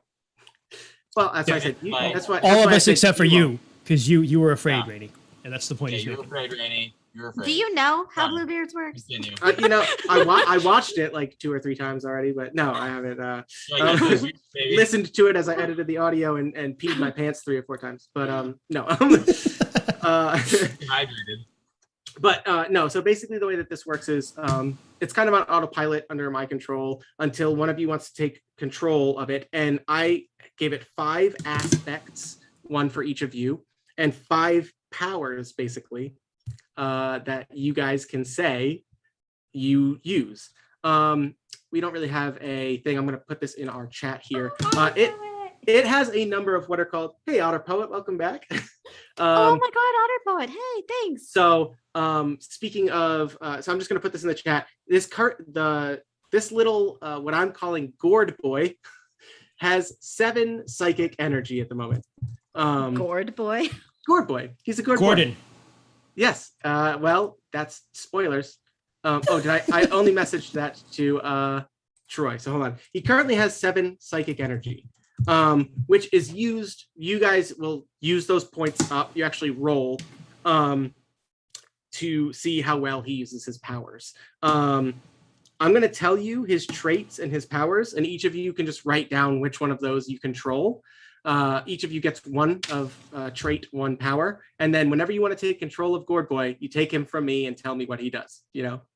Well, that's why I said. That's why All of I us said except for you, because you were afraid, Yeah. Rainey. And that's the point Yeah, he's you're making. afraid, Rainey. You're afraid. Do you know how Fine. Bluebeards works? Continue. I watched it like 2 or 3 times already, but no, I haven't Baby. listened to it as I edited the audio and peed my pants 3 or 4 times. But no. Hydrated. But no, so basically the way that this works is it's kind of on autopilot under my control until one of you wants to take control of it. And I gave it 5 aspects, one for each of you, and 5 powers basically that you guys can say you use. We don't really have a thing. I'm going to put this in our chat here. It has a number of what are called, hey, Otter Poet, welcome back. Oh my God, Otter Poet. Hey, thanks. So speaking of, so I'm just going to put this in the chat. This little, what I'm calling Gourd Boy, has 7 psychic energy at the moment. Gourd Boy. Gourd Boy. He's a Gourd Gordon. Boy. Yes. Well, that's spoilers. I only messaged that to Troy. So hold on. He currently has 7 psychic energy, which is used. You guys will use those points up. You actually roll to see how well he uses his powers. I'm going to tell you his traits and his powers, and each of you can just write down which one of those you control. Each of you gets 1 of trait, 1 power, and then whenever you want to take control of Gourd Boy, you take him from me and tell me what he does.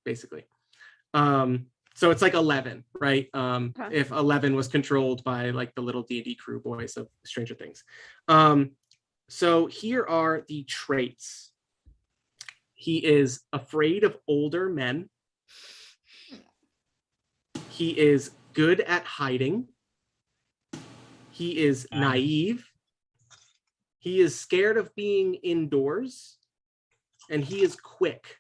Basically. So it's like 11, right? If 11 was controlled by like the little D&D crew boys of Stranger Things. So here are the traits. He is afraid of older men. He is good at hiding. He is naive. He is scared of being indoors. And he is quick.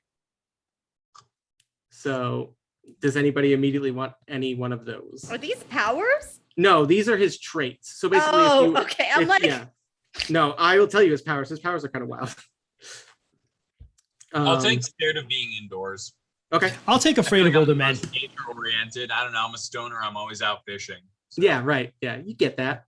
So does anybody immediately want any one of those? Are these powers? No, these are his traits. So basically, Okay. I'm No, I will tell you his powers. His powers are kind of wild. I'll take scared of being indoors. Okay. I'll take afraid of older men. Nature oriented. I don't know. I'm a stoner. I'm always out fishing. So, Yeah, right. Yeah, you get that.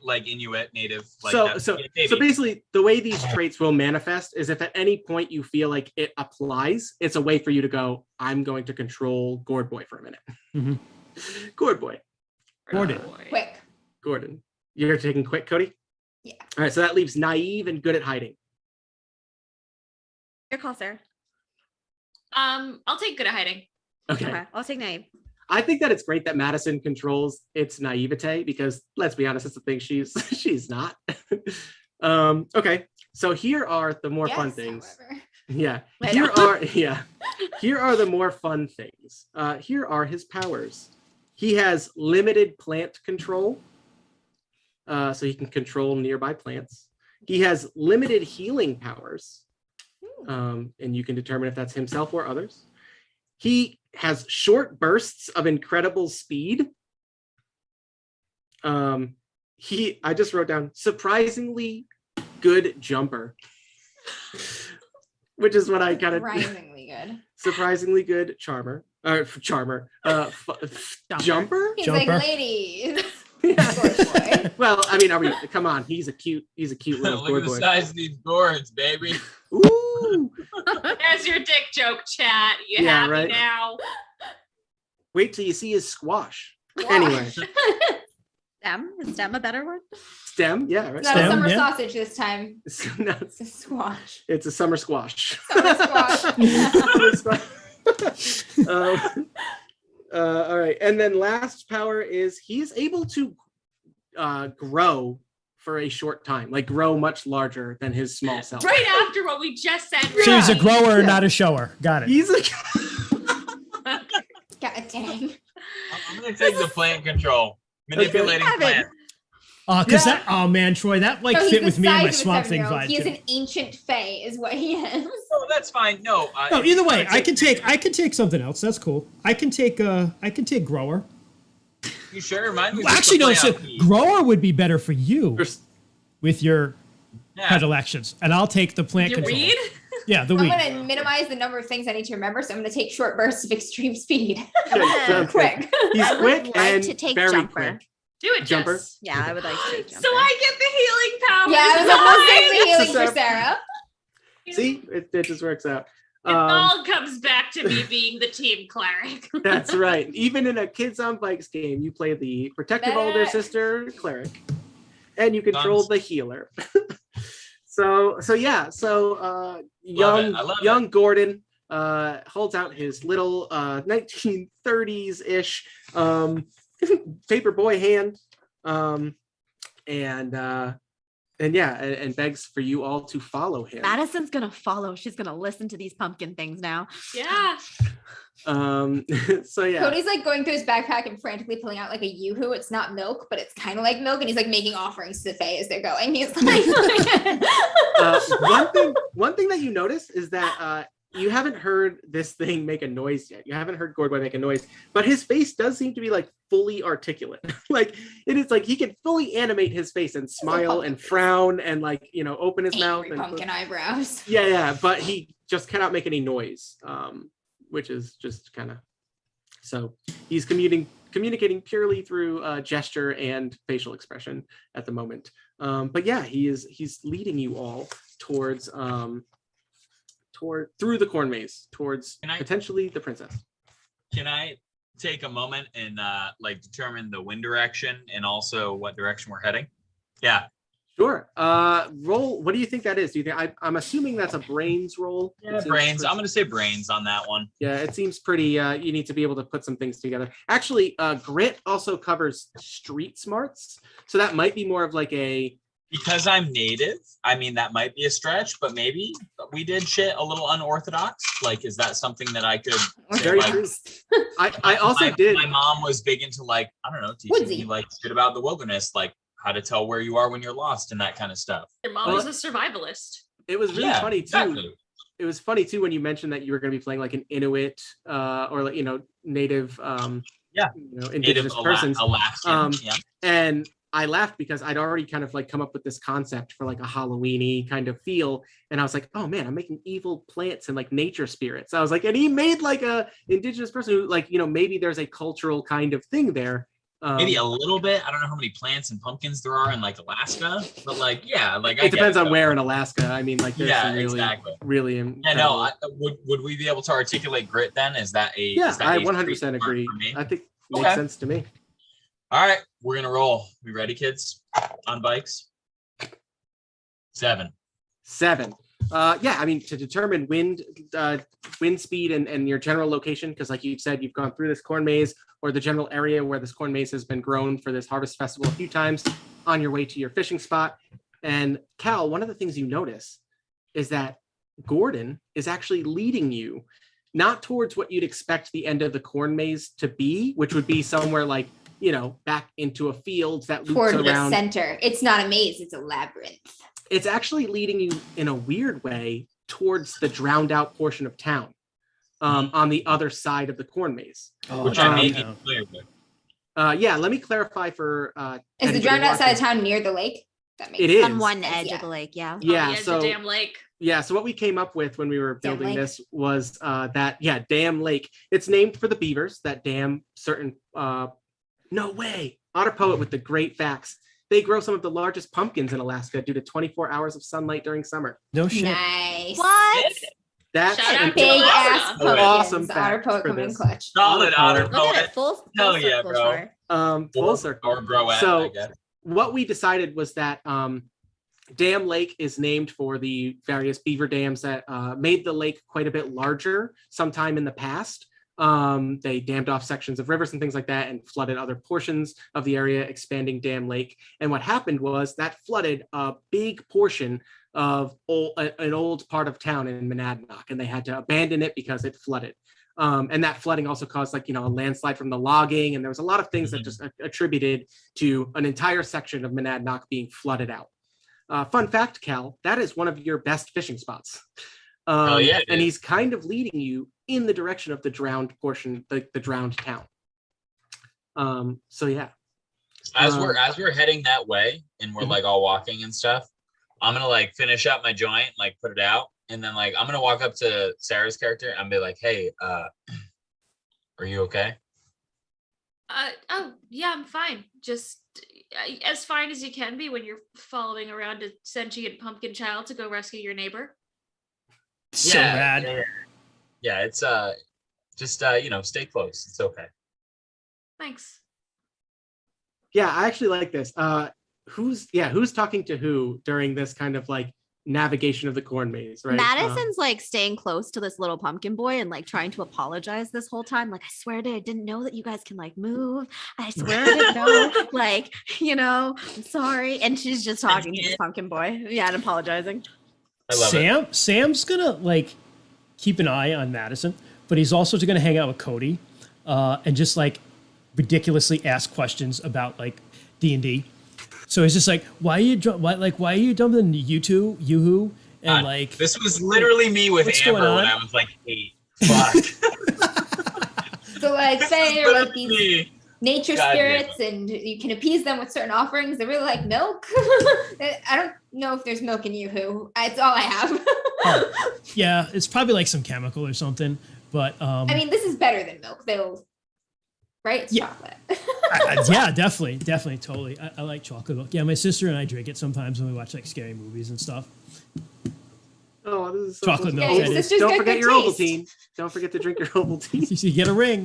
like Inuit native. Like So that. so Yeah, so maybe. basically, the way these traits will manifest is if at any point you feel like it applies, it's a way for you to go, I'm going to control Gourd Boy for a minute. Mhm. Gourd Boy. Gordon. Quick. Gordon. You're taking quick, Cody? Yeah. All right, so that leaves naive and good at hiding. Your call, sir. I'll take good at hiding. Okay. I'll take naive. I think that it's great that Madison controls its naivete because let's be honest, it's the thing she's not. Okay, so here are the more fun things. However. Yeah. I Here are the more fun things. Here are his powers. He has limited plant control. So he can control nearby plants. He has limited healing powers. And you can determine if that's himself or others. He has short bursts of incredible speed. I just wrote down surprisingly good jumper, which is what I kind of Surprisingly good. surprisingly good jumper. He's like, ladies. Yeah. Gourd Boy. Well, I mean, come on, he's a cute little Look Gourd at the boy. size of these gourds, baby. Ooh. There's your dick joke, chat. You Yeah, happy right. now? Wait till you see his squash. Anyway, Stem? Is stem a better word? stem, yeah, right. It's not a Stem, summer yeah. sausage this time. No, It's a squash. it's a summer squash. Summer squash. All right, and then last power is he's able to grow for a short time, like grow much larger than his small self. Right after what we just said. So he's a really. grower, Yeah. not a shower. Got it. He's a God dang. I'm gonna take the plant control. Manipulating Kevin. plant. Because Yeah. oh man, Troy, that like So he's fit the with me and my size of a Swamp Thing 7-year-old. vibe. He is too. an ancient fae, is what he is. Oh, that's fine. No. No, if either you're way, gonna I can take something else. That's cool. I can take grower. You sure? Mine was Actually, no. So grower would be better for you with your Yeah. predilections, and I'll take the plant You control. read? Yeah, the I'm weed. going to minimize the number of things I need to remember, so I'm going to take short bursts of extreme speed. Sounds good. Quick. He's I would quick like and to take very jumper. quick. Do it, Jumper? Jess. Yeah, I would like to take jumper. So I get the healing powers. Yeah, I was almost saying the healing So- for Sarah. See, it just works out. It all comes back to me being the team cleric. That's right. Even in a Kids on Bikes game, you play the protective older Medic. sister cleric, and you control Nice. the healer. So young I love young Gordon holds out his little 1930s ish paper boy hand, and and begs for you all to follow him. Madison's gonna follow. She's gonna listen to these pumpkin things now. Yeah. So yeah. Cody's like going through his backpack and frantically pulling out like a yoo-hoo. It's not milk, but it's kind of like milk, and he's like making offerings to the Fae as they're going. He's like, one thing that you notice is that you haven't heard this thing make a noise yet. You haven't heard Gordboy make a noise, but his face does seem to be like fully articulate. Like it is like he can fully animate his face and smile and frown and like, you know, open his mouth and pumpkin eyebrows. Yeah, but he just cannot make any noise, which is just kind of, so he's communicating purely through gesture and facial expression at the moment. But yeah, he's leading you all towards through the corn maze towards potentially the princess. Can I take a moment and like determine the wind direction and also what direction we're heading? Yeah. Sure. Roll. What do you think that is? Do you think I'm assuming that's a brains roll? Yeah, brains. I'm gonna say brains on that one. Yeah, it seems pretty. You need to be able to put some things together. Actually, grit also covers street smarts, so that might be more of like a. Because I'm native, I mean that might be a stretch, but maybe we did shit a little unorthodox. Like, is that something that I could say, Very like, true. I also did. My mom was big into like, I don't know, teaching me like shit about the wilderness, like how to tell where you are when you're lost and that kind of stuff. Your mom was a survivalist. It was really funny too. Exactly. It was funny too when you mentioned that you were going to be playing like an Inuit or like, you know, native indigenous persons. Alaskan. And I laughed because I'd already kind of like come up with this concept for like a Halloween-y kind of feel. And I was like, oh man, I'm making evil plants and like nature spirits. I was like, and he made like a indigenous person who like, you know, maybe there's a cultural kind of thing there. Maybe a little bit. I don't know how many plants and pumpkins there are in like Alaska, but like, yeah, like it depends on where in Alaska. I mean, like, there's some really. Would we be able to articulate grit then? Is that a? Yeah, is that I a 100% agree. I think makes sense to me. All right, we're gonna roll. We ready, kids? On bikes. 7. Yeah, I mean, to determine wind speed and your general location, because like you said, you've gone through this corn maze or the general area where this corn maze has been grown for this harvest festival a few times on your way to your fishing spot. And Cal, one of the things you notice is that Gordon is actually leading you not towards what you'd expect the end of the corn maze to be, which would be somewhere like, you know, back into a field that loops toward around. The center. It's not a maze, it's a labyrinth. It's actually leading you in a weird way towards the drowned out portion of town, on the other side of the corn maze. Which I made it clear with. Yeah, let me clarify for is the drowned out side of town near the lake? That makes sense. On one edge of the lake, Yeah, so damn lake. Yeah, so what we came up with when we were building this was that Dam Lake. It's named for the beavers that dam certain no way. Otter Poet with the great facts. They grow some of the largest pumpkins in Alaska due to 24 hours of sunlight during summer. No shit. Nice. What? That's an big ass awesome Otter fact Poet for coming this. clutch. Solid Otter Look at Poet. it, full Hell yeah, circle, bro. Shar. Full circle. Or grow at, So I guess. what we decided was that Dam Lake is named for the various beaver dams that made the lake quite a bit larger sometime in the past. They dammed off sections of rivers and things like that and flooded other portions of the area, expanding Dam Lake. And what happened was that flooded a big portion of an old part of town in Monadnock, and they had to abandon it because it flooded. And that flooding also caused like, you know, a landslide from the logging. And there was a lot of things that just attributed to an entire section of Monadnock being flooded out. Fun fact, Cal, that is one of your best fishing spots. Oh yeah, and he's kind of leading you in the direction of the drowned portion, the drowned town. So yeah. As we're heading that way and we're like all walking and stuff, I'm gonna like finish up my joint, like put it out, and then like I'm gonna walk up to Sarah's character and be like, "Hey, are you okay?" Oh yeah, I'm fine. Just as fine as you can be when you're following around a sentient pumpkin child to go rescue your neighbor. So rad. Yeah, it's just you know, stay close. It's okay. Thanks. Yeah, I actually like this. Who's talking to who during this kind of like navigation of the corn maze, right? Madison's like staying close to this little pumpkin boy and like trying to apologize this whole time. Like, I swear I didn't know that you guys can like move. I swear I didn't know. Like, I'm sorry. And she's just talking to this pumpkin boy. Yeah, and apologizing. I love it. Sam's gonna like keep an eye on Madison, but he's also gonna hang out with Cody, and just like ridiculously ask questions about like D&D. So he's just like, why are you dumping Yoo-hoo? And like, this was literally me with Amber when I was like 8. Fuck. So like say they're like these Me. nature God spirits and you can appease them with certain offerings. They really like milk. I don't know if there's milk in Yoo-hoo. It's all I have. yeah, it's probably like some chemical or something. But I mean, this is better than milk. Right? It's chocolate. yeah, definitely, totally. I like chocolate milk. Yeah, my sister and I drink it sometimes when we watch like scary movies and stuff. Oh, this is so Chocolate cool. milk. Yeah, That is. Don't forget your taste. Ovaltine. Don't forget to drink your Ovaltine. You get a ring.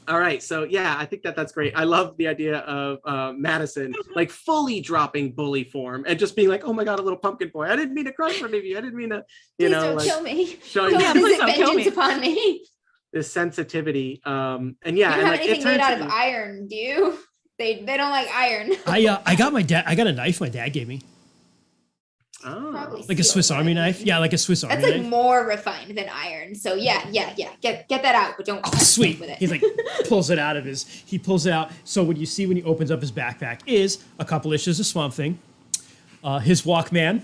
All right, so yeah, I think that's great. I love the idea of Madison like fully dropping bully form and just being like, "Oh my god, a little pumpkin boy! I didn't mean to cry in front of you. I didn't mean to, Please know, don't like kill me. showing Don't please visit don't kill vengeance me. upon me. this sensitivity." And yeah, You don't and have like it anything turns made out into- of iron, do you? They don't like iron. I got a knife my dad gave me, Oh. Probably like a steel, Swiss Army but- knife. Yeah, like a Swiss Army That's like knife. more refined than iron. So yeah. Get that out, but don't Oh, touch sweet. with it. He like pulls it out. So what you see when he opens up his backpack is a couple issues of Swamp Thing, his Walkman,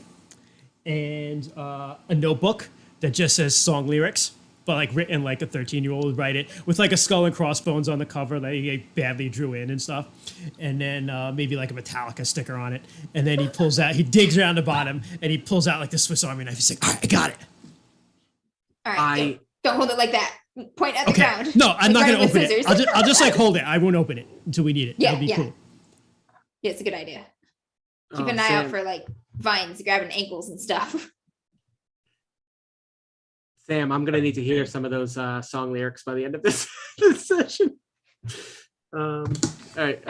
and a notebook that just says song lyrics, but like written like a 13-year-old would write it, with like a skull and crossbones on the cover that he like, badly drew in and stuff. And then maybe like a Metallica sticker on it. And then he digs around the bottom and he pulls out like the Swiss Army knife. He's like, all right, I got it. All right. Don't hold it like that. Point at the Okay. ground. No, I'm not Like going to running open with it. scissors. I'll just like hold it. I won't open it until we need it. Yeah, That'd be cool. Yeah, it's a good idea. Keep Oh, an eye out Sam. for like vines grabbing ankles and stuff. Sam, I'm gonna need to hear some of those song lyrics by the end of this, this session. All right.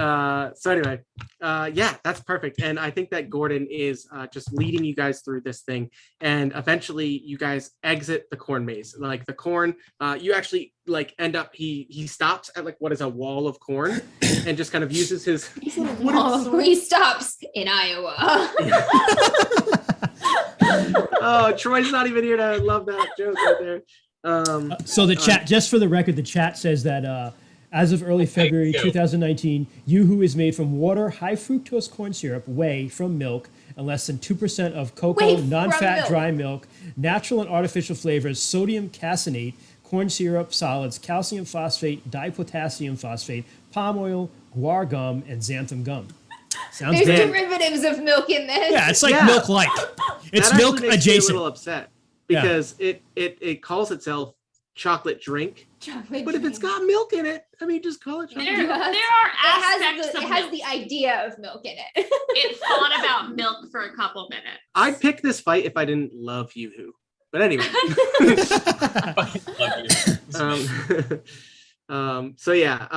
So anyway, yeah, that's perfect. And I think that Gordon is just leading you guys through this thing, and eventually you guys exit the corn maze. Like the corn, you actually like end up. He stops at like what is a wall of corn, and just kind of uses his. He stops in Iowa. Oh, Troy's not even here to love that joke right there. So the chat, just for the record, the chat says that as of early February 2019, Yoo-hoo is made from water, high fructose corn syrup, whey from milk, and less than 2% of cocoa, Whey from non-fat milk. dry milk, natural and artificial flavors, sodium caseinate, corn syrup, solids, calcium phosphate, dipotassium phosphate, palm oil, guar gum, and xanthan gum. Sounds There's good. derivatives of milk in this. Yeah, it's like Yeah. milk-like. It's That milk actually makes me a adjacent. little upset Yeah. because it calls itself chocolate drink, Chocolate but if it's drink. got milk in it, I mean, just call it chocolate. There drink. are aspects it of has milk. the idea of milk in it. It thought about milk for a couple minutes. I'd pick this fight if I didn't love Yoo-hoo. But anyway. So yeah,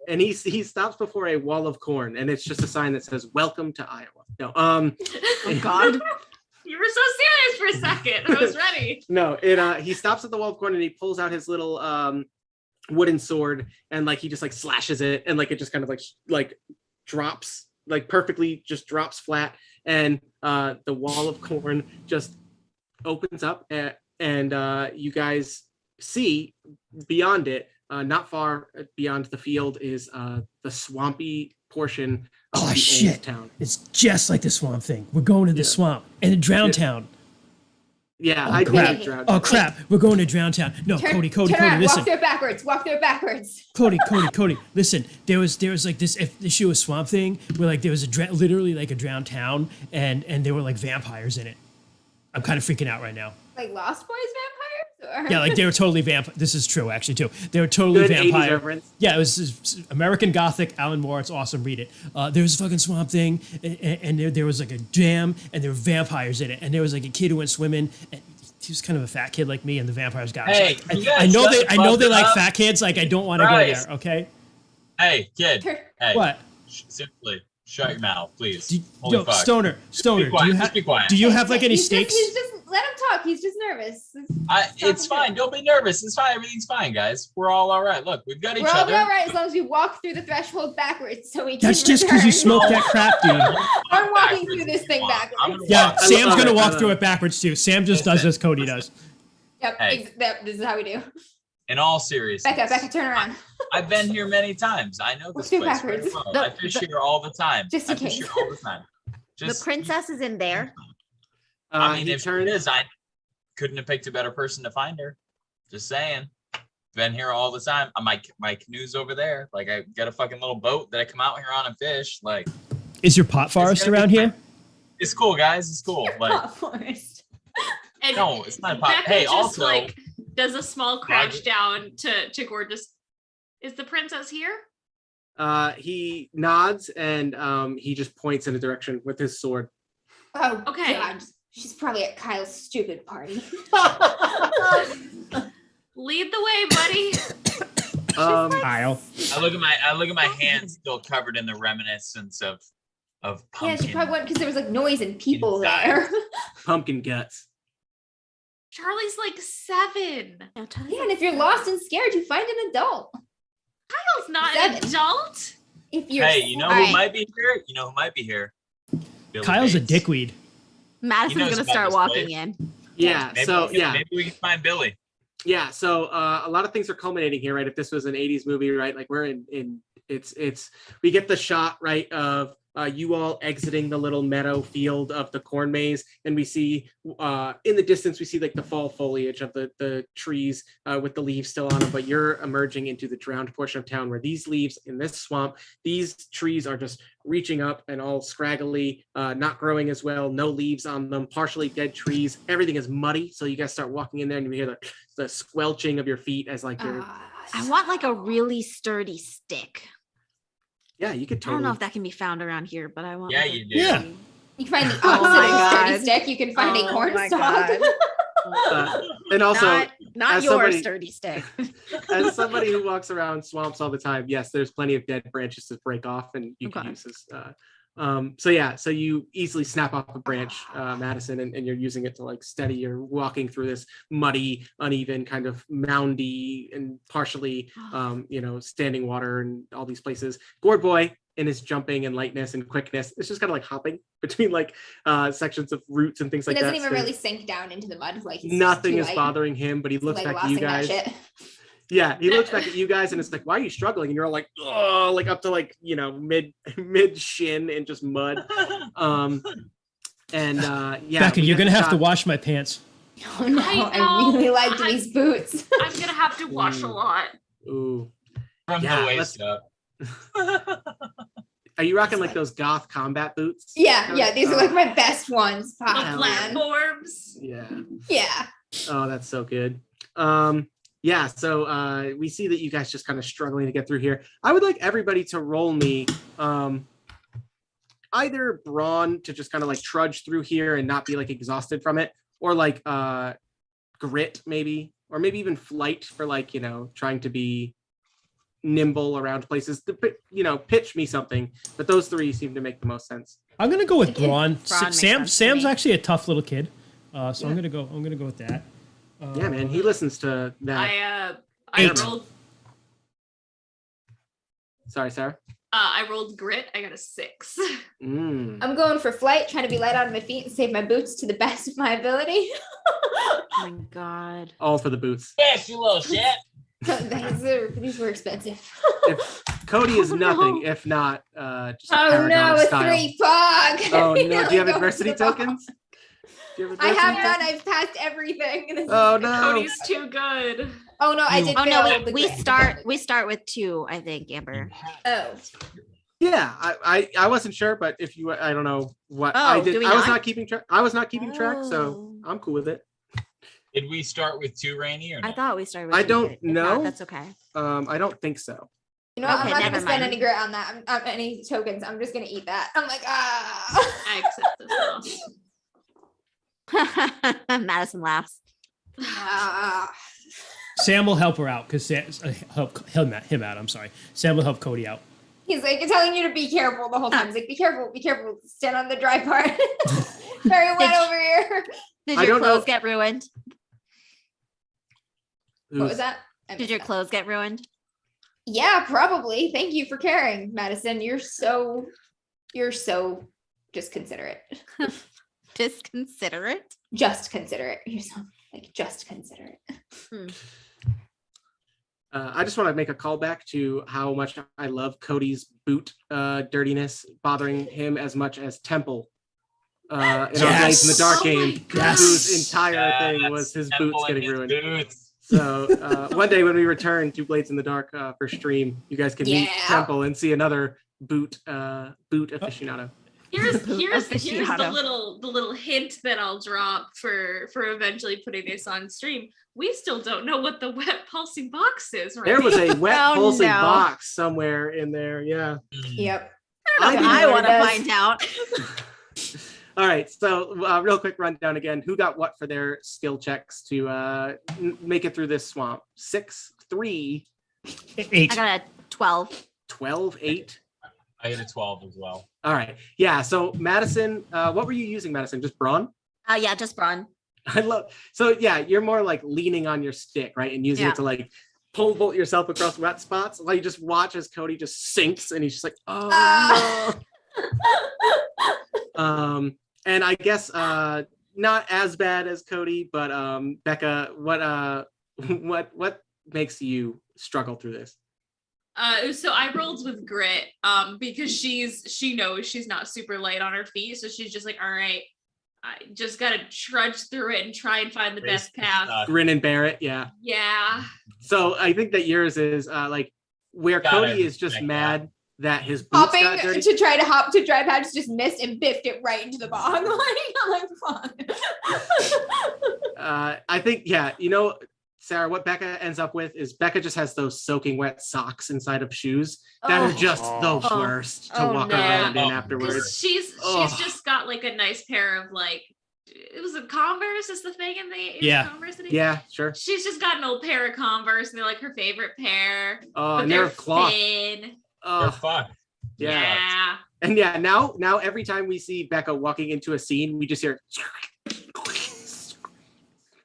and he stops before a wall of corn, and it's just a sign that says "Welcome to Iowa." No, Oh God. You were so serious for a second. I was ready. no, he stops at the wall of corn and he pulls out his little wooden sword, and like he just like slashes it, and like it just kind of like drops like perfectly, just drops flat, and the wall of corn just opens up, and you guys see beyond it. Not far beyond the field is the swampy portion of Oh, the shit. old town. It's just like the Swamp Thing. We're going to the swamp and the Drown Town. Yeah, Oh, I crap. did drown. Oh crap! We're going to Drown Town. No, Cody, turn around, listen. Walk through it backwards. Cody, listen. There was like this issue of Swamp Thing where like there was literally like a drowned town and there were like vampires in it. I'm kind of freaking out right now. Like Lost Boys vampires? Or? Yeah, like they were totally vampire. This is true actually too. They were totally Good 80s vampire. reference. Yeah, it was American Gothic, Alan Moore. It's awesome. Read it. There was a fucking Swamp Thing, and there was like a jam, and there were vampires in it, and there was like a kid who went swimming, and he was kind of a fat kid like me, and the vampires got him. Hey, So you I guys know shut they the fuck like up. fat kids. Like I don't want to go Christ. there. Okay. Hey, kid. Hey. What? Seriously. Shut your mouth, please. Yo, fuck. Stoner, Just be quiet. do you have like any He's just- stakes? He's just let him talk. He's just nervous. It's fine. Don't be nervous. It's fine. Everything's fine, guys. We're all right. Look, we've got each We're all other. all right as long as we walk through the threshold backwards, so we can. That's just because you return. smoked that crap, dude. I'm walking Backwards through this if thing you want. I'm backwards. gonna Yeah, walk. Sam's love gonna it. walk through it backwards too. Sam just does as Cody does. Yep, Hey. this is how we do. In all seriousness, Becca, turn around. I've been here many times. I know Let's this do place very backwards. well. The- I fish here all the time. Just I in fish case. here all the time. The princess is in there. I mean, He if turned. it is, I couldn't have picked a better person to find her. Just saying. Been here all the time. My canoe's over there. Like, I got a fucking little boat that I come out here on and fish. Like, Is your pot forest gonna be around here? it's cool, guys. It's cool. Like, Pot forest. And no, it's not a pot. Becca Hey, just also, like does a small crouch Roger. down to Gorgeous. Is the princess here? He nods and he just points in a direction with his sword. Oh, Okay. God. She's probably at Kyle's stupid party. Lead the way, buddy. Kyle. I look at my hands still covered in the reminiscence of Yeah, pumpkin. she probably went because there was like noise and people Inside. there. Pumpkin guts. Charlie's like 7. Yeah, and if you're lost and scared, you find an adult. Kyle's not an 7. adult. If you're Hey, you know All who right. might be here? You know who might be here? Billy Kyle's a Bates. dickweed. Madison's knows gonna about start this walking place. in. Yeah. Maybe So we can, yeah. maybe we can find Billy. Yeah, so a lot of things are culminating here, right? If this was an 80s movie, right? Like we're in it's we get the shot, right, of you all exiting the little meadow field of the corn maze, and we see in the distance we see like the fall foliage of the trees with the leaves still on them, but you're emerging into the drowned portion of town where these leaves in this swamp, these trees are just reaching up and all scraggly, not growing as well, no leaves on them, partially dead trees, everything is muddy. So you guys start walking in there and you hear the squelching of your feet as like you're I want like a really sturdy stick. yeah, you could I don't know totally if that can be found around here, but I want. Yeah, like, a you do. Yeah. you find the Oh opposite my of a sturdy God. stick, you can find a Oh corn my stalk. God. and also not as your somebody- sturdy stick. as somebody who walks around swamps all the time, yes, there's plenty of dead branches to break off and you can Okay. use this. So yeah, so you easily snap off a branch, Madison, and you're using it to like steady. You're walking through this muddy, uneven, kind of moundy and partially, standing water and all these places. Gourd Boy in his jumping and lightness and quickness, it's just kind of like hopping between like sections of roots and things He like doesn't that. even So really sink down into the mud. Like he's just nothing too is light. bothering him, but he looks Like back at you lost in that guys. shit. Yeah, he looks back at you guys and it's like, why are you struggling? And you're all like, oh, like up to like, mid shin and just mud. Yeah. Becca, we you're get gonna the have to shot- wash my pants. Oh no, I I really know. liked these boots. I'm gonna have to wash a lot. Ooh. From Yeah, the waist up. Are you rocking like those goth combat boots? Yeah, these are like my best ones. The Fuck, hell man. platforms. Yeah. Yeah. Oh, that's so good. Yeah, so we see that you guys just kind of struggling to get through here. I would like everybody to roll me either brawn to just kind of like trudge through here and not be like exhausted from it, or like grit maybe, or maybe even flight for like, trying to be nimble around places. Pitch me something, but those three seem to make the most sense. I'm gonna go with Okay. Braun. Braun makes sense to Sam's me. actually a tough little kid, so Yeah. I'm gonna go with that. Yeah, man, he listens to that. I 8. rolled Sorry, Sarah. I rolled grit. I got a 6. Mm. I'm going for flight, trying to be light on my feet and save my boots to the best of my ability. Oh my God. All for the boots. Yes, you little shit. These were expensive. If Cody is nothing, if not just a Oh paragon no, of a style. 3 fog. Oh no, do you have Nearly adversity goes off. tokens? Do you have I adversity have none. tokens? I've passed everything. This is- Oh no. Cody's too good. Oh no, I did. Oh no, fail the we grit. start with 2, I think, Amber. Oh, Yeah, I wasn't sure, but if you, I don't know what Oh, I do did. we I was not? not keeping track. I was not keeping track, so Oh. I'm cool with it. Did we start with 2, Rainy, or no? I thought we started with I 2, don't but if not, know. that's okay. I don't think so. you know what? Okay, I'm not gonna never spend mind. any grit on that. Any tokens. I'm just gonna eat that. I'm like, ah. I accept this loss. Madison laughs. Ah. Sam will help her out because help him out. I'm sorry. Sam will help Cody out. He's like telling you to be careful the whole time. He's like, be careful, stand on the dry part. Very wet over here. Did I your don't know- clothes get ruined? What was that? I Did missed your that. clothes get ruined? Yeah, probably. Thank you for caring, Madison. You're so just considerate. Disconsiderate? Just considerate. You're so like just considerate. I just want to make a callback to how much I love Cody's boot dirtiness bothering him as much as Temple in our Blades in the Dark Oh my game, gosh. whose entire thing was his boots getting ruined. So one day when we return to Blades in the Dark for stream, you guys can meet Yeah. Temple and see another boot aficionado. Here's the Aficionado. little hint that I'll drop for eventually putting this on stream. We still don't know what the wet pulsing box is, right? There was a wet Oh, pulsing no. box somewhere in there. Yeah. Yep. I didn't I know want it to does. find out. All right, so real quick rundown again. Who got what for their skill checks to make it through this swamp? 6, 3, 8. I got a 12. 12, 8. I get a 12 as well. All right, yeah. So Madison, what were you using, Madison? Just brawn? Yeah, just brawn. I love. So yeah, you're more like leaning on your stick, right, and using Yeah. it to like pole vault yourself across wet spots. While you just watch as Cody just sinks, and he's just like, oh no. And I guess not as bad as Cody, but Becca, what makes you struggle through this? So I rolled with grit because she knows she's not super light on her feet, so she's just like, all right, I just gotta trudge through it and try and find the best path. Grin and bear it, yeah. Yeah. So I think that yours is like where Got Cody it. is just Like mad that his boots got Hopping dirty. to try to hop to dry patch just missed and biffed it right into the bog. I'm like, fuck. I think, yeah, you know, Sarah, what Becca ends up with is Becca just has those soaking wet socks inside of shoes that are just the Oh. worst to Oh, walk no. around in Oh, afterwards. Because she's Ugh. just got like a nice pair of like, it was a Converse is the thing in the Yeah. Converse. Yeah, sure. She's just got an old pair of Converse and they're like her favorite pair. Oh, But and they're they're cloth. thin. They're Oh, fun. yeah. Yeah. And yeah, now every time we see Becca walking into a scene, we just hear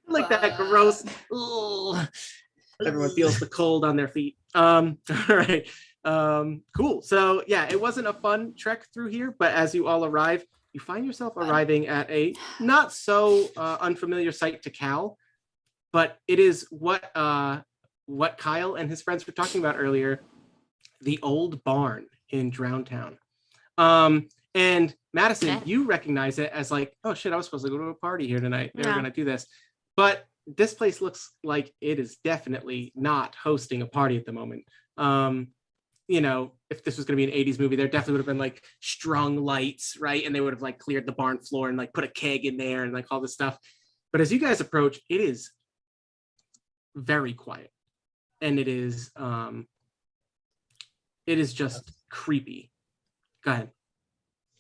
like that gross. Ugh. Everyone feels the cold on their feet. All right. Cool. So yeah, it wasn't a fun trek through here, but as you all arrive, you find yourself arriving at a not so unfamiliar sight to Cal, but it is what Kyle and his friends were talking about earlier, the old barn in Drowntown. And Madison, Okay. you recognize it as like, oh shit, I was supposed to go to a party here tonight. They were Yeah. gonna do this. But this place looks like it is definitely not hosting a party at the moment. You know, if this was going to be an 80s movie, there definitely would have been like strung lights, right? And they would have like cleared the barn floor and like put a keg in there and like all this stuff. But as you guys approach, it is very quiet. And it is just creepy. Go ahead.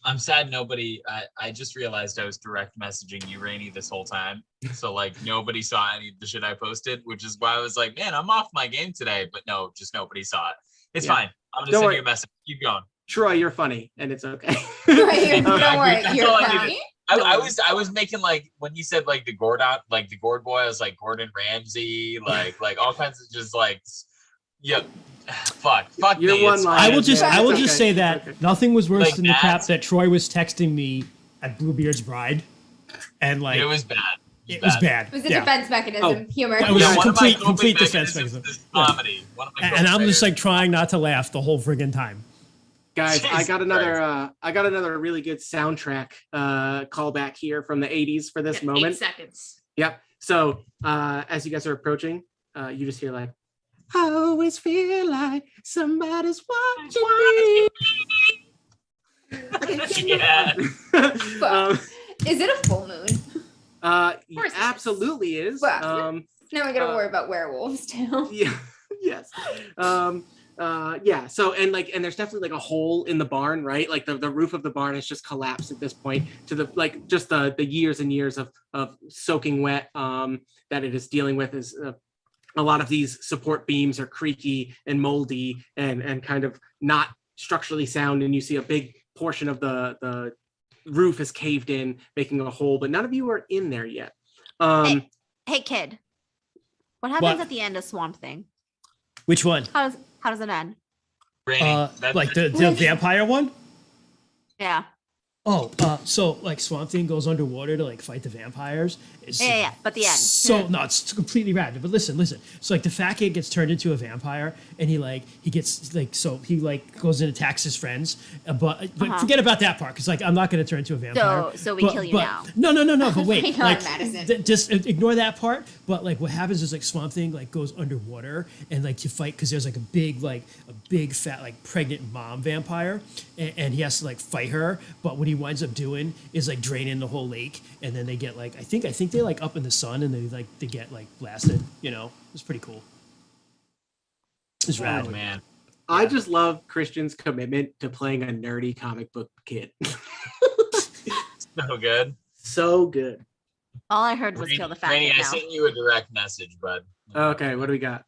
I'm sad nobody, I just realized I was direct messaging you, Rainey, this whole time. So like nobody saw any of the shit I posted, which is why I was like, man, I'm off my game today. But no, just nobody saw it. It's Yeah. fine. I'm gonna Don't send worry. you a message. Keep going. Troy, you're funny and it's okay. Don't I worry, agree. you're That's all I funny. I was making like when you said like the gourd boy, I was like Gordon Ramsay, like all kinds of just like yep. Fuck You're me. one It's line. I fine. will just It's I will okay. just say that Okay. nothing was worse Like than the crap that? that Troy was texting me at Bluebeard's Bride, and like It was bad. it was bad. It was a Yeah. defense mechanism, Oh. humor. It was Yeah, a one of my complete coping defense mechanisms mechanism. is comedy. One of my And I'm coping just like mechanisms. trying not to laugh the whole friggin' time. Guys, I Jesus got another really good soundtrack callback here from the 80s for this Yeah, moment. 8 seconds. Yep. So as you guys are approaching, you just hear like, I always feel like somebody's watching me. Yeah. Is it a full moon? course it is. Absolutely is. Wow. Now we gotta Uh, worry about werewolves too. Yeah. Yes. Yeah. So and there's definitely like a hole in the barn, right? Like the roof of the barn has just collapsed at this point to the like just the years and years of soaking wet that it is dealing with is a lot of these support beams are creaky and moldy and kind of not structurally sound, and you see a big portion of the roof is caved in, making a hole, but none of you are in there yet. Hey kid, what happens at the end of Swamp Thing? Which one? How does it end? Raining. Like the vampire one? Yeah. Oh, so like Swamp Thing goes underwater to like fight the vampires. It's Yeah. But the end. So no, it's completely random. But listen. So like the fat kid gets turned into a vampire, and he gets like, so he like goes and attacks his friends. But forget about that part, because like I'm not going to turn into a vampire. So we kill you now. No. But wait, Hang on, like Madison. just ignore that part. But like what happens is like Swamp Thing like goes underwater and like to fight, because there's like a big fat like pregnant mom vampire, and he has to like fight her. But what he winds up doing is like draining the whole lake, and then they get like I think they like up in the sun, and they get like blasted. It's pretty cool. It's rad. Oh man. I just love Christian's commitment to playing a nerdy comic book kid. So good. So good. All I heard was kill the fat Rainy, kid I now. sent you a direct message, bud. Okay, what do we got?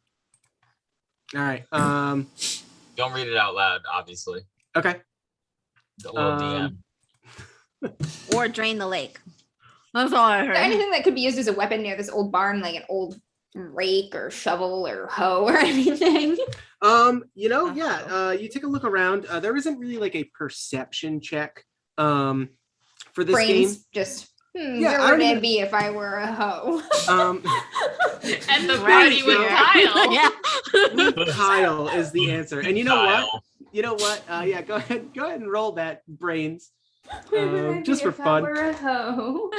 All right. Don't read it out loud, obviously. Okay. The little DM. Or drain the lake. That's all I Is there heard. anything that could be used as a weapon near this old barn, like an old rake or shovel or hoe or anything? You take a look around. There isn't really like a perception check for this Brains game. just Yeah, where I would don't it even- be if I were a hoe? And the Right, party with so- Kyle. Yeah. Kyle is the answer. And you know what? Kyle. You know what? Go ahead and roll that brains. Where would I Just be for if fun. I were a hoe?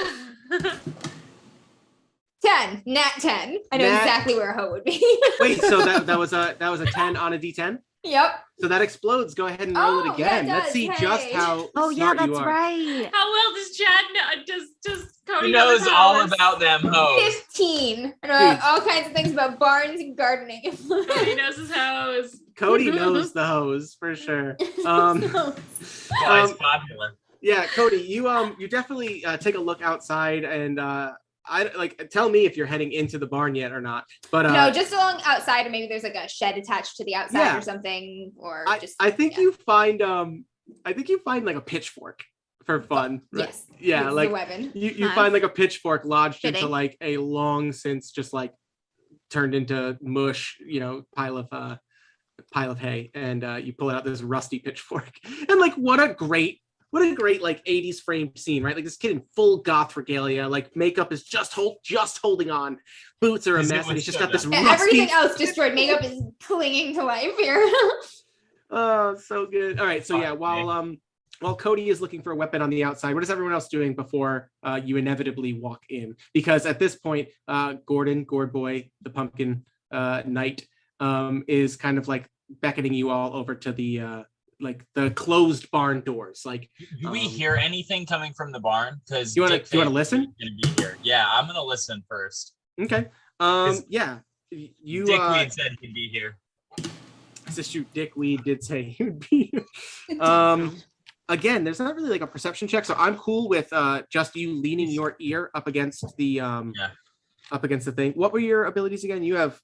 10, nat 10. I know Nat- exactly where a hoe would be. Wait, so that was a 10 on a D10? Yep. So that explodes. Go ahead and roll it Oh, again. yeah, it Let's does. see just Hey. how Oh yeah, smart you that's are. right. How well does Chad know? Does Cody He know knows his all house? about them hoes. 15. And Dude. all kinds of things about barns and gardening. Cody knows his house. Cody knows the hose for sure. Guy's popular. Yeah, Cody, you definitely take a look outside, and tell me if you're heading into the barn yet or not. But No, just along outside, or maybe there's like a shed attached to the outside Yeah. or something, or just. I think you find like a pitchfork for fun. Right? Yes. Yeah, it's like the weapon. you Nice. find like a pitchfork lodged into Fitting. like a long since just like turned into mush, pile of hay, and you pull out this rusty pitchfork. And like what a great like 80s framed scene, right? Like this kid in full goth regalia, like makeup is just holding on, boots are a He's mess, going and he's just so got this Yeah, rusty. everything else destroyed. Makeup is clinging to life here. Oh, so good. All right, so yeah, while Cody is looking for a weapon on the outside, what is everyone else doing before you inevitably walk in? Because at this point, Gordon, Gourd Boy, the pumpkin knight, is kind of like beckoning you all over to the closed barn doors. Like, Do we hear anything coming from the barn? Because you want to listen? Gonna be here. Yeah, I'm gonna listen first. Okay. Is- Yeah. You Dickweed said he'd be here. Sister Dickweed did say he would be here. Again, there's not really like a perception check, so I'm cool with just you leaning your ear up against the thing. What were your abilities again? You have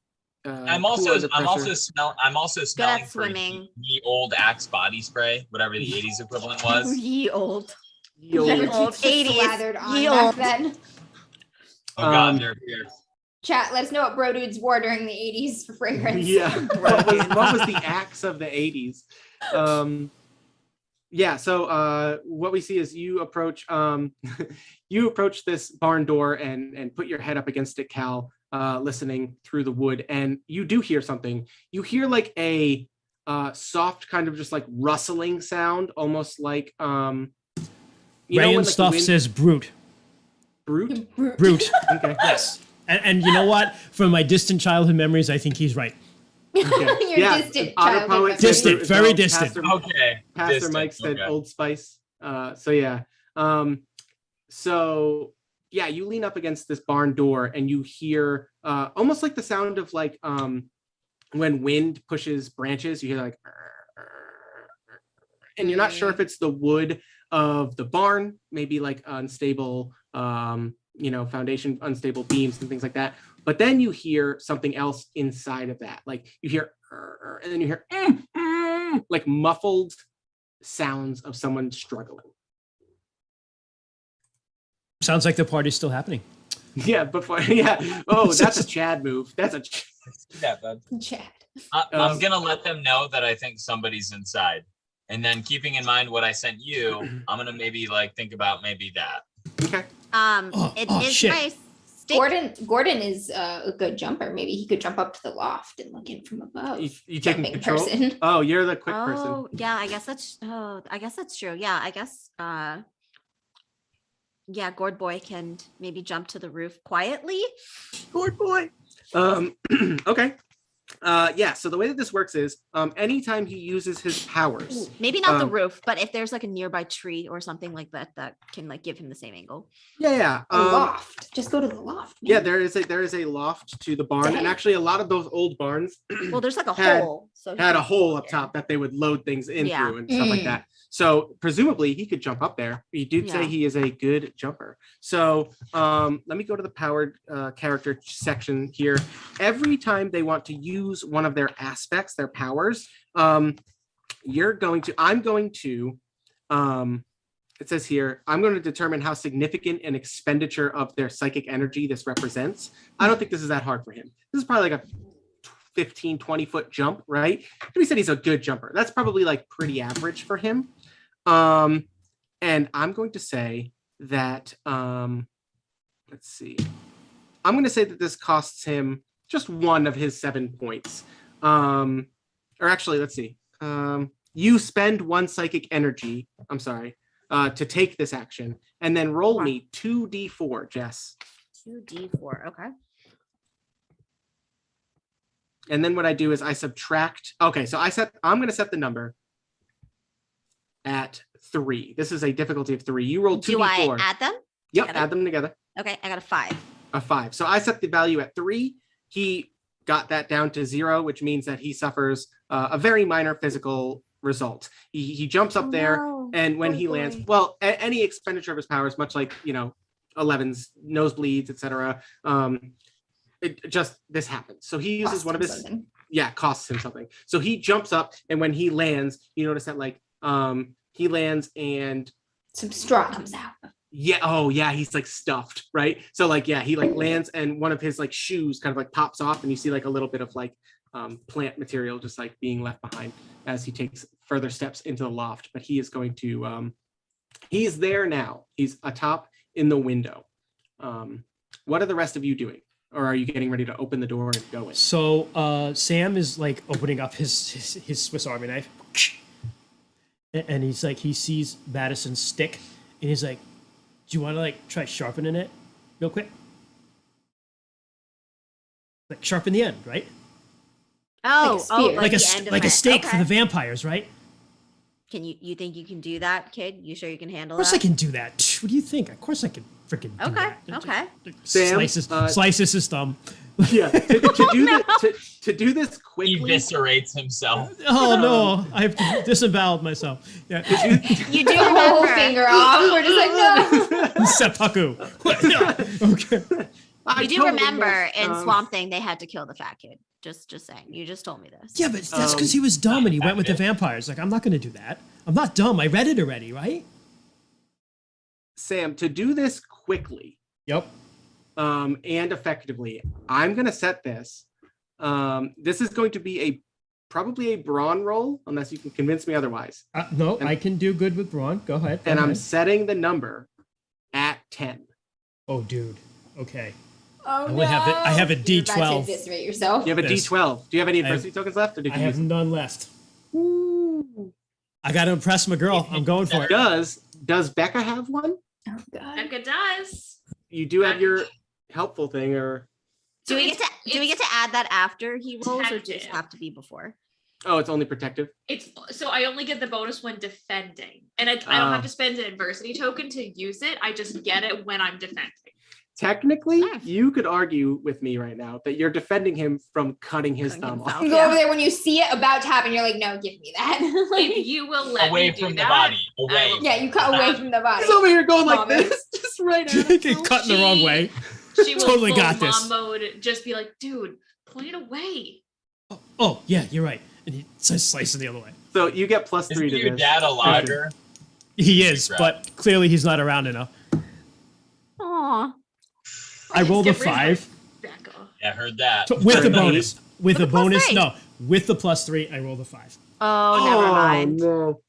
I'm cool also under pressure. smelling for swimming. the old Axe body spray, whatever the 80s equivalent was. Ye old. Yo. Never old just 80s. slathered on Ye back old. then. Oh god, Um, they're here. Chat, let us know what bro dudes wore during the 80s for fragrance. Yeah. what was the axe of the 80s? So what we see is you approach this barn door and put your head up against it, Cal, listening through the wood, and you do hear something. You hear like a soft kind of just like rustling sound, almost like Ray when, and like, the stuff wind- says brute. brute. Brute. Okay. Yes. And you know what? From my distant childhood memories, I think he's right. Okay. Your Yeah, distant Otter childhood Poet memory. said Distant, brute as very well. distant. Okay. Pastor distant, Mike said okay. Old Spice. So yeah. So yeah, you lean up against this barn door and you hear almost like the sound of like when wind pushes branches. You hear like, and you're not sure if it's the wood of the barn, maybe like unstable, foundation, unstable beams and things like that. But then you hear something else inside of that. Like you hear, and then you hear, like muffled sounds of someone struggling. Sounds like the party's still happening. Yeah, before Oh, that's a Chad move. That's a Yeah, bud. Chad. I'm gonna let them know that I think somebody's inside, and then keeping in mind what I sent you, I'm gonna maybe like think about maybe that. okay. It is shit. my stick. Gordon is a good jumper. Maybe he could jump up to the loft and look in from above. You taking Jumping control? person. Oh, you're the quick person. Oh, yeah, I guess that's true. Yeah, I guess yeah, Gord Boy can maybe jump to the roof quietly. Good boy. Okay. Yeah, so the way that this works is anytime he uses his powers. Maybe not the roof, but if there's like a nearby tree or something like that that can like give him the same angle. Yeah. A loft. Just go to the loft. Man. Yeah, there is a loft to the barn, and actually a lot of those old barns Well, there's like a Had- hole. So he had a can hole go up there. top that they would load things in Yeah. through and stuff like that. So presumably he could jump up there. You did say Yeah. he is a good jumper. So let me go to the powered character section here. Every time they want to use one of their aspects, their powers, I'm going to it says here, I'm going to determine how significant an expenditure of their psychic energy this represents. I don't think this is that hard for him. This is probably like a 15, 20 foot jump, right? We said he's a good jumper. That's probably like pretty average for him. And I'm going to say that, let's see. I'm going to say that this costs him just one of his 7 points. Or actually, let's see. You spend 1 psychic energy, to take this action, and then roll me 2d4, Jess. 2d4. Okay. And then what I do is I subtract. Okay, so I'm going to set the number at 3. This is a difficulty of 3. You roll 2d4. Do I add them? Yep, together? add them together. Okay, I got a 5. A 5. So I set the value at 3. He got that down to 0, which means that he suffers a very minor physical result. He jumps up there, no. and when Poor he lands, boy. well, any expenditure of his powers, much like 11's nosebleeds, etc. This happens. So he uses Cost one of him his something. costs him something. So he jumps up, and when he lands, you notice that he lands and Some straw comes out. he's like stuffed, right? So he lands, and one of his shoes kind of pops off, and you see a little bit of plant material just being left behind as he takes further steps into the loft. But he is going to he's there now. He's atop in the window. What are the rest of you doing? Or are you getting ready to open the door and go in? So Sam is opening up his Swiss Army knife, and he's he sees Madison's stick, and he's like, "Do you want to try sharpening it real quick? Sharpen the end, right? Oh, spear. Like the end of a it. stake for Okay. the vampires, right? Can you think you can do that, kid? You sure you can handle Of course that? I can do that. What do you think? Of course I can freaking do Okay, that. okay. Sam, Slices his thumb. Yeah, to do this He quickly. eviscerates himself. Oh no, I have to disemboweled myself. Yeah, You do Whole remember. finger off. We're just like, no. seppuku. Okay. I You do totally remember missed, in Swamp Thing they had to kill the fat kid. Just saying. You just told me this. Yeah, but that's because he was dumb and he went with the vampires. I'm not going to do that. I'm not dumb. I read it already, right? Sam, to do this quickly Yep. and effectively, I'm going to set this. This is going to be probably a brawn roll, unless you can convince me otherwise. No, I can do good with brawn. Go ahead. And I'm setting the number at 10. Oh, dude. Okay. Oh, I have a You're about to D12. eviscerate yourself. You have a This. D12. Do you have any I have- adversity tokens left? Or did I you have use none left. I got to impress my girl. I'm going for it. Does Becca have one? Oh, God. Becca does. You do have your helpful thing, or Do we get to add that after he rolls, or just Protective. have to be before? it's only protective. It's so I only get the bonus when defending, and I don't have to spend an adversity token to use it. I just get it when I'm defending. Technically, Nice. you could argue with me right now that you're defending him from cutting his Cutting thumb himself. off. You go over there when you see it about to happen. You're like, no, give me that. If you will let Away me do from the that, body. I Away. will- yeah, you cut away from the body. He's over here going like Vomit. this, just right at it. Get cut in the wrong way. She will Totally full got this. mom mode. Just be like, dude, point it away. Oh, yeah, you're right. And he slices the other way. So you get +3 Isn't to your this. dad a logger? He is, Right. but clearly he's not around enough. Aw. I rolled a Get rid of 5 Back off. Yeah, I heard that. with the Eight. bonus. With the With a plus bonus, three. no. With the +3, I rolled a 5. Oh, never mind. No.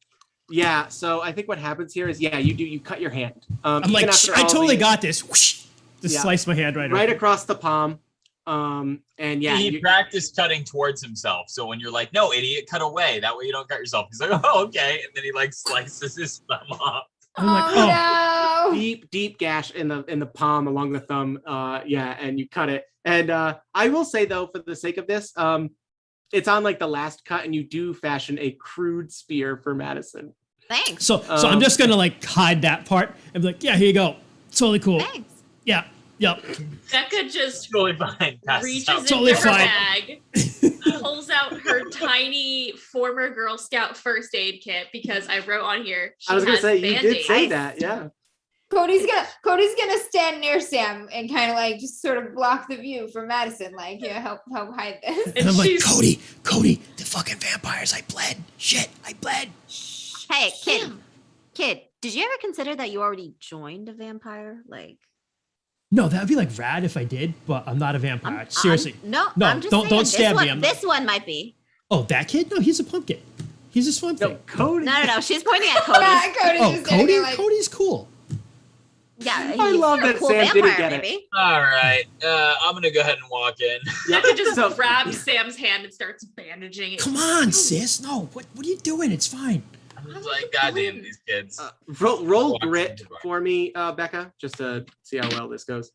Yeah, so I think what happens here is, you cut your hand. I'm even like, after I all totally these- got this. Whoosh, just Yeah. slice my hand right right open. across the palm. And yeah, He you, practiced cutting towards himself. So when you're like, no, idiot, cut away. That way you don't cut yourself. He's like, oh, okay. And then he like slices his thumb off. I'm like, oh. no. deep gash in the palm along the thumb. And you cut it. And I will say though, for the sake of this, it's on like the last cut, and you do fashion a crude spear for Madison. Thanks. So I'm just gonna like hide that part and be like, yeah, here you go. Totally cool. Thanks. Yeah, yep. Becca just Totally fine. Passes reaches out. into Totally her fine. bag, pulls out her tiny former Girl Scout first aid kit because I wrote on here. She I was gonna has say you did Band-Aids. say that, yeah. Cody's gonna stand near Sam and kind of like just sort of block the view from Madison, like, yeah, help hide this. And I'm like, she's- Cody, the fucking vampires, I bled. Shit, I bled. Hey, kid, did you ever consider that you already joined a vampire? Like, No, that'd be like rad if I did, but I'm not a vampire. I'm- Seriously. no, No, I'm just don't saying, stab this me, one, I'm not- this one might be. Oh, that kid? No, he's a pumpkin. He's a swamp No, thing. Cody. No. She's pointing at Cody. Yeah, Cody's Oh, just standing Cody? there like, Cody's cool. Yeah, I he's love a that cool Sam didn't vampire, get it. maybe. All right. I'm going to go ahead and walk in. Yep. Becca just So- grabs Sam's hand and starts bandaging it. Come on, sis. No, what are you doing? It's fine. I'm just like, goddamn these kids. Roll Walks grit into the bar. for me, Becca, just to see how well this goes.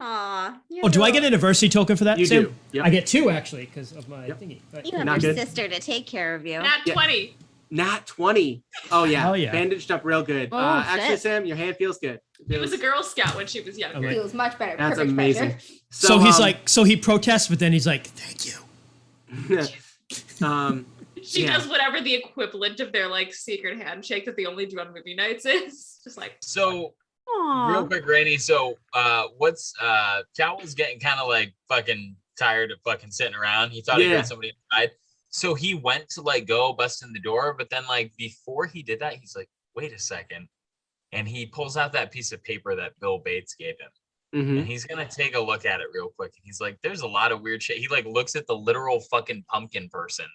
Aw. Oh, do I get an adversity token for that, You Sam? do. Yep. I get 2 actually because of my Yep. thingy. But- You have Not your good. sister to take care of you. Nat Yeah. 20. Nat 20. Oh yeah. Hell yeah. Bandaged up real good. Oh, Actually, shit. Sam, your hand feels good. She was a Girl Scout when she was younger. Okay. feels much better. That's Perfect amazing. pressure. So he's like, so he protests, but then he's like, thank you. She Yeah. does whatever the equivalent of their like secret handshake that they only do on movie nights is. Just like, So Aw. real quick, Rainey. So what's Cal was getting kind of like fucking tired of fucking sitting around. He thought he Yeah. heard somebody inside. So he went to like go bust in the door, but then like before he did that, he's like, wait a second. And he pulls out that piece of paper that Bill Bates gave him. Mhm. And he's gonna take a look at it real quick. And he's like, there's a lot of weird shit. He like looks at the literal fucking pumpkin person,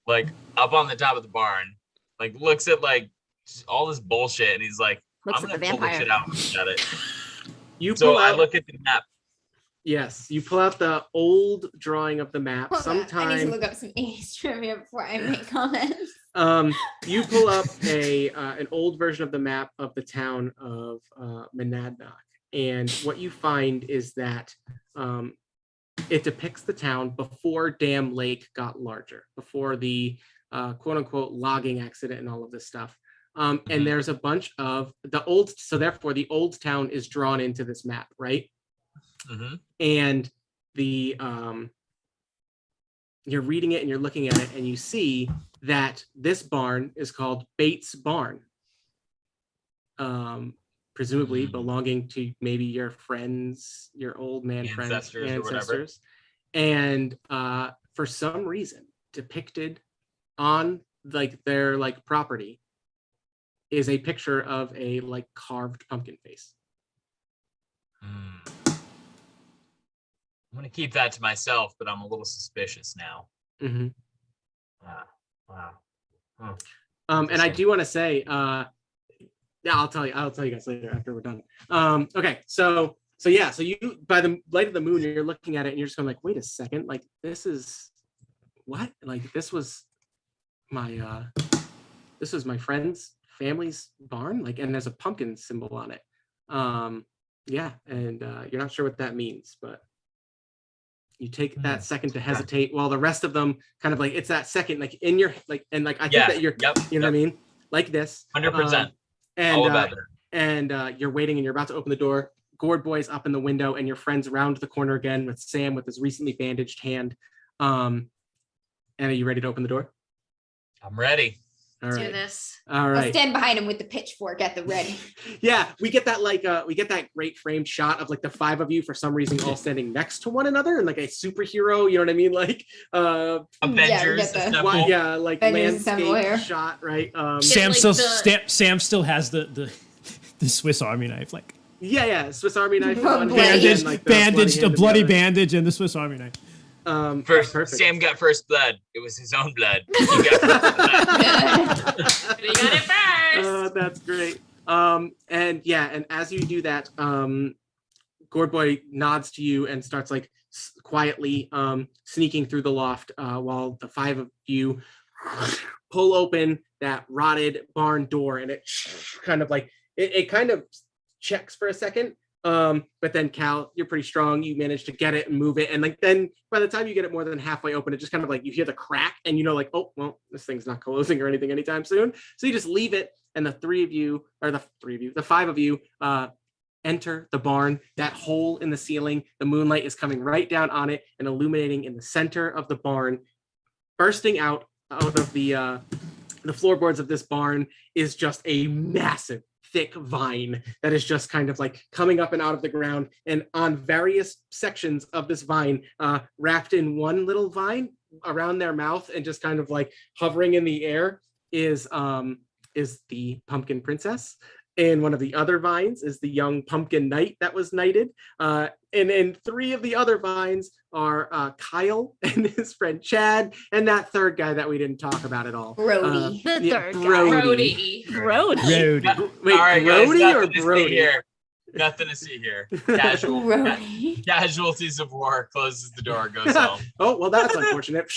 like up on the top of the barn, like looks at like just all this bullshit, and he's like, Looks I'm at gonna the pull this vampire. shit out and look at it. You So pull I out, look at the map. yes, you pull out the old drawing of the map. Hold on, I need to Sometime look up some 80s trivia before I make comments. you pull up an old version of the map of the town of Monadnock, and what you find is that it depicts the town before Dam Lake got larger, before the quote unquote logging accident and all of this stuff. And there's a bunch of the old, so therefore the old town is drawn into this map, right? Mhm. And the you're reading it and you're looking at it and you see that this barn is called Bates Barn, presumably Hmm. belonging to maybe your friends, your old man Ancestors friends, or whatever. ancestors, and for some reason depicted on like their like property is a picture of a like carved pumpkin face. Hmm. I'm gonna keep that to myself, but I'm a little suspicious now. Mhm. Wow. And I do want to say, yeah, I'll tell you guys later after we're done. Okay, so you by the light of the moon, you're looking at it and you're just going like, wait a second, like this is what? Like this was my friend's family's barn, like, and there's a pumpkin symbol on it. Yeah, and you're not sure what that means, but you take that second to hesitate while the rest of them kind of like, it's that second, like in your, like, and like, I think that you're, Yep. you know what I mean? Like this. 100%. And, All about it. and you're waiting and you're about to open the door. Gourd Boy's up in the window and your friend's round the corner again with Sam with his recently bandaged hand. And are you ready to open the door? I'm ready. All Do right. this. All I'll right. stand behind him with the pitchfork at the ready. Yeah, we get that great framed shot of like the 5 of you for some reason all standing next to one another and like a superhero, you know what I mean? Like Avengers. the- assemble. yeah, like Avengers assemble here. landscape shot, right? Sam like still the- Sam still has the Swiss Army knife, like yeah, Swiss Army knife. Oh, on one hand bandage, and, like, the bandage, hand a in the bloody other. bandage, and the Swiss Army knife. First, Perfect. Sam got first blood. It was his own blood. He got first blood. You got it first. That's great. And as you do that, Gourd Boy nods to you and starts like quietly sneaking through the loft while the 5 of you pull open that rotted barn door, and it kind of like it kind of checks for a second. But then Cal, you're pretty strong. You manage to get it and move it. And like then by the time you get it more than halfway open, it just kind of like you hear the crack and you know, like, oh, well, this thing's not closing or anything anytime soon. So you just leave it. And the 5 of you enter the barn. That hole in the ceiling, the moonlight is coming right down on it and illuminating in the center of the barn. Bursting out of the floorboards of this barn is just a massive thick vine that is just kind of like coming up and out of the ground, and on various sections of this vine, wrapped in one little vine around their mouth and just kind of like hovering in the air is the pumpkin princess. And one of the other vines is the young pumpkin knight that was knighted. And 3 of the other vines are Kyle and his friend Chad, and that third guy that we didn't talk about at all. Brody. The third guy. Brody. Brody. Road. Wait, All right, guys, Brody or nothing to see Brody? here. Nothing to see here. Brody. Casualties of war. Closes the door. Goes home. Oh, well, that's unfortunate.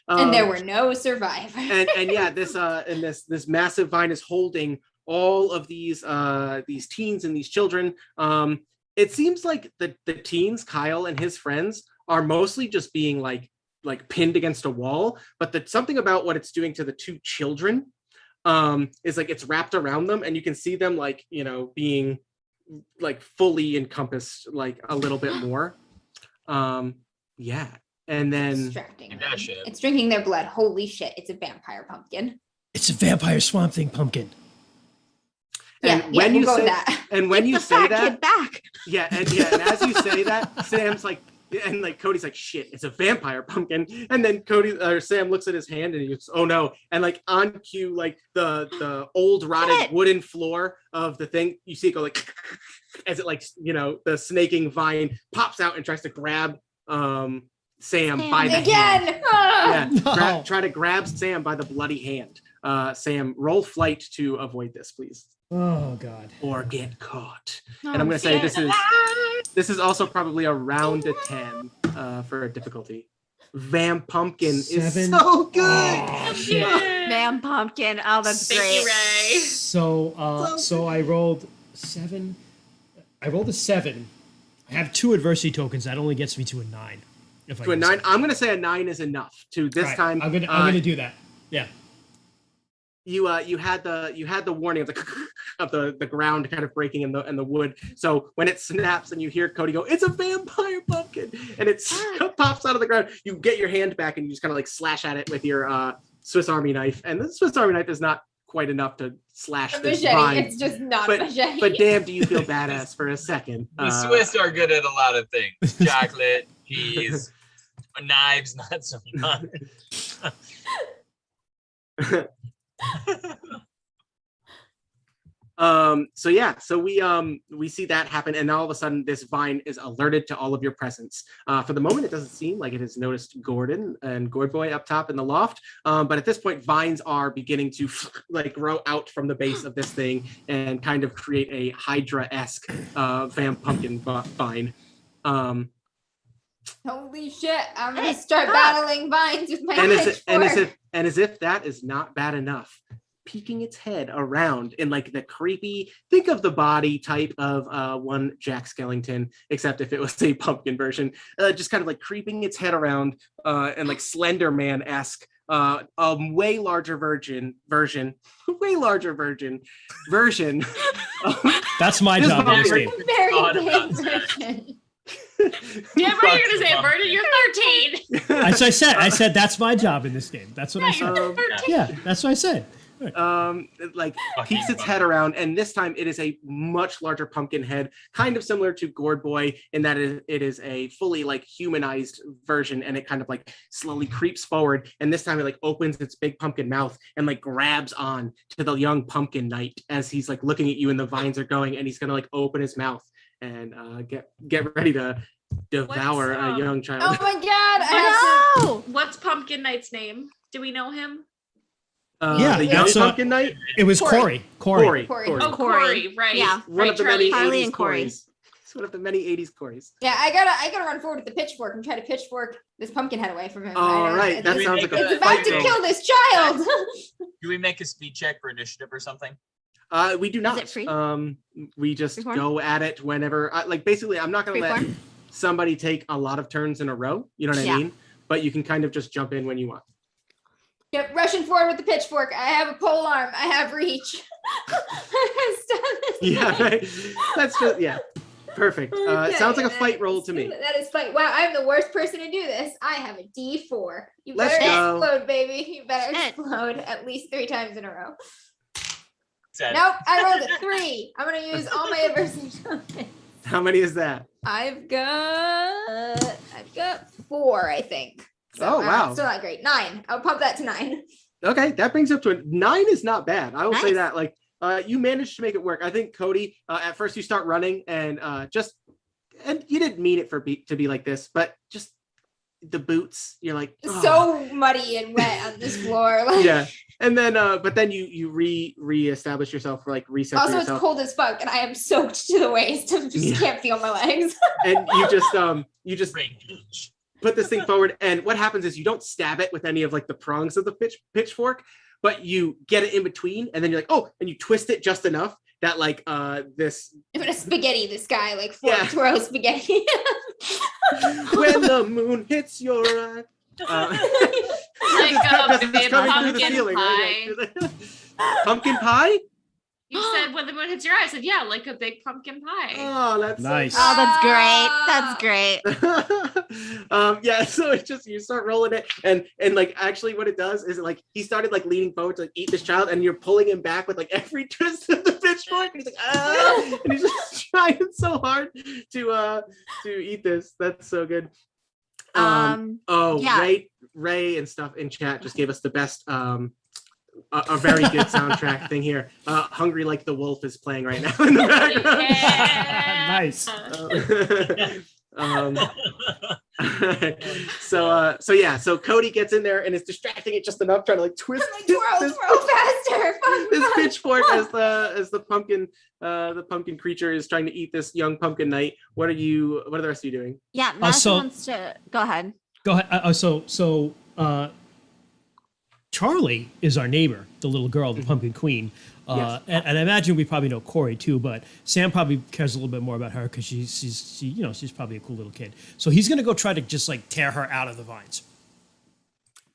And there were no survivors. and yeah, this massive vine is holding all of these teens and these children. It seems like the teens, Kyle and his friends, are mostly just being like pinned against a wall, but something about what it's doing to the 2 children is like it's wrapped around them, and you can see them like, you know, being like fully encompassed like a little bit more. Yeah. And then Distracting them. That shit. It's drinking their blood. Holy shit, it's a vampire pumpkin. It's a vampire swamp thing pumpkin. And Yeah, when we'll you go say- with that. and when Get you the say fat that, kid back. and as you say that, Sam's like, and like Cody's like, shit, it's a vampire pumpkin. And then Sam looks at his hand and he goes, oh no. And like on cue, like the old rotted Shit. wooden floor of the thing, you see it go like as it like, you know, the snaking vine pops out and tries to grab Sam by the hand. Again! Ah! Yeah, No. try to grab Sam by the bloody hand. Sam, roll flight to avoid this, please, Oh God. or get caught. Oh, And I'm going to say this is also probably around a 10 for a difficulty. Pumpkin is 7. so good. Oh, shit. Man, pumpkin. Oh, that's Thank great. you, Ray. So I rolled 7. I rolled a 7. I have 2 adversity tokens. That only gets me to a 9. If I To a use 9, it. I'm going to say a 9 is enough. To this All right, time, I'm gonna do that. Yeah. you had the warning of the ground kind of breaking in the wood. So when it snaps and you hear Cody go, it's a vampire pumpkin, and it pops out of the ground, you get your hand back and you just kind of like slash at it with your Swiss Army knife. And the Swiss Army knife is not quite enough to slash A this machete. vine. It's just not But- machete. But damn, do you feel badass for a second? The Swiss are good at a lot of things. Chocolate, cheese, knives, not so much. So we see that happen, and all of a sudden this vine is alerted to all of your presence. For the moment, it doesn't seem like it has noticed Gordon and Gourd Boy up top in the loft, but at this point vines are beginning to like grow out from the base of this thing and kind of create a Hydra-esque vamp pumpkin vine. Holy shit, I'm gonna start battling vines with my pitchfork. And as if that is not bad enough, peeking its head around in like the creepy, think of the body type of one Jack Skellington, except if it was a pumpkin version, just kind of like creeping its head around and like Slender Man-esque, a way larger version. That's my This job in this vine- game. Very God, big about version. Yeah, what are you gonna say, Vernon? You're 13. As I said that's my job in this game. That's what I said. You're 13. Yeah, that's what I said. Like peeks its head around, and this time it is a much larger pumpkin head, kind of similar to Gourd Boy in that it is a fully like humanized version, and it kind of like slowly creeps forward, and this time it like opens its big pumpkin mouth and like grabs on to the young pumpkin knight as he's like looking at you and the vines are going, and he's gonna like open his mouth and get ready to devour a young child. Oh my god! What's Pumpkin Knight's name? Do we know him? Yeah, the young that's pumpkin knight. It was Corey. Corey. Oh, Corey, right. Yeah. One of the Charlie. many Charlie 80s and Corey. Corys. It's one of the many 80s Corys. Yeah, I gotta run forward with the pitchfork and try to pitchfork this pumpkin head away from him. All right, that sounds like a It's about to fight. kill this child. Do we make a speed check for initiative or something? We do not. it free? We just Freeform? go at it whenever. Like basically, I'm not gonna let Freeform? somebody take a lot of turns in a row. You know what I Yeah. mean? But you can kind of just jump in when you want. Yep, rushing forward with the pitchfork. I have a pole arm. I have reach. Stop this. Yeah, right. That's just perfect. Okay, Sounds like a that fight roll is- to me. That is fight. Wow, I'm the worst person to do this. I have a D4. You Let's better go. explode, baby. You better Shit. explode at least 3 times in a row. Said, Nope, I rolled a 3. I'm gonna use all my adversity tokens. How many is that? I've got 4, I think. Oh, wow. Still not great. 9. I'll pump that to 9. Okay, that brings up to a 9 is not bad. I will say Nice. that. Like, you managed to make it work. I think Cody. At first, you start running and and you didn't mean it to be like this, but just the boots. You're like So muddy and wet on this floor. Like, yeah. And then, but then you reestablish yourself, or like reset also, it's yourself, cold as fuck, and I am soaked to the waist. I just Yeah. can't feel my legs. and you just range. put this thing forward, and what happens is you don't stab it with any of like the prongs of the pitchfork, but you get it in between, and then you're like, oh, and you twist it just enough that like this I'm gonna spaghetti this guy, like Yeah. twirl spaghetti. when the moon hits your eye. Like It's coming through the pumpkin ceiling, pie. right? Pumpkin pie? You said when the moon hits your eye. I said, yeah, like a big pumpkin pie. Oh, that's so Nice. Oh, that's great. That's great. yeah, so it's just you start rolling it, and like actually what it does is like he started like leaning forward to like eat this child, and you're pulling him back with like every twist of the pitchfork, and he's like and he's just trying so hard to eat this. That's so good. Yeah. Ray and stuff in chat just gave us the best a very good soundtrack thing here. Hungry Like the Wolf is playing right now in the background. Yeah. Nice. So Cody gets in there and is distracting it just enough, trying to like twist Like, twirl faster. this pitchfork as the pumpkin creature is trying to eat this young pumpkin knight. What are the rest of you doing? Yeah, Madison so- wants to go ahead. Go ahead. So Charlie is our neighbor, the little girl, the pumpkin queen. Yes. And I imagine we probably know Corey too, but Sam probably cares a little bit more about her because she's probably a cool little kid. So he's gonna go try to just like tear her out of the vines.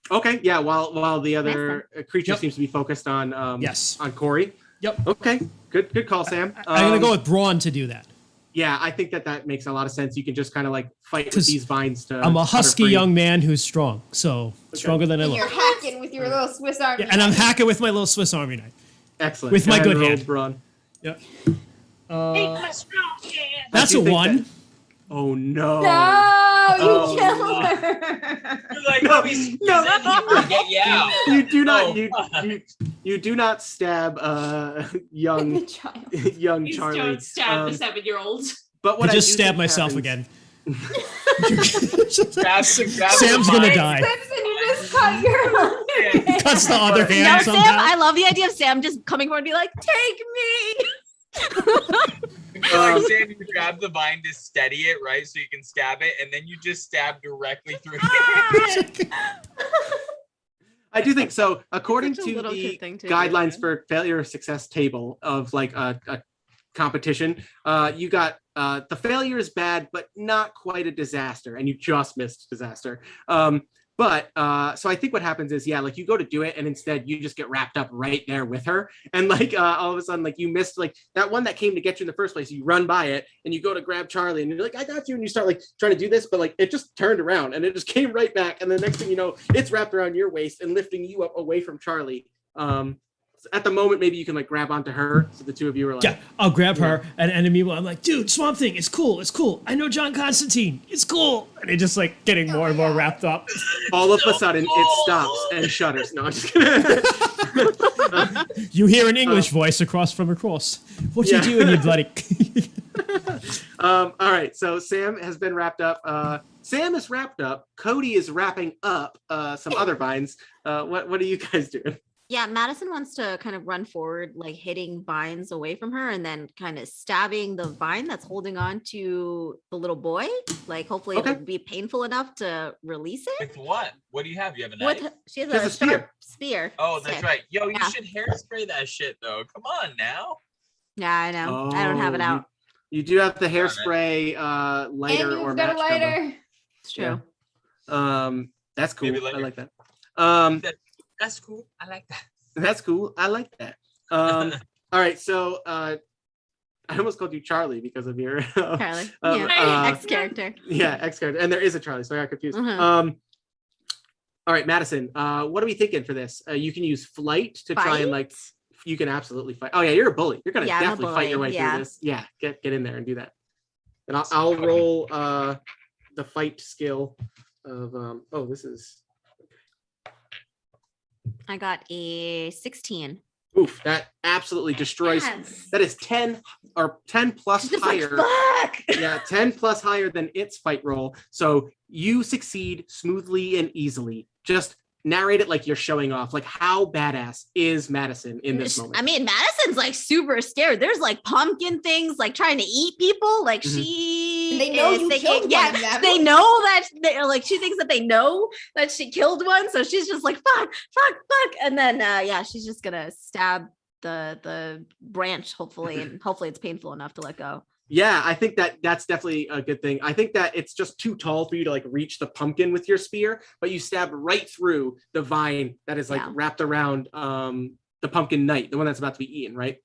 Okay, yeah. While the other creature Yep. seems to be focused on Yes. on Corey. Yep. Okay, good call, Sam. I'm gonna go with Braun to do that. Yeah, I think that makes a lot of sense. You can just kind of like fight with 'Cause these vines to. I'm a set her husky free. young man who's strong, so stronger than I And you're look. hacking with your little Swiss Army. Yeah, and I'm knife. hacking with my little Swiss Army knife. Excellent. with my Go good ahead and roll, hand. Braun. Yep. Take my strong hand. That's I a do think 1. that- Oh no. No, you Oh, killed her. You're like, No, oh, he's no. get you out. You do not. Oh. You do not stab young The child. young Please Charlie. don't stab the Um, 7-year-old. But what I just do stabbed think myself happens- again. Grab Sam's the gonna vine. die. Simpson, you just cut your other hand. Cuts the other No, hand No, Sam, somehow. I love the idea of Sam just coming forward and be like, take me. Like Sam, you grab the vine to steady it, right? So you can stab it, and then you just stab directly through it. I do think so. According Such a to little the kid thing to do, guidelines yeah. for failure or success table of like a competition, you got the failure is bad, but not quite a disaster, and you just missed disaster. But But so I think what happens is, yeah, like you go to do it and instead you just get wrapped up right there with her. And like all of a sudden, like you missed like that one that came to get you in the first place. You run by it and you go to grab Charlie and you're like, I got you. And you start like trying to do this, but like it just turned around and it just came right back. And the next thing you know, it's wrapped around your waist and lifting you up away from Charlie. At the moment, maybe you can like grab onto her. So the two of you are like, Yeah, I'll grab her, and immediately I'm like, dude, Swamp Thing, it's cool, it's cool. I know John Constantine, it's cool. And they're just like getting more and more wrapped up. all of a sudden it stops and shudders. No, I'm just kidding. You hear an English voice across. What you doing, you bloody? All right, so Sam has been wrapped up. Sam is wrapped up. Cody is wrapping up some other vines. What are you guys doing? Yeah, Madison wants to kind of run forward, like hitting vines away from her and then kind of stabbing the vine that's holding on to the little boy. Like, hopefully it would be painful enough to release it. With what? What do you have? You have a knife? She has She has a a spear. sharp spear. Oh, that's Sick. right. Yo, you Yeah. should hairspray that shit though. Come on now. Yeah, I know. I don't have it out. You do have the hairspray lighter And or you've got a match combo. lighter. It's true. That's cool. Maybe I later. like that. That's cool. I like that. That's cool. I like that. All right, so I almost called you Charlie because of your Charlie. um, Yeah. Ex character. yeah, ex character, and there is a Charlie, so I got confused. Mhm. All right, Madison, what are we thinking for this? You can use flight to try and like. You can absolutely fight. Oh yeah, you're a bully. You're gonna Yeah, I'm a definitely fight your way bully, yeah. through this. Yeah, get in there and do that. And I'll roll the fight skill of oh, this is I got a 16. oof, that absolutely destroys. Yes. That is 10 or 10 plus Just like, higher. fuck! Yeah, 10 plus higher than its fight roll. So you succeed smoothly and easily. Just narrate it like you're showing off. Like, how badass is Madison in this moment? I mean, Madison's like super scared. There's like pumpkin things like trying to eat people. Like she, They know is you thinking- killed one yeah, of them. they know that like she thinks that they know that she killed one. So she's just like fuck, and then yeah, she's just gonna stab the branch hopefully, and hopefully it's painful enough to let go. Yeah, I think that's definitely a good thing. I think that it's just too tall for you to like reach the pumpkin with your spear, but you stab right through the vine that is like wrapped around the pumpkin knight, the one that's about to be eaten, right?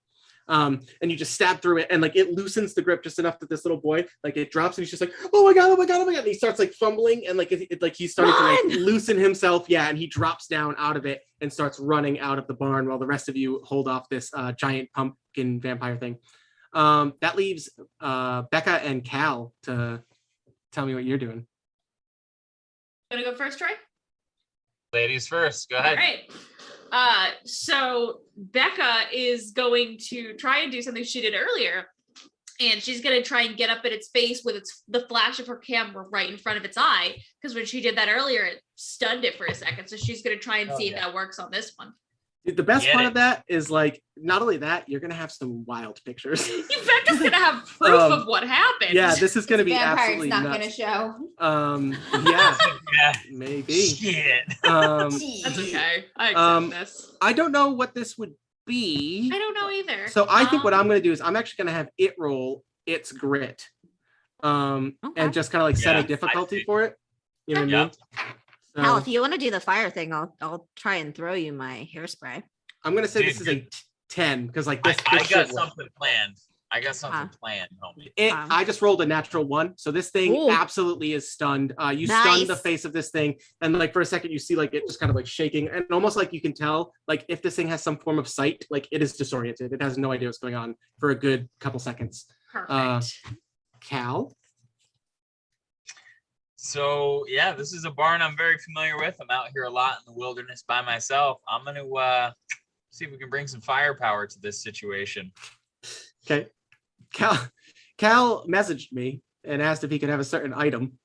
And you just stab through it and like it loosens the grip just enough that this little boy, like it drops and he's just like, oh my god, and he starts like fumbling and like it like he's starting to like loosen himself. Yeah, and he drops down out of it and starts running out of the barn while the rest of you hold off this giant pumpkin vampire thing. That leaves Becca and Cal to tell me what you're doing. Gonna go first, Troy? Ladies first. Go ahead. All right. So Becca is going to try and do something she did earlier. And she's going to try and get up in its face with the flash of her camera right in front of its eye. Because when she did that earlier, it stunned it for a second. So she's going to try and see if that works on this one. The best part of that is like, not only that, you're gonna have some wild pictures. Becca's gonna have proof of what happened. Yeah, this is gonna be Vampire's absolutely not nuts. gonna show. Yeah, Yeah. maybe. Shit. That's okay. I accept this. I don't know what this would be. I don't know either. So I think what I'm gonna do is I'm actually gonna have it roll its grit, and just kind of like set a difficulty for it. You know what I mean? Hal, if you want to do the fire thing, I'll try and throw you my hairspray. I'm gonna say this is a 10 because like this. I this got should work. something planned. I got something planned, homie. I just rolled a natural 1, so this thing absolutely is stunned. You stun the face of this thing, and like for a second you see like it just kind of like shaking, and almost like you can tell like if this thing has some form of sight, like it is disoriented. It has no idea what's going on for a good couple seconds. Perfect. Cal. So yeah, this is a barn I'm very familiar with. I'm out here a lot in the wilderness by myself. I'm gonna see if we can bring some firepower to this situation. Okay. Cal messaged me and asked if he could have a certain item.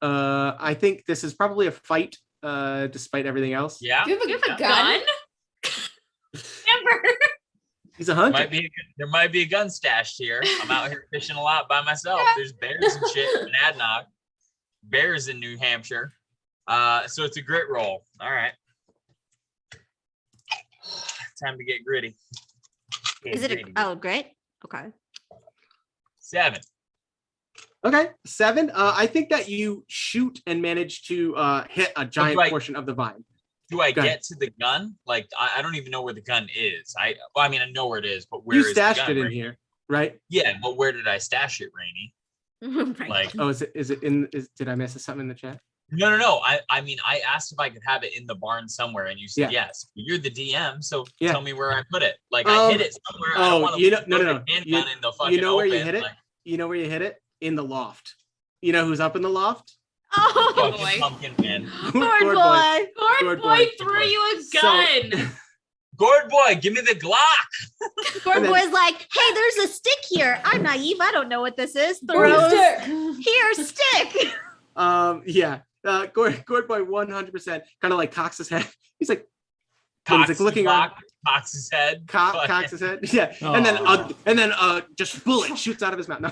I think this is probably a fight, despite everything else. Yeah. Do you have a gun? Amber. He's a hunter. There might be a gun stashed here. I'm out here fishing a lot by myself. There's bears and shit in Monadnock. Bears in New Hampshire. So it's a grit roll. All right. Time to get gritty. Is it great? Okay. 7. Okay, 7. I think that you shoot and manage to hit a giant portion of the vine. Do I Go ahead. get to the gun? Like, I don't even know where the gun is. I mean, I know where it is, but where You is stashed the gun, it in Rainey? here, right? Yeah, but where did I stash it, Rainey? Right. Like, Oh, is it in? Did I miss something in the chat? no. I mean, I asked if I could have it in the barn somewhere, and you said yes. But you're the DM, so tell me where I put it. Like, I hit it somewhere. I don't want to no. handgun in the fucking You know where you open, hit it? like, You know where you hit it? In the loft. You know who's up in the loft? Oh, fucking boy. pumpkin man. Gourd boy. Gourd boy threw you a gun. Gourd boy, give me the Glock. Gourd And then- boy's like, hey, there's a stick here. I'm naive. I don't know what this is. Where's Throws. the Here, stick. Yeah. Gourd boy 100% kind of like cocks his head. He's like, and he's Cocks like looking around. cocks his head. Cocks his head. Yeah. And then just bullet shoots out of his mouth. No.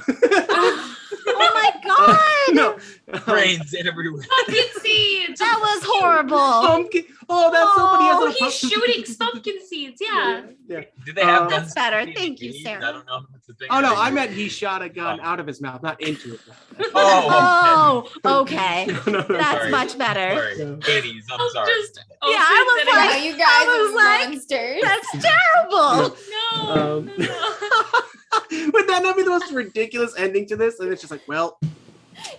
Oh my god. No. Brains everywhere. Pumpkin seeds. That was horrible. Pumpkin. Oh, that's so funny. He has Oh, little he's shooting pumpkin seeds. Yeah. Yeah. Did they have That's guns? better. in the Thank you, Goonies? Sarah. I don't know if it's a thing. Oh no, or I not. meant he shot a gun out of his mouth, not into it. Oh, Oh, okay. No, That's Sorry. much better. sorry. 80s, I'm I'll sorry. just Yeah, I was open Wow, like- you guys I was are like, monsters. That's terrible. No. Um, Would that not be the most ridiculous ending to this? And it's just like, well,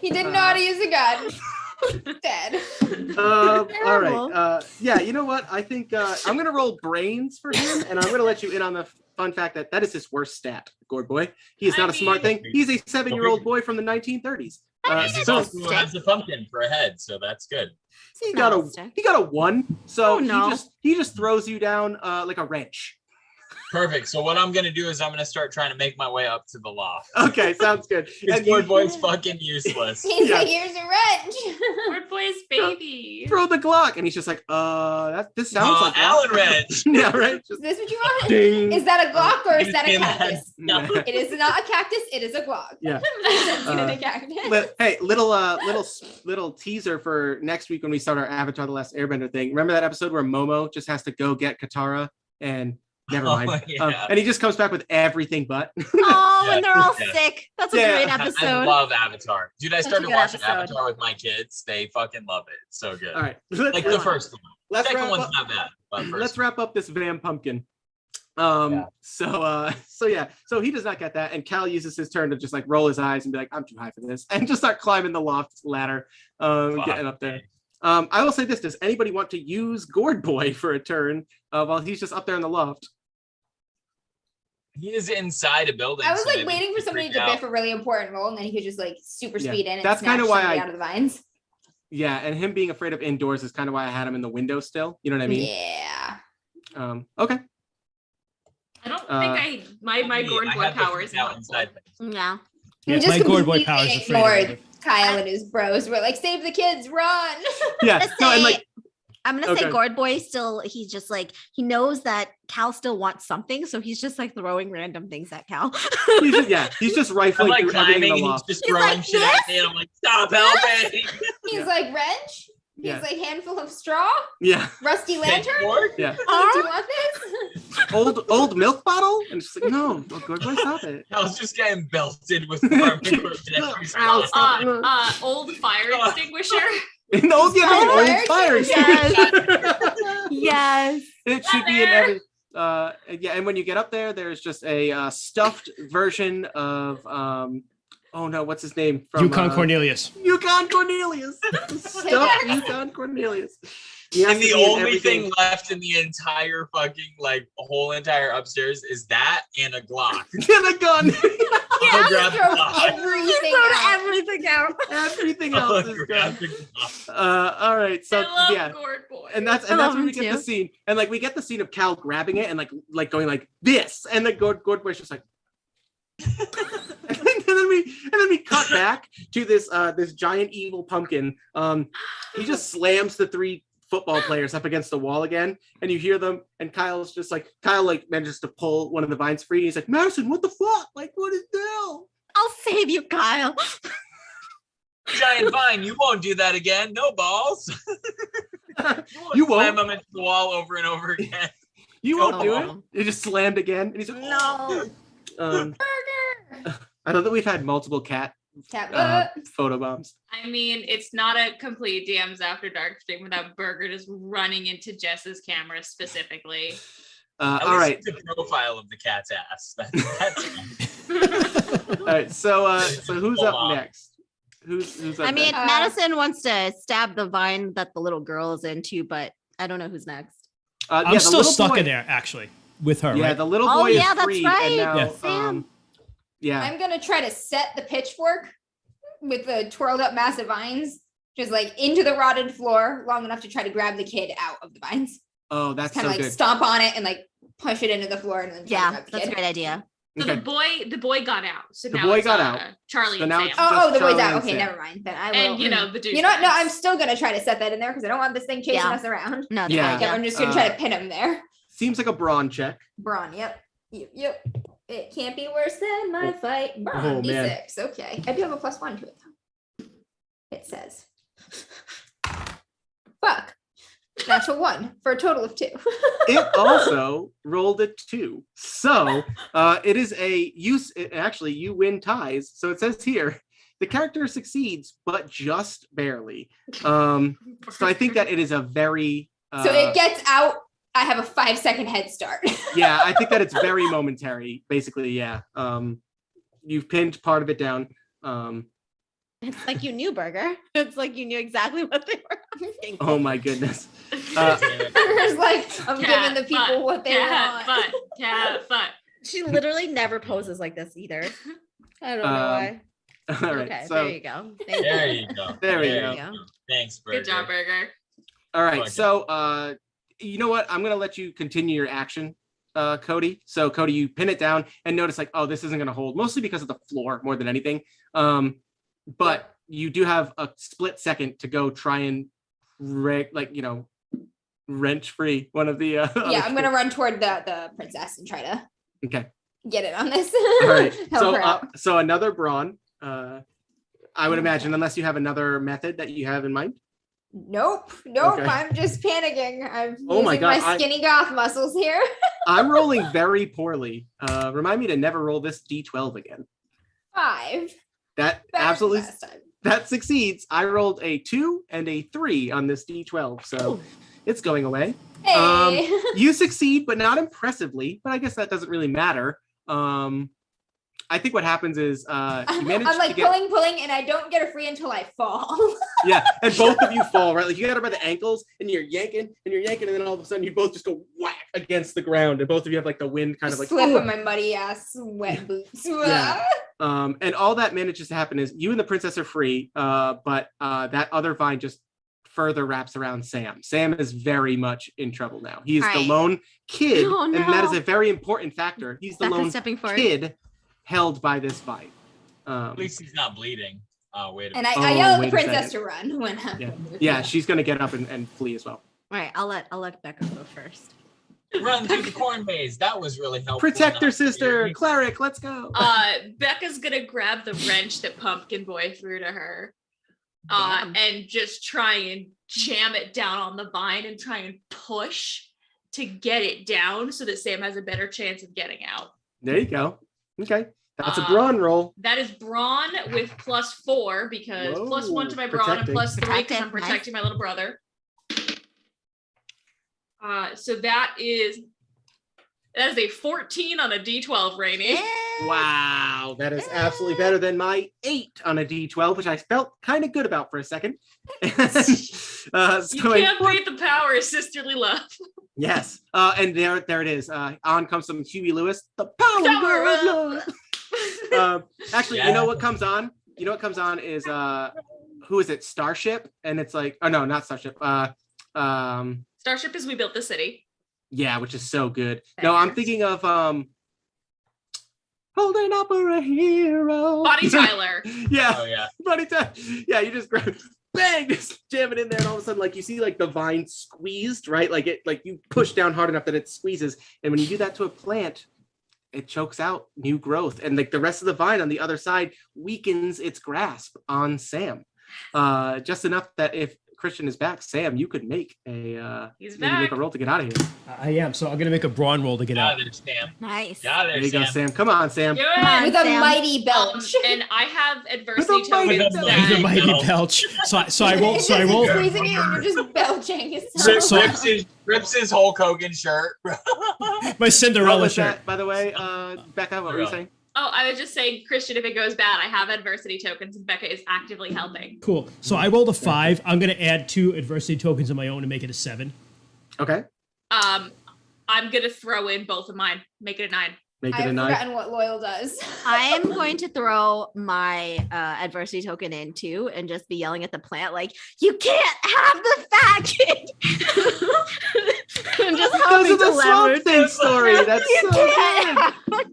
He didn't know how to use a gun. Dead. all Terrible. right. Yeah, you know what? I think I'm gonna roll brains for him, and I'm gonna let you in on the fun fact that is his worst stat, Gourd boy. He is I not a smart mean- thing. He's a 7-year-old boy from the 1930s. And he's So also who has a pumpkin for a head, so that's good. he got a 1. So Oh, no. he just throws you down like a wrench. Perfect. So what I'm gonna do is I'm gonna start trying to make my way up to the loft. Okay, sounds good. Because And Gourd you boy's fucking useless. He's Yeah. like, here's a wrench. Gourd boy's baby. throw the Glock, and he's just like, this sounds like Allen wrench. Yeah, right. Just Is this what you want? ding. Is that a Glock or is that a Give me cactus? No. It is not a cactus, it is a Glock. Yeah. It's a cactus. Hey, little teaser for next week when we start our Avatar: The Last Airbender thing. Remember that episode where Momo just has to go get Katara and never mind, yeah. and he just comes back with everything but. Oh, and they're all Yeah. sick. That's a Yeah. great I episode. love Avatar. Dude, I Such a started good watching episode. Avatar with my kids. They fucking love it. It's so good. All right, Like the first one. let's Second wrap one's up. not bad. But first Let's wrap up this Van Pumpkin. Yeah. So he does not get that, and Cal uses his turn to just like roll his eyes and be like, "I'm too high for this," and just start climbing the loft ladder, getting up there. I will say this: does anybody want to use Gourd Boy for a turn while he's just up there in the loft? He is inside a building. I was so like maybe waiting he for can somebody freak to out. biff a really important role, and then he could just like super Yeah. speed in and That's snatch kinda why somebody I- out of the vines. Yeah, and him being afraid of indoors is kind of why I had him in the window still. You know what I mean? Yeah. Okay. I don't Uh, think my Gourd I boy have the power is freak out helpful. inside things. Yeah. He Yeah, just my Gourd boy completely powers afraid ignored of it. Kyle and his bros. We're like, save the kids, run. Yeah. No, and like I'm gonna Okay. say Gourd Boy still, he's just like, he knows that Cal still wants something, so he's just like throwing random things at Cal. he's just I'm rifling like through everything in climbing the and he's loft. just He's throwing like, shit at me and I'm like, stop helping. He's Yeah. like, wrench. He's Yeah. like, handful of straw. Yeah. Rusty lantern. Gourd? Yeah. Do you want this? Old milk bottle? And she's like, no, Gourd Boy, stop it. I was just getting belted with barbecue equipment every Ow, spot. stop. Old fire extinguisher. In the old, yeah, the Fire old fire extinguisher. extinguisher. Yes. It should be in every. Yeah, and when you get up there, there's just a stuffed version of oh no, what's his name from Yukon Cornelius. Yukon Cornelius. Stuffed Yukon Cornelius. He has And to the be in only everything. thing left in the entire fucking like whole entire upstairs is that and a Glock. and a gun. I'll grab the Throw Glock. everything Throw out. everything out. Everything I'll else is grab gone. the Glock. All right, so I love yeah. Gourd boy. And that's I love when him we get the too. scene, and like we get the scene of Cal grabbing it and like going like this, and then Gourd Boy's just like, and then we cut back to this giant evil pumpkin. He just slams the 3 football players up against the wall again, and you hear them, and Kyle manages to pull one of the vines free. He's like, Madison, what the fuck? Like, what is the hell? I'll save you, Kyle. Giant vine, you won't do that again. No balls. You won't. Slam them into the wall over and over again. You won't do it. No. It just slammed again, and he's like, No. I know that we've had multiple cat photo bombs. I mean, it's not a complete DMs After Dark stream without Burger just running into Jess's camera specifically. At All least right. the profile of the cat's ass. All right. So who's up next? Who's up I mean, next? Madison wants to stab the vine that the little girl is into, but I don't know who's next. I'm the still little stuck boy- in there, actually, with her. Yeah, right? the little Oh, boy yeah, is that's free, right. and now, Yeah. Sam. yeah. I'm gonna try to set the pitchfork with the twirled up massive vines, just like into the rotted floor, long enough to try to grab the kid out of the vines. Oh, that's Kind so of like good. stomp on it and like push it into the floor and then try to Yeah, grab the that's a kid. great idea. So Okay. the boy got out. So The now boy it's, got out. Charlie So and now Sam. it's Oh, the boy's Charlie out. and Okay, Sam. never mind. Then I will. And you know the dude. You know what? No, I'm still gonna try to set that in there because I don't want this thing chasing Yeah. us around. No, it's Yeah. a great Yeah, idea. I'm just gonna try to pin him there. Seems like a brawn check. Brawn. Yep. Yep. It can't be worse than my fight. Brawn. Oh, man. D6. Okay. I do have a +1 to it though. It says. Fuck. Natural 1 for a total of 2. It also rolled a 2. So it is actually you win ties. So it says here, the character succeeds, but just barely. So I think that it is a very So it gets out. I have a 5-second head start. yeah, I think that it's very momentary, basically, yeah. You've pinned part of it down. It's like you knew, Burger. It's like you knew exactly what they were asking. Oh my goodness. Burger's like, I'm giving the people what they want. Cat butt. She literally never poses like this either. I don't know why. All right, Okay, so there you go. Thank There you. you go. There we There go. you go. Thanks, Burger. Good job, Burger. all right, Okay. so you know what? I'm gonna let you continue your action, Cody. So Cody, you pin it down and notice like, oh, this isn't gonna hold, mostly because of the floor more than anything. But you do have a split second to go try and wrench free one of the Yeah, other I'm gonna run toward the princess and try to Okay. get it on this. All right. Help her out. So another brawn. I would imagine, unless you have another method that you have in mind. Nope. Okay. I'm just panicking. I'm Oh my using God, my skinny goth muscles here. I'm rolling very poorly. Remind me to never roll this D12 again. 5. That Back absolutely last time. that succeeds. I rolled a 2 and a 3 on this D12, so it's going away. Hey. You succeed, but not impressively. But I guess that doesn't really matter. I think what happens is you manage I'm like to get pulling, and I don't get a free until I fall. yeah, and both of you fall right. Like you got her by the ankles, and you're yanking, and then all of a sudden you both just go whack against the ground, and both of you have like the wind kind of like slip on my muddy ass wet boots. Yeah. And all that manages to happen is you and the princess are free, but that other vine just further wraps around Sam. Sam is very much in trouble now. He is All the right. lone kid, Oh, and that is no. a very important factor. He's the Becca's lone stepping forward. kid held by this vine. At least he's not bleeding. Wait a And minute. I yell at wait the a princess second. to run when Yeah, she's gonna get up and flee as well. All right, I'll let Becca go first. Run through the corn maze. That was really helpful. Protect her Not sister, weird. cleric. Let's go. Becca's gonna grab the wrench that Pumpkin Boy threw to her, Damn. and just try and jam it down on the vine and try and push to get it down so that Sam has a better chance of getting out. There you go. Okay, that's a brawn roll. That is brawn with +4 because Whoa, +1 to my brawn and protecting. +3 because Protecting, I'm protecting my little brother. So that is a 14 on a D12, Rainy. Wow, that is absolutely better than my 8 on a D12, which I felt kind of good about for a second. You So can't beat the power of sisterly love. yes, and there it is. On comes some Huey Lewis, the power of love. Actually, you know what comes on? You know what comes on is who is it? Starship, and it's like, oh no, not Starship. Starship is We Built the City. Yeah, which is so good. No, I'm thinking of Holding Up for a Hero. Bonnie Tyler. Yeah. Oh yeah. Buddy time. Yeah, you just grab, bang, just jam it in there, and all of a sudden, like you see, like the vine squeezed, right? Like it, like you push down hard enough that it squeezes, and when you do that to a plant, it chokes out new growth, and like the rest of the vine on the other side weakens its grasp on Sam, just enough that if Christian is back, Sam, you could make a He's maybe make back. a roll to get out of here. I am. So I'm gonna make a brawn roll to get Got out. there, Sam. Nice. Got There there, you go, Sam. Sam. Come on, Sam. Do Come on. it. With a Sam. mighty belch. And I have adversity With a mighty tokens. belch. The that- mighty No. belch. So I roll. So I roll. Squeezing you and you're just belching. It's Rips his Hulk Hogan shirt. My What Cinderella was shirt. that, by the way, Becca? What were you saying? Oh, I was just saying, Christian, if it goes bad, I have adversity tokens, and Becca is actively helping. Cool. So I rolled a 5. I'm gonna add 2 adversity tokens of my own to make it a 7. Okay, I'm gonna throw in both of mine, make it a 9. make it a I've 9. forgotten what loyal does. I am going to throw my adversity token in too and just be yelling at the plant like, you can't have the fat kid. And just Because helping of to the Swamp leverage. Thing story. That's You so can't good. have-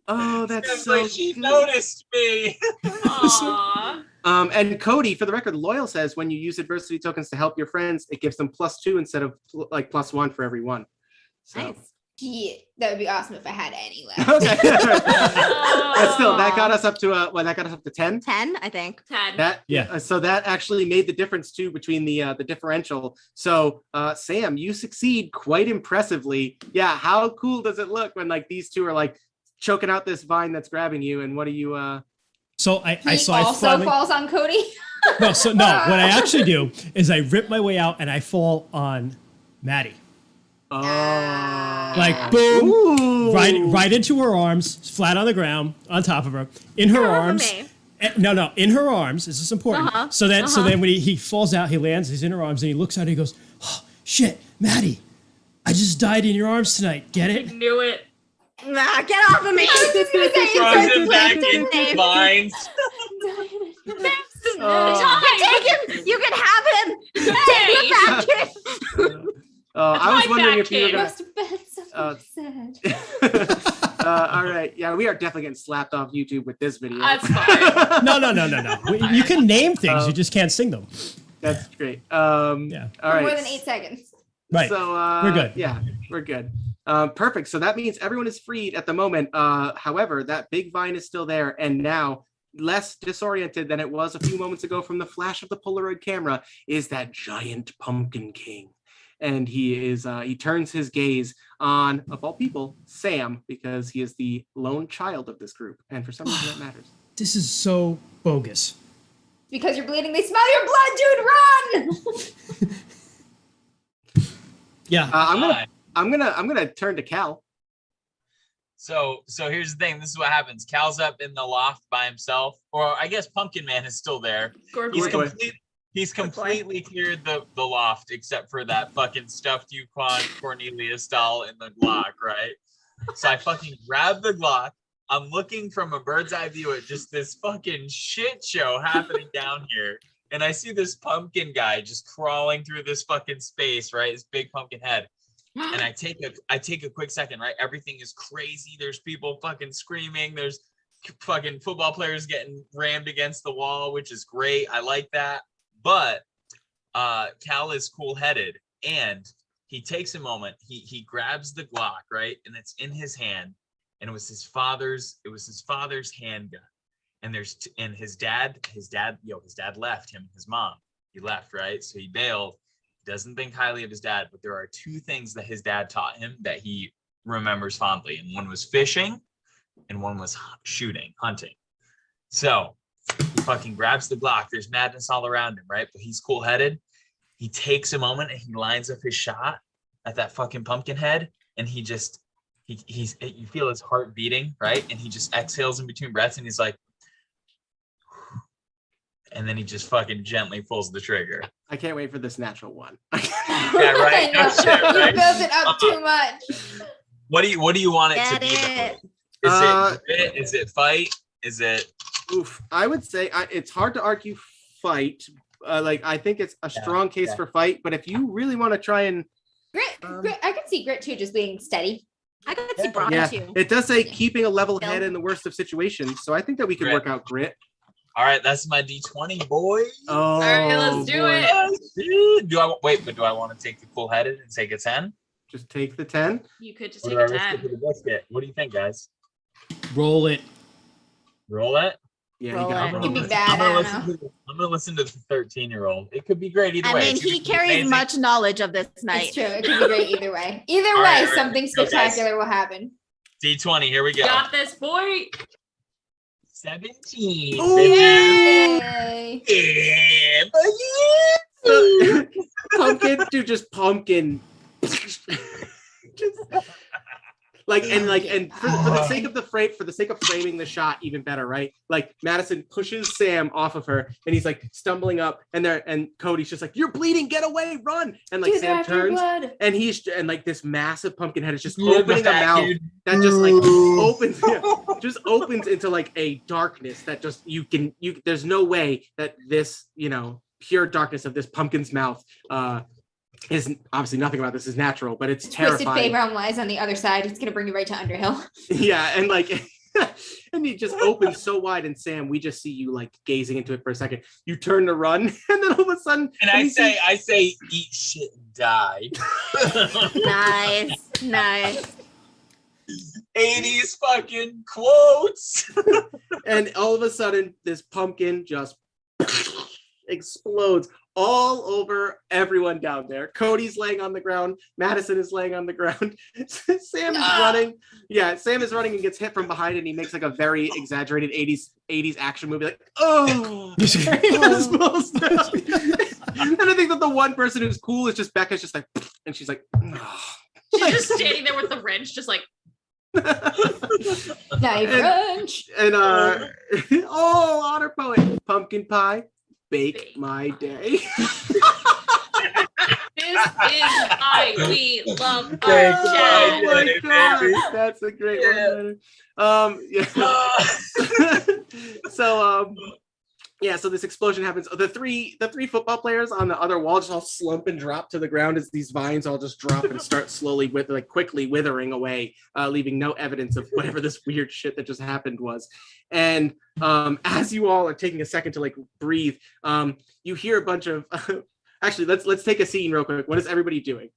Oh, that's Sam's so like, she good. noticed me. Aww. And Cody, for the record, Loyal says when you use adversity tokens to help your friends, it gives them +2 instead of like +1 for every one. So. Nice. Yeah, that would be awesome if I had any left. Okay. But still, that got us up to that got us up to 10. 10, I think. 10. That Yeah. So that actually made the difference too between the differential. So Sam, you succeed quite impressively. Yeah. How cool does it look when like these two are like choking out this vine that's grabbing you? And what do you? So I He also finally, falls on Cody. no. So no. What I actually do is I rip my way out and I fall on Maddie. Oh. Like, boom, Ooh. right into her arms, flat on the ground, on top of her, in her Get off of arms. me. No, in her arms. This is important. Uh-huh, So then when he falls out, he lands, he's in her arms, and he looks at her, he goes, oh, shit, Maddie, I just died in your arms tonight. Get it? Knew it. Nah, get off of me. Throws him back into vines. Take him. You can have him. Take the fat kid. I was My wondering back if you were kid. gonna. Must have been something sad. All right. Yeah, we are definitely getting slapped off YouTube with this video. That's fine. No. You can name things, you just can't sing them. That's great. Yeah. All right. More than 8 seconds. Right. So We're good. Yeah, we're good. Perfect. So that means everyone is freed at the moment. However, that big vine is still there, and now less disoriented than it was a few moments ago from the flash of the Polaroid camera is that giant pumpkin king. And he turns his gaze on, of all people, Sam, because he is the lone child of this group. And for some reason that matters. This is so bogus. Because you're bleeding, they smell your blood, dude, run! Yeah. I'm gonna turn to Cal. So here's the thing. This is what happens. Cal's up in the loft by himself, or I guess Pumpkin Man is still there. Good He's boy. completely cleared the loft except for that fucking stuffed Yukon Cornelius doll in the Glock, right? So I fucking grab the Glock. I'm looking from a bird's eye view at just this fucking shit show happening down here. And I see this pumpkin guy just crawling through this fucking space, right? His big pumpkin head. And I take a quick second, right? Everything is crazy. There's people fucking screaming. There's fucking football players getting rammed against the wall, which is great. I like that. But Cal is cool-headed, and he takes a moment. He grabs the Glock, right, and it's in his hand, and it was his father's handgun. And his dad left him, his mom. He left, right? So he bailed. He doesn't think highly of his dad, but there are 2 things that his dad taught him that he remembers fondly, and one was fishing, and one was hunting. So he fucking grabs the Glock. There's madness all around him, right? But he's cool-headed. He takes a moment and he lines up his shot at that fucking pumpkin head, and you feel his heart beating, right? And he just exhales in between breaths, and he's like, and then he just fucking gently pulls the trigger. I can't wait for this natural one. Yeah, right. I know. No shit, right? You built it up too much. What do you want it to Get be? it. Though? Is it fight? Is it? Oof. I would say it's hard to argue fight. I think it's a strong case for fight. But if you really want to try and Grit, I could see Grit too, just being steady. I could see Braun yeah, too. it does say keeping a level head in the worst of situations. So I think that we could Grit. work out grit. All right, that's my D20, boy. Oh, All right, let's do boy. it. Do I want to take the cool-headed and take a 10? Just take the 10. You could just Or take do I a risk it 10. for the biscuit? What do you think, guys? Roll it. Roll it. Yeah, Roll you got it. to Could be roll. bad. I'm gonna listen to the 13-year-old. It could be great either I way. mean, It's gonna he be carries amazing. much knowledge of this It's night. true. It could be great either way. Either All way, right, all right. something Let's go, guys. spectacular will happen. D20. Here we go. Got this, boy. 17. Ooh. bitches. Yay. Yeah, So, pumpkin, dude, just pumpkin. Just, and for the sake of framing the shot even better, right? Like Madison pushes Sam off of her, and he's like stumbling up, and Cody's just like, "You're bleeding, get away, run!" And like Dude, they're Sam after your turns, blood. and like this massive pumpkin head is just Yeah, opening the a fat mouth dude. that just like opens, just opens into like a darkness that just there's no way that this pure darkness of this pumpkin's mouth is obviously nothing about this is natural, but it's Twisted terrifying. Fey realm lies on the other side. It's gonna bring you right to Underhill. Yeah, and like and he just opens so wide, and Sam, we just see you like gazing into it for a second. You turn to run, and then all of a sudden, And I say, eat shit and die. Nice. 80s fucking quotes. and all of a sudden, this pumpkin just explodes all over everyone down there. Cody's laying on the ground. Madison is laying on the ground. Sam is running. Yeah, Sam is running and gets hit from behind, and he makes like a very exaggerated 80s action movie, like, oh. And I think that the one person who's cool is just Becca's just like, and she's like, oh. She's just standing there with the wrench, just like, Knife wrench. And honor poet, pumpkin pie, bake my day. this is why we love our Thank you. chat. Oh my Baby. god, that's a great one. So this explosion happens. The three football players on the other wall just all slump and drop to the ground as these vines all just drop and start slowly quickly withering away, leaving no evidence of whatever this weird shit that just happened was. And as you all are taking a second to like breathe, you hear a bunch of actually let's take a scene real quick. What is everybody doing?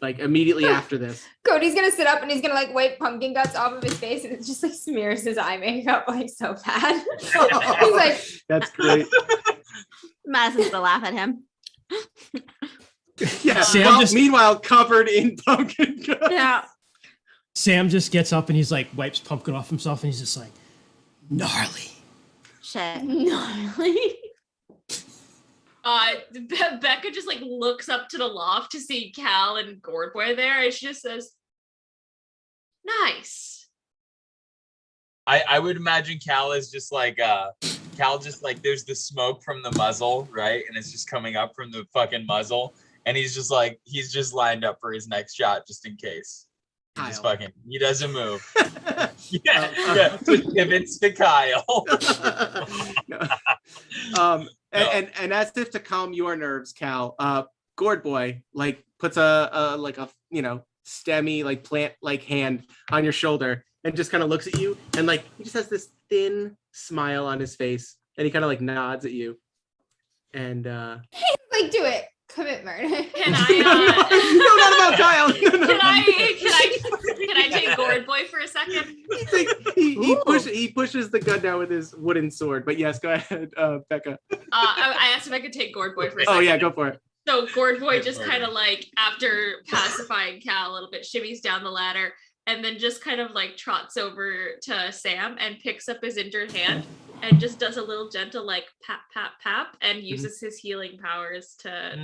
Like immediately after this. Cody's gonna sit up and he's gonna like wipe pumpkin guts off of his face, and it just like smears his eye makeup like so bad. He's like, That's great. Madison's gonna laugh at him. Yeah. Sam Meanwhile, covered in pumpkin guts. Yeah. Sam just gets up and he's like wipes pumpkin off himself and he's just like, gnarly. Shit. gnarly. Becca just like looks up to the loft to see Cal and Gourd Boy there, and she just says, "Nice." I would imagine Cal is just like there's the smoke from the muzzle, right? And it's just coming up from the fucking muzzle. And he's just lined up for his next shot just in case. He doesn't move. Yeah. So pivots to Kyle. And as if to calm your nerves, Cal, Gourd Boy like puts a stemmy like plant like hand on your shoulder and just kind of looks at you, and like he just has this thin smile on his face, and he kind of like nods at you, and Like, do it. Commit murder. Can I? no, not about Kyle. Can I take Gourd Boy for a second? He pushes the gun down with his wooden sword. But yes, go ahead, Becca. I asked if I could take Gourd Boy for a second. Oh yeah, go for it. So Gourd Boy just kind of like, after pacifying Cal a little bit, shimmies down the ladder and then just kind of like trots over to Sam and picks up his injured hand and just does a little gentle like pap, pap, pap, and uses his healing powers to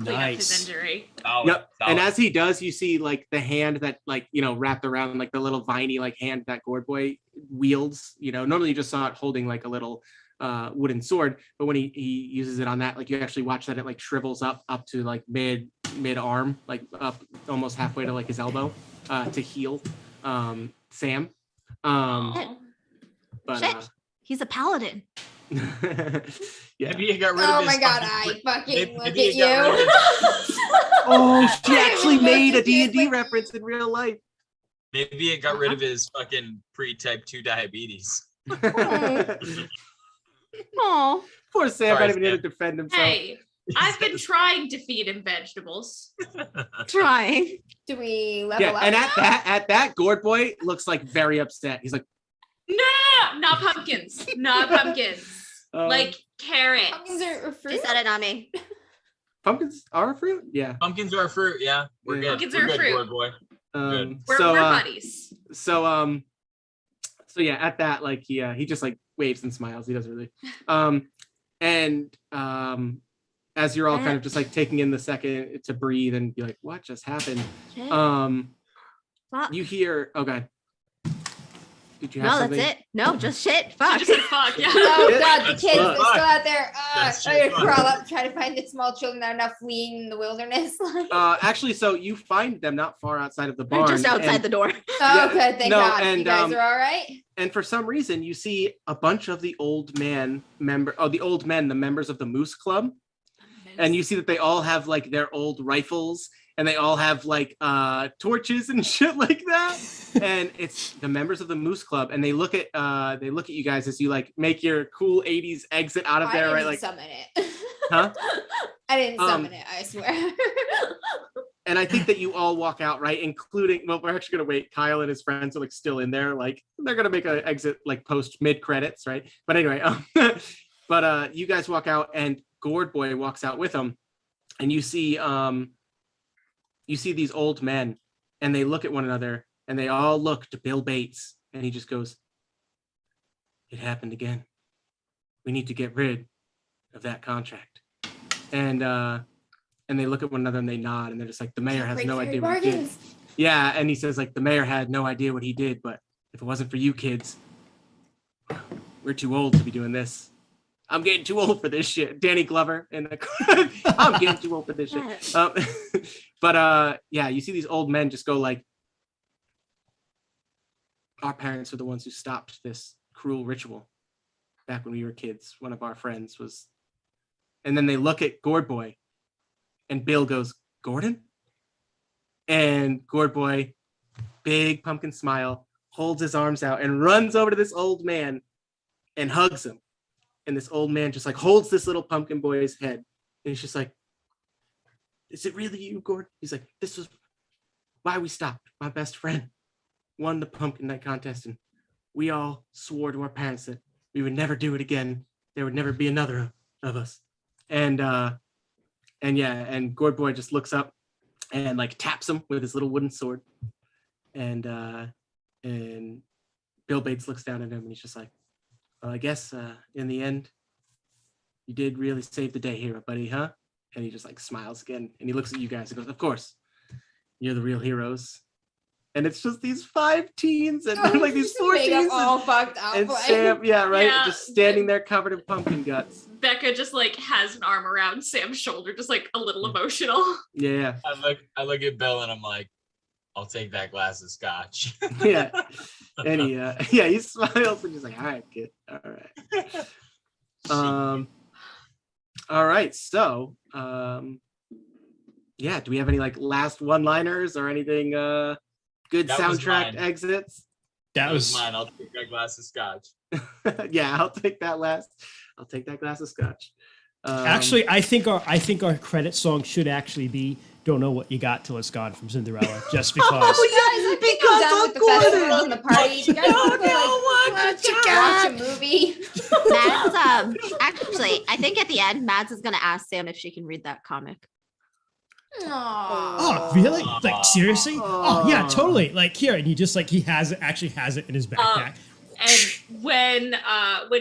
clean up his injury. Yep. And as he does, you see like the hand that like, wrapped around like the little viney like hand that Gourd Boy wields. Normally you just saw it holding like a little wooden sword, but when he uses it on that, like you actually watch that it like shrivels up to like mid arm, like up almost halfway to like his elbow, to heal Sam. Shit. He's a paladin. Yeah. Maybe he got rid of Oh his my god, fucking- I fucking look at maybe he got rid you. of Oh, she I actually looked made a at you, D&D like- reference in real life. Maybe it got rid of his fucking pre-type 2 diabetes. Oh. Poor Sam Sorry, not even able Sam. to defend himself. Hey, I've been trying to feed him vegetables. Trying. Do we level Yeah, up? and now? at that, Gourd Boy looks like very upset. He's like, No, not pumpkins. Not pumpkins. Like carrots. Pumpkins are a She fruit. said it, not me. Pumpkins are a fruit? Yeah. Pumpkins are a fruit. Yeah, we're Yeah. good. Pumpkins We're are a good, fruit. Board boy. Good. We're buddies. So yeah, at that, like he just like waves and smiles. He doesn't really. As you're all kind of just like taking in the second to breathe and be like, what just happened? Shit. Fuck. You hear, oh god. Did you have No, something? that's it. No, just shit. She Fuck. just said fuck. Yeah. Oh god, the That's kids fun. are still out there. That's I'm gonna fun. crawl up, try to find the small children that are not fleeing the wilderness. Actually, so you find them not far outside of the They're barn. just outside and, the door. Oh, good, thank no, God. and, You guys are all right. and for some reason, you see a bunch of the old men, the members of the Moose Club. And you see that they all have like their old rifles and they all have like torches and shit like that. And it's the members of the Moose Club, and they look at you guys as you like make your cool 80s exit out of there, I right? didn't Like, summon it. huh? I didn't summon it, I swear. And I think that you all walk out, right? Including, well, we're actually gonna wait. Kyle and his friends are like still in there, like they're gonna make an exit like post mid credits, right? But anyway, but you guys walk out, and Gourd Boy walks out with them, and you see these old men, and they look at one another, and they all look to Bill Bates, and he just goes, "It happened again. We need to get rid of that contract." And they look at one another and they nod, and they're just like, "The mayor has Break no through idea what he did." bargains. Yeah, and he says like, "The mayor had no idea what he did, but if it wasn't for you kids, we're too old to be doing this. I'm getting too old for this shit." Danny Glover in the I'm getting too old for this shit. But yeah, you see these old men just go like, "Our parents are the ones who stopped this cruel ritual back when we were kids. One of our friends was," and then they look at Gourd Boy, and Bill goes, "Gordon?" And Gourd Boy, big pumpkin smile, holds his arms out and runs over to this old man and hugs him. And this old man just like holds this little pumpkin boy's head. And he's just like, "Is it really you, Gord?" He's like, "This was why we stopped. My best friend won the pumpkin night contest, and we all swore to our parents that we would never do it again. There would never be another of us." And yeah, and Gourd Boy just looks up and like taps him with his little wooden sword. And Bill Bates looks down at him and he's just like, "Well, I guess in the end, you did really save the day here, buddy, huh?" And he just like smiles again, and he looks at you guys and goes, "Of course, you're the real heroes." And it's just these 5 teens and like these 4 Make teens up all fucked up. and like- Sam, yeah, right, Yeah. just standing there covered in pumpkin guts. Becca just like has an arm around Sam's shoulder, just like a little emotional. Yeah, I look at Bill and I'm like, "I'll take that glass of scotch." yeah. And he smiles and he's like, "All right, kid, all right." All right, so yeah, do we have any like last one-liners or anything good That was soundtrack mine. exits? That was mine. I'll take that glass of scotch. Yeah, I'll take that glass of scotch. Actually, I think our credit song should actually be "Don't Know What You Got Till It's Gone" from Cinderella, just because. Guys, I think I'm done with the festival and the party. You guys want to watch a movie? Mads, actually, I think at the end, Mads is gonna ask Sam if she can read that comic. Oh, really? Like seriously? Oh yeah, totally. Like here, and he just like he actually has it in his backpack. And when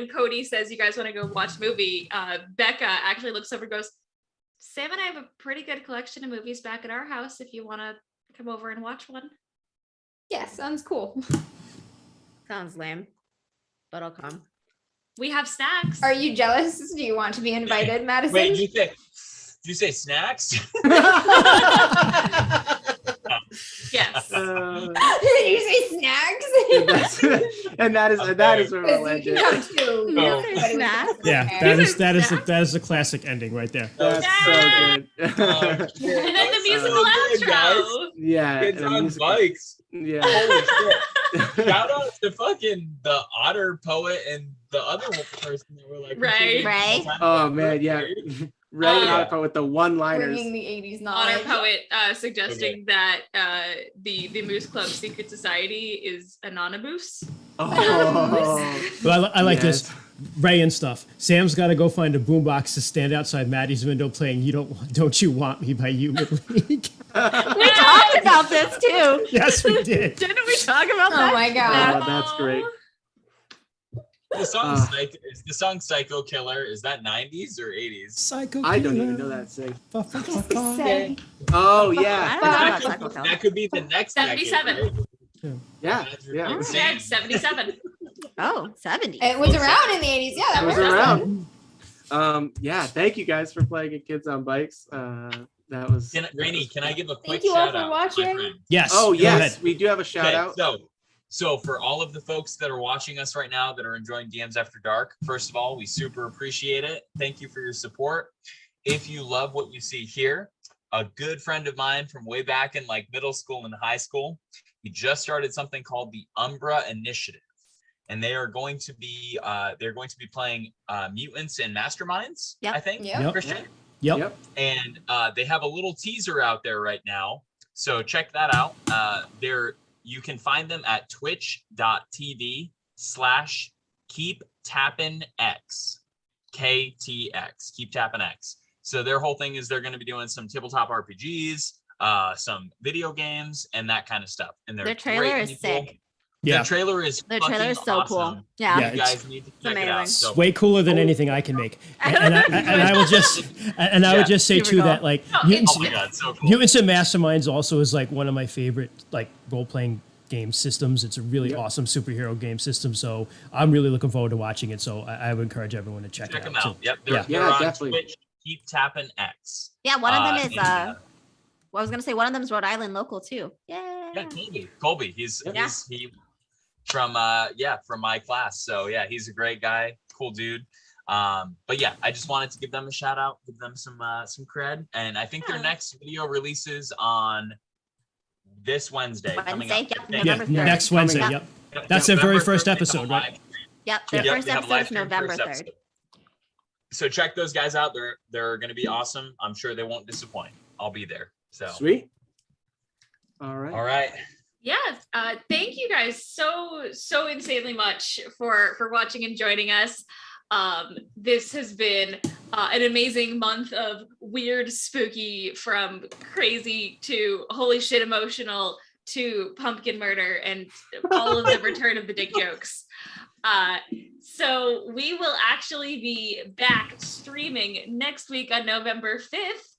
Cody says you guys want to go watch a movie, Becca actually looks over and goes, "Sam and I have a pretty good collection of movies back at our house if you want to come over and watch one." Yeah, sounds cool. Sounds lame, but I'll come. We have snacks. Are you jealous? Do you want to be invited, Madison? Wait, did you say snacks? Yes. Did you say snacks? and that is where we'll end it. Yeah, that is a classic ending right there. That's so good. And then the musical outro. Yeah, Kids and a on musical- bikes. Yeah. Holy shit. Shout out to fucking the otter poet and the other person that were like, Ray. Ray. Oh man, yeah. Ray and Otter with the one-liners. Bringing the 80s Honor knowledge. poet suggesting that the Moose Club secret society is anonymous. Oh, But I like yes. this. Ray and stuff. Sam's got to go find a boombox to stand outside Maddie's window playing Don't You Want Me by Human League. We talked about this too. Yes, we did. Didn't we talk about Oh that? my god. That's great. The song, is the song Psycho Killer, is that 90s or 80s? Psycho I don't killer. even know that sing. Say. Oh I yeah, don't know about Psycho Killer. That could be the next 77. decade, right? yeah, yeah. Dead 77. Oh, 70. It was around in the 80s. Yeah, that It was was around. Yeah, thank you guys for playing at Kids on Bikes. That was Rainey, can I give a quick Thank you all shout for out? watching. My friend? Yes. Oh go yes, ahead. we do have a shout out. So for all of the folks that are watching us right now that are enjoying DMs After Dark, first of all, we super appreciate it. Thank you for your support. If you love what you see here, a good friend of mine from way back in like middle school and high school, he just started something called the Umbra Initiative. And they are going to be playing Mutants and Masterminds, Yep. I think. Yep. Christian. Yep. And they have a little teaser out there right now. So check that out. You can find them at twitch.tv/keeptappinx. KTX. Keep Tappin' X. So their whole thing is they're going to be doing some tabletop RPGs, some video games, and that kind of stuff. And Their trailer is sick. Yeah. The trailer is Their trailer is so awesome. cool. Yeah. Yeah. You guys need to check it out. amazing. So, Way cooler than anything I can make. And I will just I would just say Here we too go. that like oh Mutants, my god, so cool. Mutants and Masterminds also is like one of my favorite like role playing game systems. It's a really awesome superhero game system. So I'm really looking forward to watching it. So I would encourage everyone to check Check it them out. out. too. Yep, Yeah. they're Yeah, on definitely. Twitch. Keep Tappin' X. Yeah, one of them is and, well, I was gonna say one of them is Rhode Island local too. Yeah. yeah, Colby. He's from my class. So yeah, he's a great guy, cool dude. But yeah, I just wanted to give them a shout out, give them some cred, and I think their next video releases on this Wednesday. coming up. Yep, Yeah, November 3rd. next Wednesday. Yep. Yep. That's their very November first 3rd, they have episode, a right? live- Yep, their Yep, first they have a episode live is stream November first 3rd. episode. So check those guys out. They're going to be awesome. I'm sure they won't disappoint. I'll be there. So Sweet. All right. all right. Yes. Thank you guys so insanely much for watching and joining us. This has been an amazing month of weird, spooky, from crazy to holy shit emotional to pumpkin murder and all of the return of the dick jokes. So we will actually be back streaming next week on November 5th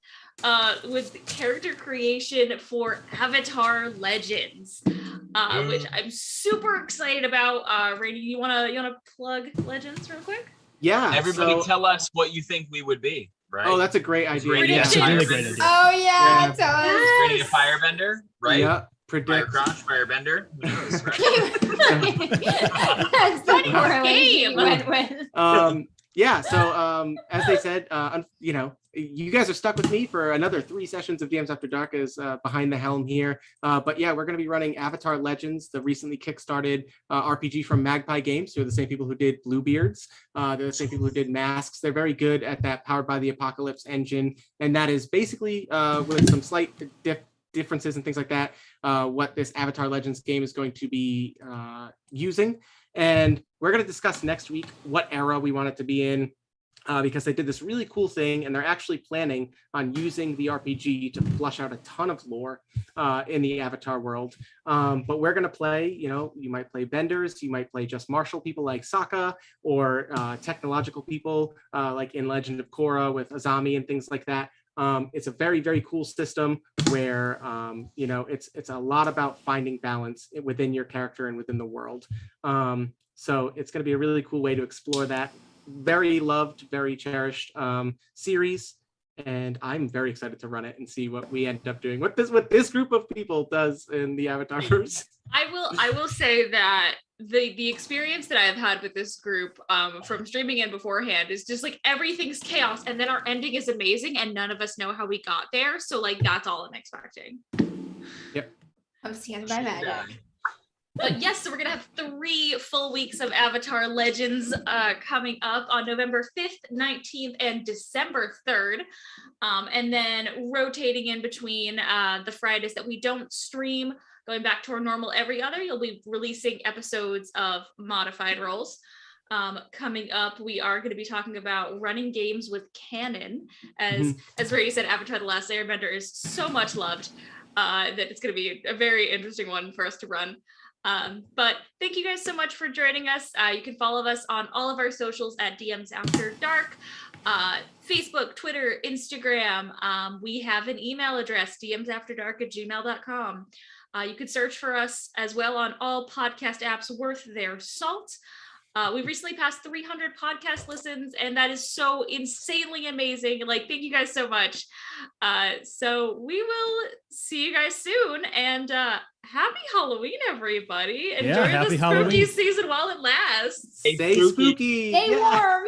with character creation for Avatar Legends, which I'm super excited about. Rainey, you wanna plug Legends real quick? Yeah. Everybody so- tell us what you think we would be, right? Oh, that's a great idea. Rainey Yeah, a it's a really firebender? great idea. Oh yeah, Yeah. tell us. Rainey a firebender, right? Yeah. Fire Predict. crotch, firebender. Who knows, right? That's the Funny correlation game. you went with. Yeah. So as they said, you guys are stuck with me for another 3 sessions of DMs After Dark as behind the helm here. But yeah, we're going to be running Avatar Legends, the recently kickstarted RPG from Magpie Games, who are the same people who did Bluebeards. They're the same people who did Masks. They're very good at that Powered by the Apocalypse engine. And that is basically with some slight differences and things like that, what this Avatar Legends game is going to be using. And we're going to discuss next week what era we want it to be in, because they did this really cool thing, and they're actually planning on using the RPG to flush out a ton of lore in the Avatar world. But we're going to play, you might play vendors, you might play just martial people like Sokka, or technological people like in Legend of Korra with Azami and things like that. It's a very, very cool system where, it's a lot about finding balance within your character and within the world. So it's going to be a really cool way to explore that very loved, very cherished series. And I'm very excited to run it and see what we end up doing, what this group of people does in the Avatarverse. I will say that the experience that I've had with this group from streaming in beforehand is just like everything's chaos, and then our ending is amazing, and none of us know how we got there. So like that's all I'm expecting. Yep. I'm scanned by magic. But yes, so we're gonna have 3 full weeks of Avatar Legends coming up on November 5th, 19th, and December 3rd. And then rotating in between the Fridays that we don't stream, going back to our normal every other, you'll be releasing episodes of Modified Roles. Coming up, we are going to be talking about running games with canon. As Brady said, Avatar: The Last Airbender is so much loved that it's going to be a very interesting one for us to run. But thank you guys so much for joining us. You can follow us on all of our socials at DMs After Dark, Facebook, Twitter, Instagram. We have an email address, dmsafterdark@gmail.com. You can search for us as well on all podcast apps worth their salt. We recently passed 300 podcast listens, and that is so insanely amazing. Like, thank you guys so much. So we will see you guys soon, and happy Halloween, everybody. Enjoy the spooky Halloween season while it lasts. Stay spooky. Stay warm.